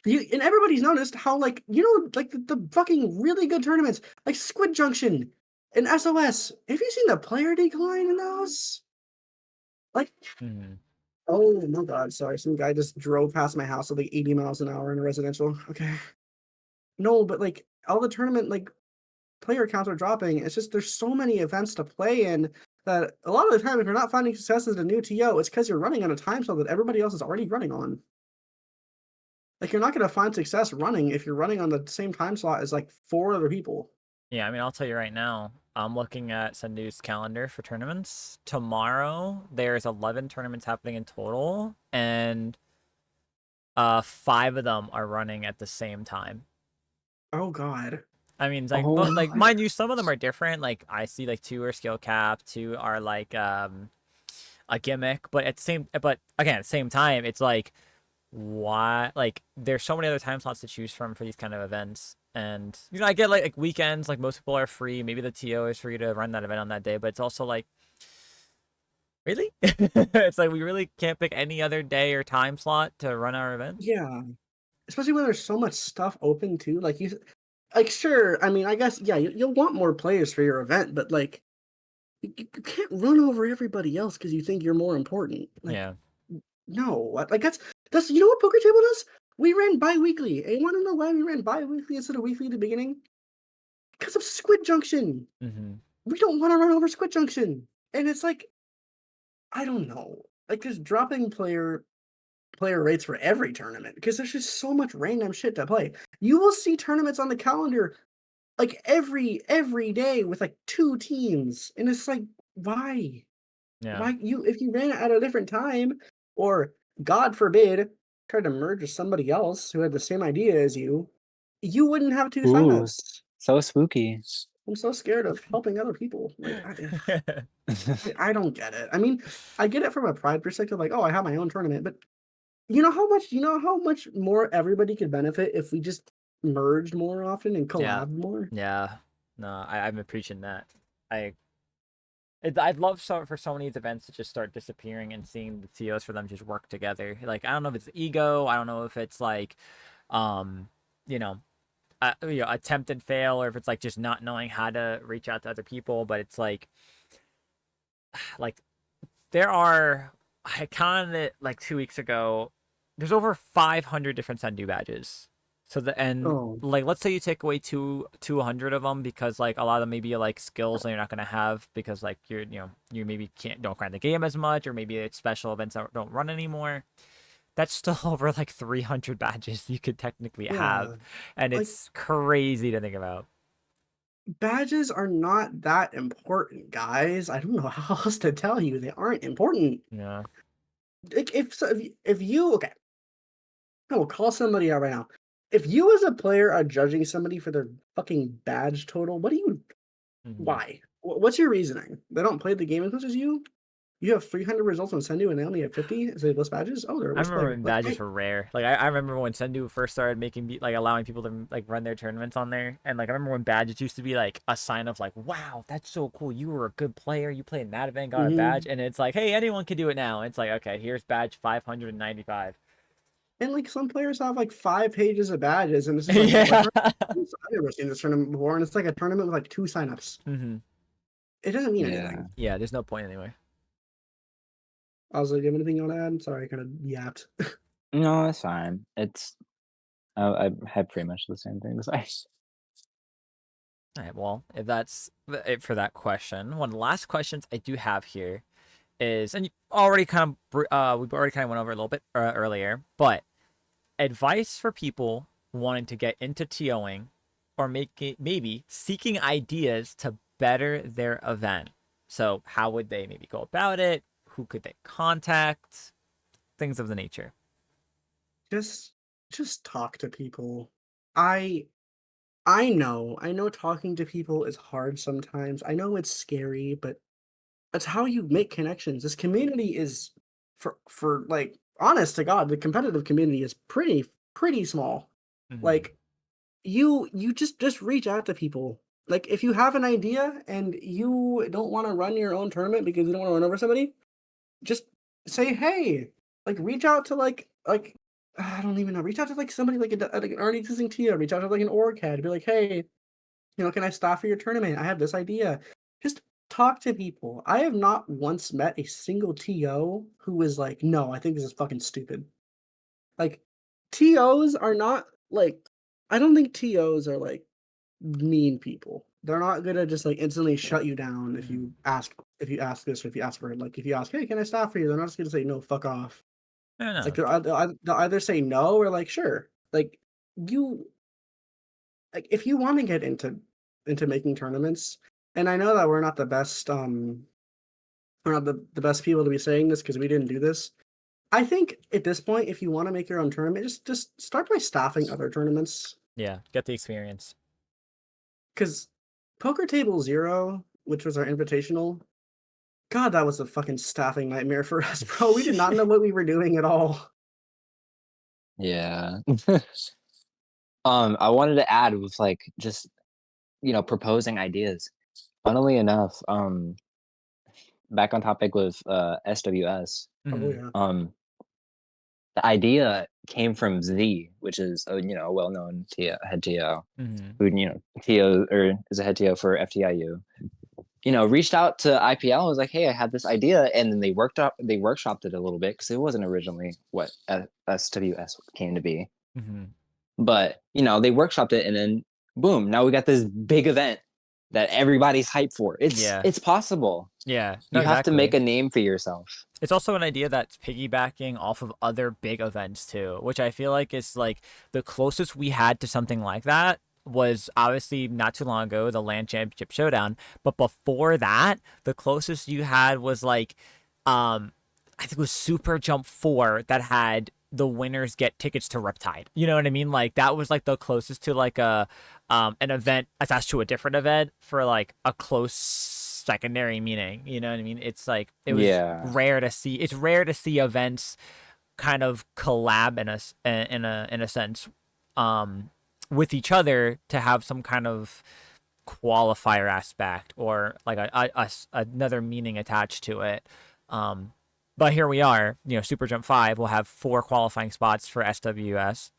you and everybody's noticed how like like the fucking really good tournaments like Squid Junction and SOS. Have you seen the player decline in those? Like, Mhm. oh my god, sorry, some guy just drove past my house at like 80 miles an hour in a residential. Okay. No, but like all the tournament like player counts are dropping. It's just there's so many events to play in that a lot of the time, if you're not finding success as a new TO, it's because you're running on a time slot that everybody else is already running on. Like you're not gonna find success running if you're running on the same time slot as like 4 other people. Yeah, I mean, I'll tell you right now, I'm looking at Sendu's calendar for tournaments. Tomorrow, there's 11 tournaments happening in total, and 5 of them are running at the same time. Oh god. I mean, it's like, Oh like my. mind you, some of them are different. Like I see, like 2 are skill cap, 2 are like a gimmick, but but again, at the same time, it's like why like there's so many other time slots to choose from for these kind of events. And I get like weekends, like most people are free. Maybe the TO is free to run that event on that day, but it's also like really, it's like we really can't pick any other day or time slot to run our event. Yeah. Especially when there's so much stuff open too. Like you like sure, I mean, I guess yeah, you'll want more players for your event, but like you can't run over everybody else because you think you're more important. Like Yeah. no, like that's you know what poker table does? We ran bi-weekly. And you want to know why we ran bi-weekly instead of weekly at the beginning? Because of Squid Junction. Hmm. We don't want to run over Squid Junction. And it's like, I don't know. Like just dropping player rates for every tournament because there's just so much random shit to play. You will see tournaments on the calendar like every day with like 2 teams. And it's like, why? Yeah. Why you if you ran it at a different time, or God forbid, tried to merge with somebody else who had the same idea as you wouldn't have 2 Ooh, signups. so spooky. I'm so scared of helping other people. Like I don't get it. I mean, I get it from a pride perspective, like, oh, I have my own tournament, but you know how much more everybody could benefit if we just merged more often and Yeah. collab more? Yeah. No, I've been preaching that. I I'd love for so many of these events to just start disappearing and seeing the TOs for them just work together. Like I don't know if it's ego, I don't know if it's like, um, you know, attempt and fail, or if it's like just not knowing how to reach out to other people. But it's like there are I counted it like 2 weeks ago. There's over 500 different Sendu badges. So and Oh, like let's say you take away 200 of them because like a lot of them maybe like skills that you're not gonna have because like you maybe don't grind the game as much, or maybe it's special events that don't run anymore. That's still over like 300 badges you could technically have, yeah. and Like it's crazy to think about. badges are not that important, guys. I don't know how else to tell you. They aren't important. Yeah. Like if you okay, I will call somebody out right now. If you as a player are judging somebody for their fucking badge total, what do you Hmm. why? What's your reasoning? They don't play the game as much as you? You have 300 results on Sendu and they only have 50, so they have less badges? Oh, they're a I worse remember player. when Like, badges were rare. Like I remember when Sendu first started like allowing people to like run their tournaments on there, and like I remember when badges used to be like a sign of like, wow, that's so cool. You were a good player. You played in that event, got a badge, mhm. and it's like, hey, anyone can do it now. It's like, okay, here's badge 595. And like some players have like 5 pages of badges, and it's just like, what Yeah. tournament? I've never seen this tournament before, and it's like a tournament with like 2 signups. Hmm. It doesn't mean Yeah. anything. Yeah. There's no point anyway. Also, do you have anything you want to add? Sorry, I kind of yapped. No, it's fine. It's I had pretty much the same thing to say. All right. Well, if that's it for that question, one of the last questions I do have here is, and you already kind of we've already kind of went over a little bit earlier, but advice for people wanting to get into TOing or maybe seeking ideas to better their event. So how would they maybe go about it? Who could they contact? Things of the nature. just just talk to people. I I know talking to people is hard sometimes. I know it's scary, but that's how you make connections. This community is for like honest to God, the competitive community is pretty small. Hmm. Like you just reach out to people. Like if you have an idea and you don't want to run your own tournament because you don't want to run over somebody, just say hey. Like reach out to like I don't even know. Reach out to like somebody like an already existing TO. Reach out to like an org head. Be like, hey, can I staff for your tournament? I have this idea. Just talk to people. I have not once met a single TO who was like, "No, I think this is fucking stupid." Like, TOs are not like I don't think TOs are like mean people. They're not gonna just like instantly shut you down if you ask this or if you ask for it. Like if you ask, "Hey, can I stop for you?" They're not just gonna say no, fuck off. I don't Like know. they'll either say no or like sure. Like you like if you want to get into making tournaments, and I know that we're not the best people to be saying this because we didn't do this. I think at this point, if you want to make your own tournament, just start by staffing other tournaments. Yeah, get the experience. Because Poker Table Zero, which was our invitational, God, that was a fucking staffing nightmare for us, bro. We did not know what we were doing at all. Yeah. I wanted to add with like just proposing ideas. Funnily enough, back on topic with SWS, Oh Mhm. yeah. the idea came from Z, which is a well-known head TO, Mhm. who TO or is a head TO for FTIU. Reached out to IPL and was like, "Hey, I had this idea," and then they workshopped it a little bit because it wasn't originally what SWS came to be. Mhm. But they workshopped it, and then boom, now we got this big event that everybody's hyped for. It's Yeah. it's possible. Yeah. No, You have to make exactly. a name for yourself. It's also an idea that's piggybacking off of other big events too, which I feel like is like the closest we had to something like that was obviously not too long ago the Land Championship Showdown, but before that, the closest you had was like I think it was Super Jump 4 that had the winners get tickets to Riptide. You know what I mean? Like that was like the closest to like a an event attached to a different event for like a close secondary meaning. You know what I mean? It's like it was Yeah. rare to see. It's rare to see events kind of collab in a sense with each other to have some kind of qualifier aspect or like another meaning attached to it. Um, but here we are, Super Jump 5 will have 4 qualifying spots for SWS.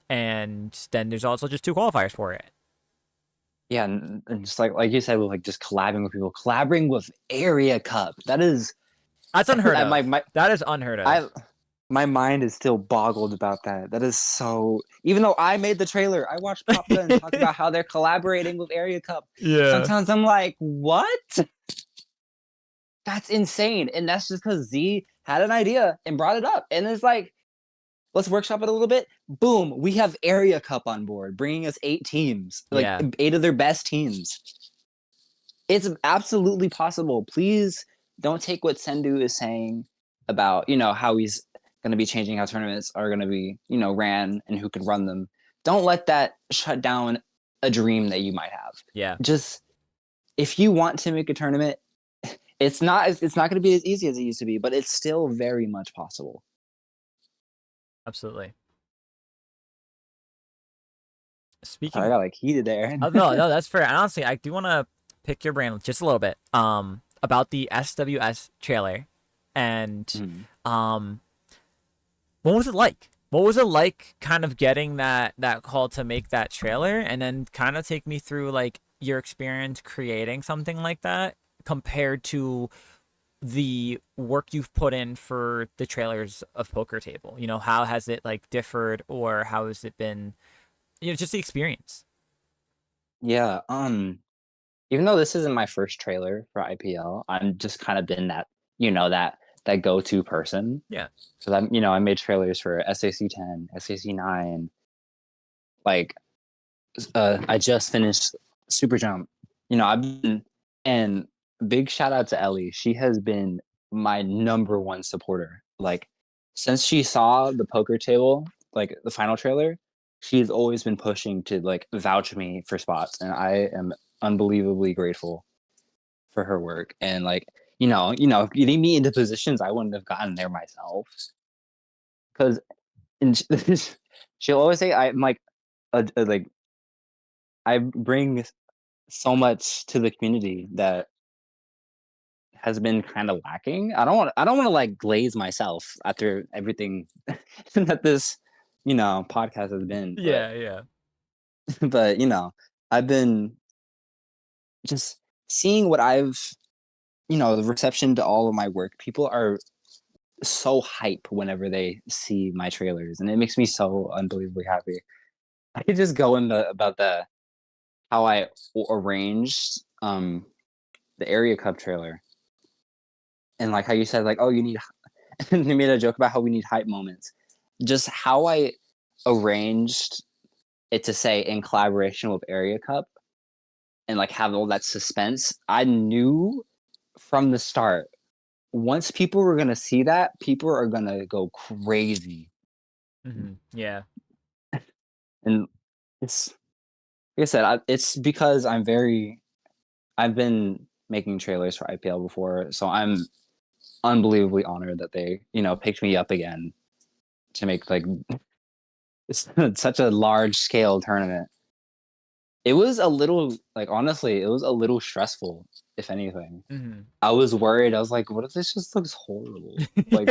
And then there's also just 2 qualifiers for it. Yeah, and just like you said, with like just collaborating with Area Cup. That is That's unheard I, my of. my That is unheard I of. my mind is still boggled about that. That is so. Even though I made the trailer, I watched Pop Gun talk about how they're collaborating with Area Cup. Yeah. Sometimes I'm like, what? That's insane, and that's just because Z had an idea and brought it up, and it's like, let's workshop it a little bit. Boom, we have Area Cup on board, bringing us 8 teams, like Yeah. 8 of their best teams. It's absolutely possible. Please don't take what Sendu is saying about how he's going to be changing how tournaments are going to be ran and who can run them. Don't let that shut down a dream that you might have. Yeah. Just if you want to make a tournament, it's not going to be as easy as it used to be, but it's still very much possible. Absolutely. Sorry, I Speaking got like heated there. Oh, no, that's fair. And honestly, I do want to pick your brain just a little bit about the SWS trailer and Mhm. um what was it like? What was it like kind of getting that call to make that trailer and then kind of take me through like your experience creating something like that compared to the work you've put in for the trailers of Poker Table. How has it like differed or how has it been, just the experience? Yeah. Even though this isn't my first trailer for IPL, I'm just kind of been that go-to person. Yeah. Because I made trailers for SAC 10, SAC 9. Like, I just finished Super Jump. I've been, and big shout out to Ellie. She has been my number one supporter. Like, since she saw the poker table, like the final trailer, she's always been pushing to like vouch me for spots, and I am unbelievably grateful for her work. And like, getting me into positions I wouldn't have gotten there myself. Because she'll always say I'm like, like I bring so much to the community that has been kind of lacking. I don't want to like glaze myself after everything that this podcast has been, but Yeah, yeah. but I've been just seeing what I've, the reception to all of my work, people are so hype whenever they see my trailers, and it makes me so unbelievably happy. I could just go into about the how I arranged the Area Cup trailer, and like how you said like, oh, you need. And they made a joke about how we need hype moments. Just how I arranged it to say in collaboration with Area Cup and like have all that suspense. I knew from the start once people were gonna see that, people are gonna go crazy. Yeah. And it's like I said, it's because I've been making trailers for IPL before, so I'm unbelievably honored that they, picked me up again to make like such a large scale tournament. It was a little like honestly, it was a little stressful, if anything. I was worried. I was like, what if this just looks horrible? Like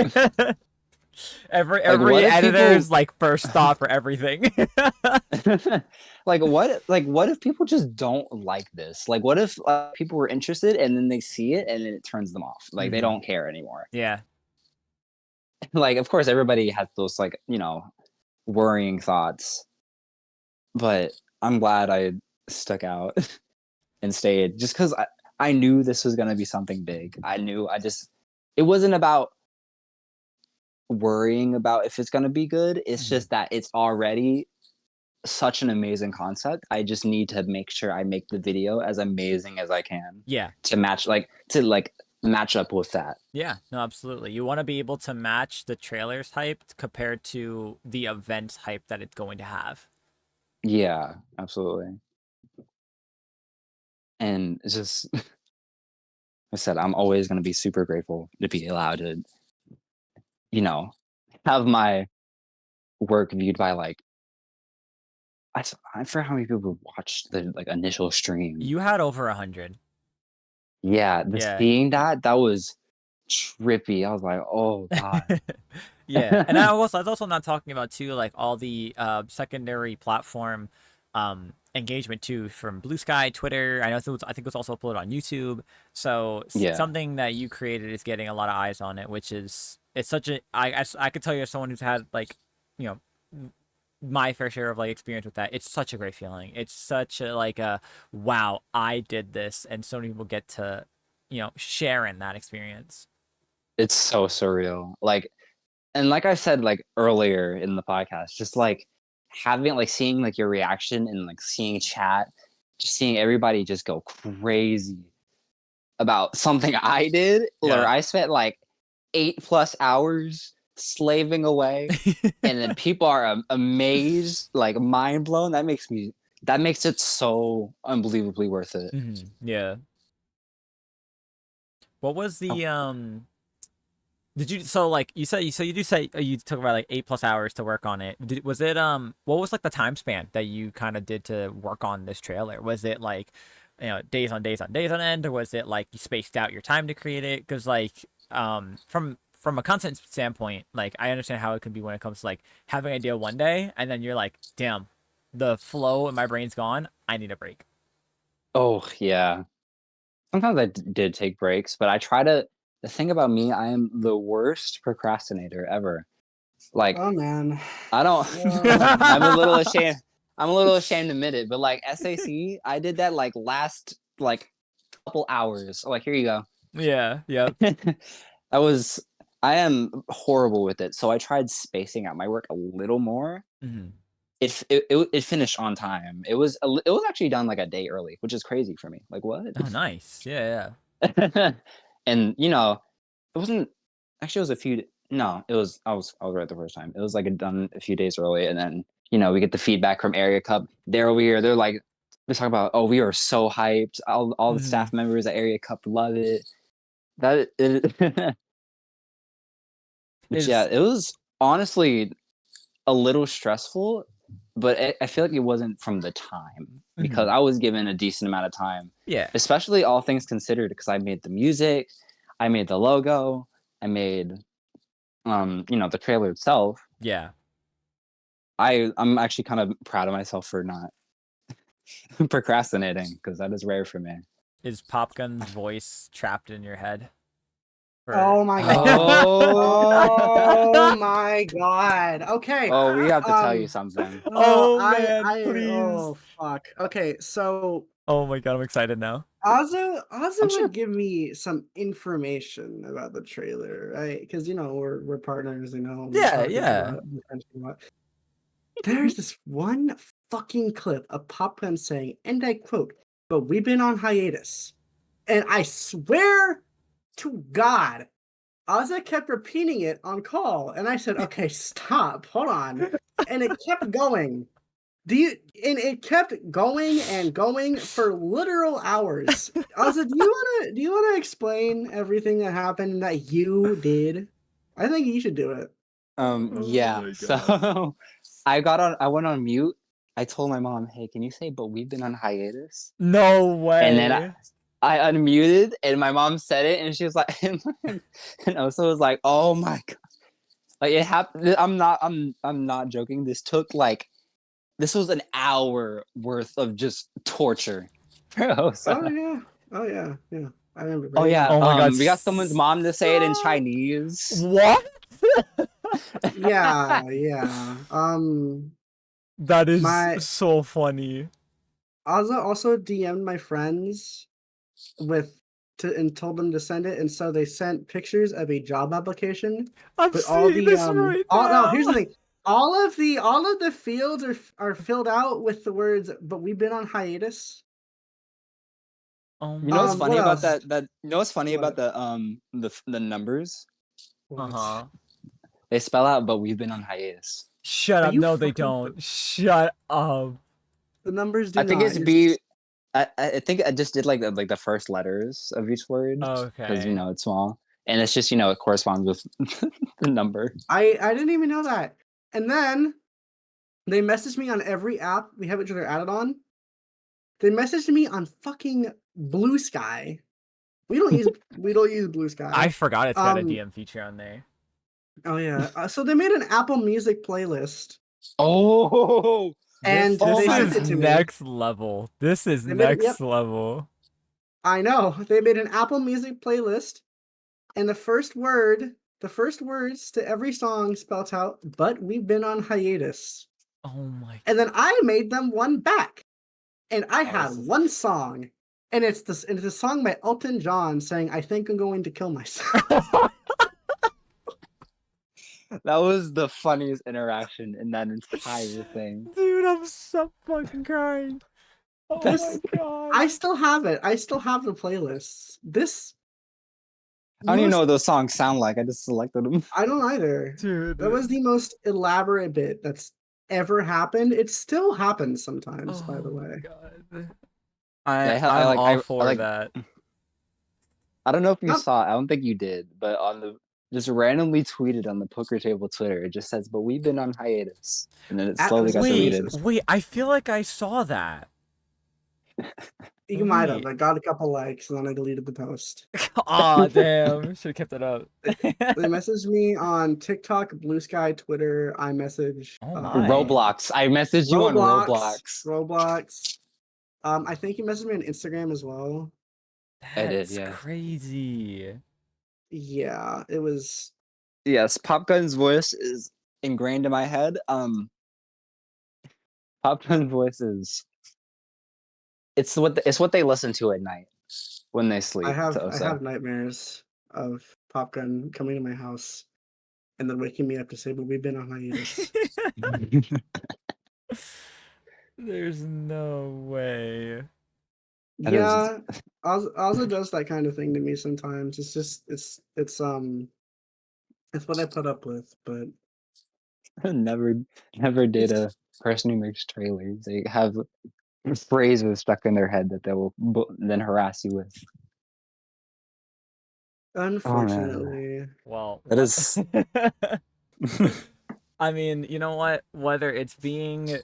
every like what every if people editor's like first thought for everything. like what if people just don't like this? Like what if people were interested and then they see it and then it turns them off? Like they don't care anymore. Yeah. Like of course everybody has those like, worrying thoughts. But I'm glad I stuck out and stayed just cuz I knew this was going to be something big. It wasn't about worrying about if it's going to be good. It's just that it's already such an amazing concept. I just need to make sure I make the video as amazing as I can Yeah. to match up with that. Yeah, no, absolutely. You want to be able to match the trailer's hype compared to the event's hype that it's going to have. Yeah, absolutely. And it's just I said I'm always going to be super grateful to be allowed to, you know, have my work viewed by like I forgot how many people watched the like initial stream. You had over 100. Yeah, the Yeah. seeing that was trippy. I was like, oh god. Yeah. And I was also not talking about too like all the secondary platform engagement too from Blue Sky, Twitter. I think it was also uploaded on YouTube. So Yeah, something that you created is getting a lot of eyes on it, which is it's such a I could tell you as someone who's had like, you know, my fair share of like experience with that. It's such a great feeling. It's such a like a wow, I did this, and so many people get to, share in that experience. it's so surreal. And like I said like earlier in the podcast, just like having like seeing like your reaction and like seeing chat, just seeing everybody just go crazy about something I did or Yeah. I spent like 8+ hours slaving away, and then people are amazed, like mind blown. That makes it so unbelievably worth it. Yeah. What was Oh, the did you so like you do say you took about like 8+ hours to work on it. Was it what was like the time span that you kind of did to work on this trailer? Was it like, days on days on days on end, or was it like you spaced out your time to create it? Because like from a content standpoint, like I understand how it can be when it comes to like having an idea one day and then you're like, damn, the flow in my brain's gone. I need a break. oh yeah. Sometimes did take breaks, but the thing about me, I am the worst procrastinator ever. Like Oh man. I don't Um, I'm a little ashamed. I'm a little ashamed to admit it, but like SAC, I did that like last like couple hours. Like here you go. Yeah. Yep. I was I am horrible with it, so I tried spacing out my work a little more. Hmm. It finished on time. It was actually done like a day early, which is crazy for me. Like what? Oh, nice. Yeah. And it wasn't actually it was a few no, it was I was right the first time. It was like done a few days early, and then we get the feedback from Area Cup. They're over here. They're talking about, oh, we are so hyped. All the Yeah. staff members at Area Cup love it. That it, which yeah, Is it was honestly a little stressful, but I feel like it wasn't from the time because Mhm. I was given a decent amount of time, Yeah. especially all things considered, because I made the music, I made the logo, I made the trailer itself. Yeah. I'm actually kind of proud of myself for not procrastinating because that is rare for me. is Pop Gun's voice trapped in your head? Oh my god. Oh my god. Okay. Oh, we have to tell you Um. something. Oh man, Oh please. fuck. Okay, so Oh my god, I'm excited now. Ozzy I'm sure. would give me some information about the trailer, right? Because we're partners, we Yeah, talk yeah. about the friendship a lot. There's this one fucking clip of Pop Gun saying, and I quote, "But we've been on hiatus," and I swear to God, Ozzy kept repeating it on call, and I said, "Okay, stop, hold on," and it kept going. And it kept going and going for literal hours. Ozzy, do you wanna explain everything that happened that you did? I think you should do it. Oh Yeah. my god. So I went on mute. I told my mom, "Hey, can you say, but we've been on hiatus?" No And then way. I unmuted, and my mom said it, and she was like, and also was like, "Oh my god!" Like it happened. I'm not joking. This was an hour worth of just torture for Oh Osa. yeah. Oh yeah. Yeah. I remember Oh very yeah. well. Oh my god. We got someone's mom to say it in Stop. Chinese. What? Yeah, yeah. That is My so funny. Ozzy also DM'd my friends with and told them to send it, and so they sent pictures of a job application I'm with all seeing the this right all no, here's the now. thing. All of the fields are filled out with the words, but we've been on hiatus. Oh You know my what's What funny about else? that? You know what's funny about What? the numbers? What? Uh-huh. They spell out, but we've been on hiatus. Shut Are up. you No, they fucking don't. Shut up. the numbers I do think not. it's You're B. I think I just did like the first letters of each word because Okay. it's small, and it's just it corresponds with the number. I didn't even know that. And then they messaged me on every app we have each other added on. They messaged me on fucking Blue Sky. We don't use Blue I Sky. forgot it's got a Um. DM feature on there. Oh yeah. So they made an Apple Music playlist, Oh, and oh they This my sent is it god! to me. next level. This is They made it. Yep. next level. I know. They made an Apple Music playlist, and the first words to every song spelt out, "But we've been on hiatus." Oh my And then I made them one back, and I Oh, had this is one song, and it's a song by Elton John saying, "I think I'm going to kill myself." god. that was the funniest interaction in that entire thing. Dude, I'm so fucking crying. Oh my This god. I still have it. I still have the playlists. This I don't even know most what those songs sound like. I just selected them. I don't either. That was Dude. the most elaborate bit that's ever happened. It still happens sometimes, by the Oh my way. god. Yeah, I'm all I for like. that. I don't know if you Not saw. I don't think you did, but on the just randomly tweeted on the poker table Twitter, it just says, "But we've been on hiatus," and then it at slowly got Wait, deleted. suspicious. wait, I feel like I saw that. You might have. Wait. I got a couple likes and then I deleted the post. Aw, damn. Should have kept it up. They messaged me on TikTok, Blue Sky, Twitter, iMessage, Oh my. Roblox. I messaged you on Roblox, Roblox. Roblox. I think he messaged me on Instagram as well. I did, That's yeah. crazy. Yeah, it was. Yes, Pop Gun's voice is ingrained in my head. Pop Gun's voice is it's what they listen to at night when they I sleep to have I Osa. have nightmares of Pop Gun coming to my house and then waking me up to say, "But we've been on hiatus." There's no way. That is Yeah, Ozzy does that kind of thing to me sometimes. It's just it's what I put up with, but never never date it's a person who makes trailers. They have phrases stuck in their head that they will then harass you with. Oh man, unfortunately. Well, that what? is. I mean, you know what? Whether it's being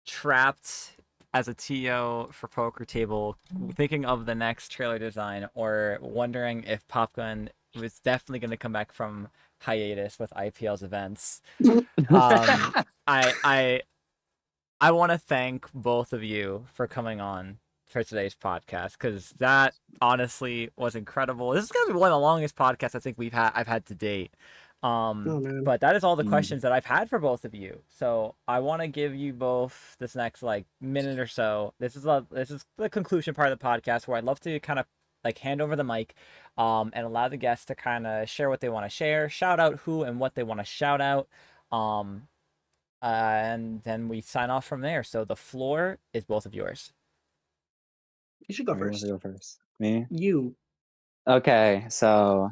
trapped as a TO for poker table, thinking of the next trailer design, or wondering if Pop Gun was definitely going to come back from hiatus with IPL's events. I I I want to thank both of you for coming on for today's podcast because that honestly was incredible. This is gonna be one of the longest podcasts I think I've had to date. Oh man. But that is all the Mm. questions that I've had for both of you. So I want to give you both this next like minute or so. This is the conclusion part of the podcast where I'd love to kind of like hand over the mic, and allow the guests to kind of share what they want to share, shout out who and what they want to shout out, um, and then we sign off from there. So the floor is both of yours. You should go Who wants to first. go first? Me? You. Okay, so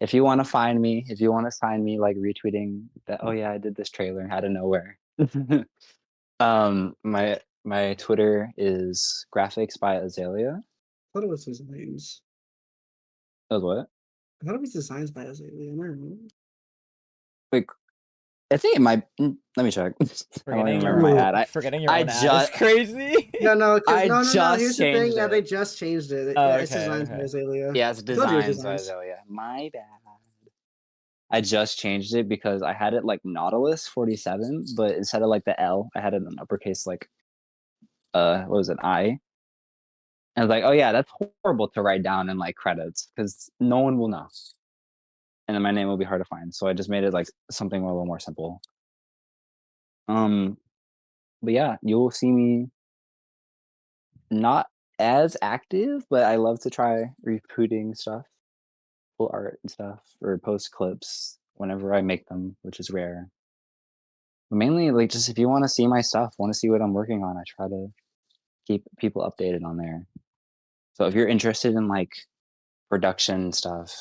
if you want to find me, if you want to find me like retweeting that, oh yeah, I did this trailer out of nowhere. My Twitter is graphics by Azalea. I thought it was designs. That was what? I thought it was designs by Azalea. Am I wrong? Like, I think it might. Let me check. I don't even remember my ad. Forgetting your I own ad is just crazy. Yeah, no, because I no. just Here's the thing. changed Yeah, it. they just changed it. Oh, It's designs by okay. Azalea. Yeah, it's I told you it was designs by designs. Azalea. My bad. I just changed it because I had it like Nautilus 47, but instead of like the L, I had it in uppercase like what was it, I? And I was like, oh yeah, that's horrible to write down in like credits because no one will know. And then my name will be hard to find. So I just made it like something a little more simple. But yeah, you'll see me not as active, but I love to try retweeting stuff, pull art and stuff, or post clips whenever I make them, which is rare. But mainly, like, just if you want to see my stuff, want to see what I'm working on, I try to keep people updated on there. So if you're interested in like production stuff,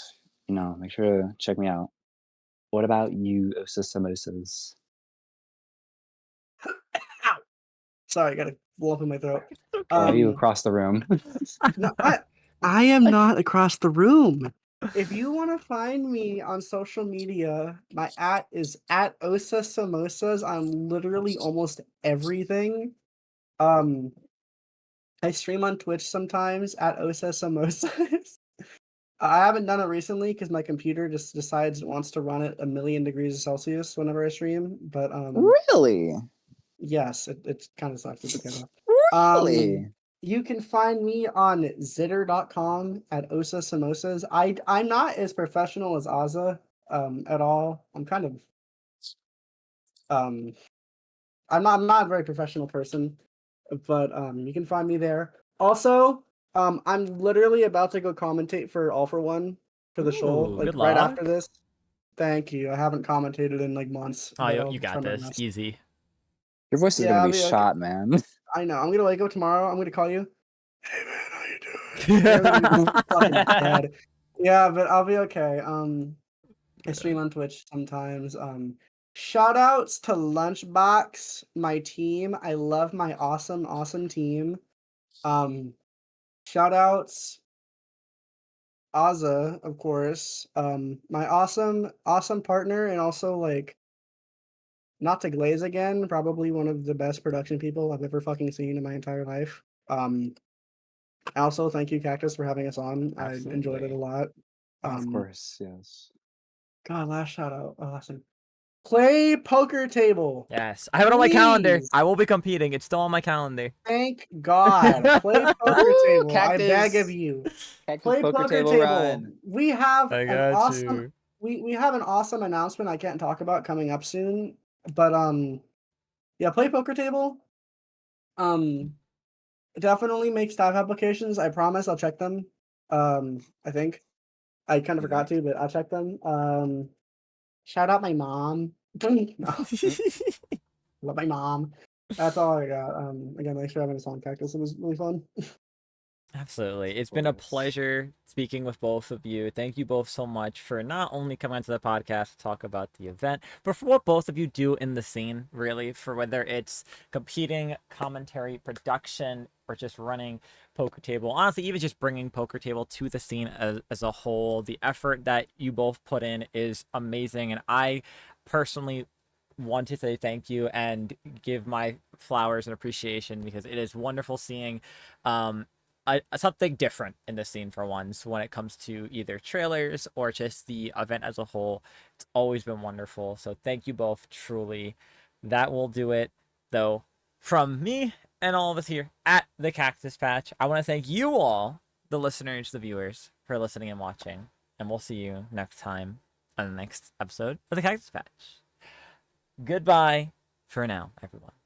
make sure to check me out. What about you, Osa Samosas? Ow! Sorry, I got a lump in my throat. Why are you Um, across the room? no, I am not across the room. If you want to find me on social media, my @ is @Osa Samosas on literally almost everything. Um, I stream on Twitch sometimes @Osa Samosas. I haven't done it recently because my computer just decides it wants to run at 1,000,000 degrees Celsius whenever I stream. But Really? yes, it kind of sucks. It's okay though. Really? You can find me on zitter.com @Osa Samosas. I'm not as professional as Aza at all. I'm kind of um I'm not a very professional person, but you can find me there. Also, I'm literally about to go commentate for All for One for the show, Ooh, like good right after luck. this. Thank you. I haven't commentated in like months, Oh, but you I'll try got my this. best. Easy. Your voice is Yeah, gonna I'll be be okay. shot, man. I know. I'm gonna wake up tomorrow. I'm gonna call you. Hey man, how you doing? Everybody's gonna be fucking dead. Yeah, but I'll be okay. I stream on Twitch sometimes. Shout outs to Lunchbox, my team. I love my awesome, awesome team. Shout outs Aza, of course. My awesome, awesome partner, and also like not to glaze again, probably one of the best production people I've ever fucking seen in my entire life. Also, thank you, Cactus, for having us on. I enjoyed it a Absolutely. lot. Of Um, course, yes. God, last shout out. Oh, last thing. Play poker table. Yes. I have it on my calendar. Please. I will be competing. It's still on my calendar. Thank God. Play poker Woo! table. I beg of Cactus! you. Cactus Play poker poker table table. run. We have I an got awesome you. we have an awesome announcement I can't talk about coming up soon. But yeah, play poker table. Um Definitely make staff applications. I promise I'll check them. I think. I kind of You forgot think? to, but I'll check them. Shout out my mom. No, love my mom. That's all I got. Again, thanks for having us on, Cactus. It was really fun. Absolutely. It's Of been a course. pleasure speaking with both of you. Thank you both so much for not only coming onto the podcast to talk about the event, but for what both of you do in the scene, really, for whether it's competing, commentary, production, or just running poker table. Honestly, even just bringing poker table to the scene as a whole. The effort that you both put in is amazing. And I personally want to say thank you and give my flowers and appreciation because it is wonderful seeing something different in the scene for once when it comes to either trailers or just the event as a whole. It's always been wonderful. So thank you both truly. That will do it though from me and all of us here at the Cactus Patch, I want to thank you all, the listeners, the viewers, for listening and watching. And we'll see you next time on the next episode of the Cactus Patch. Goodbye for now, everyone.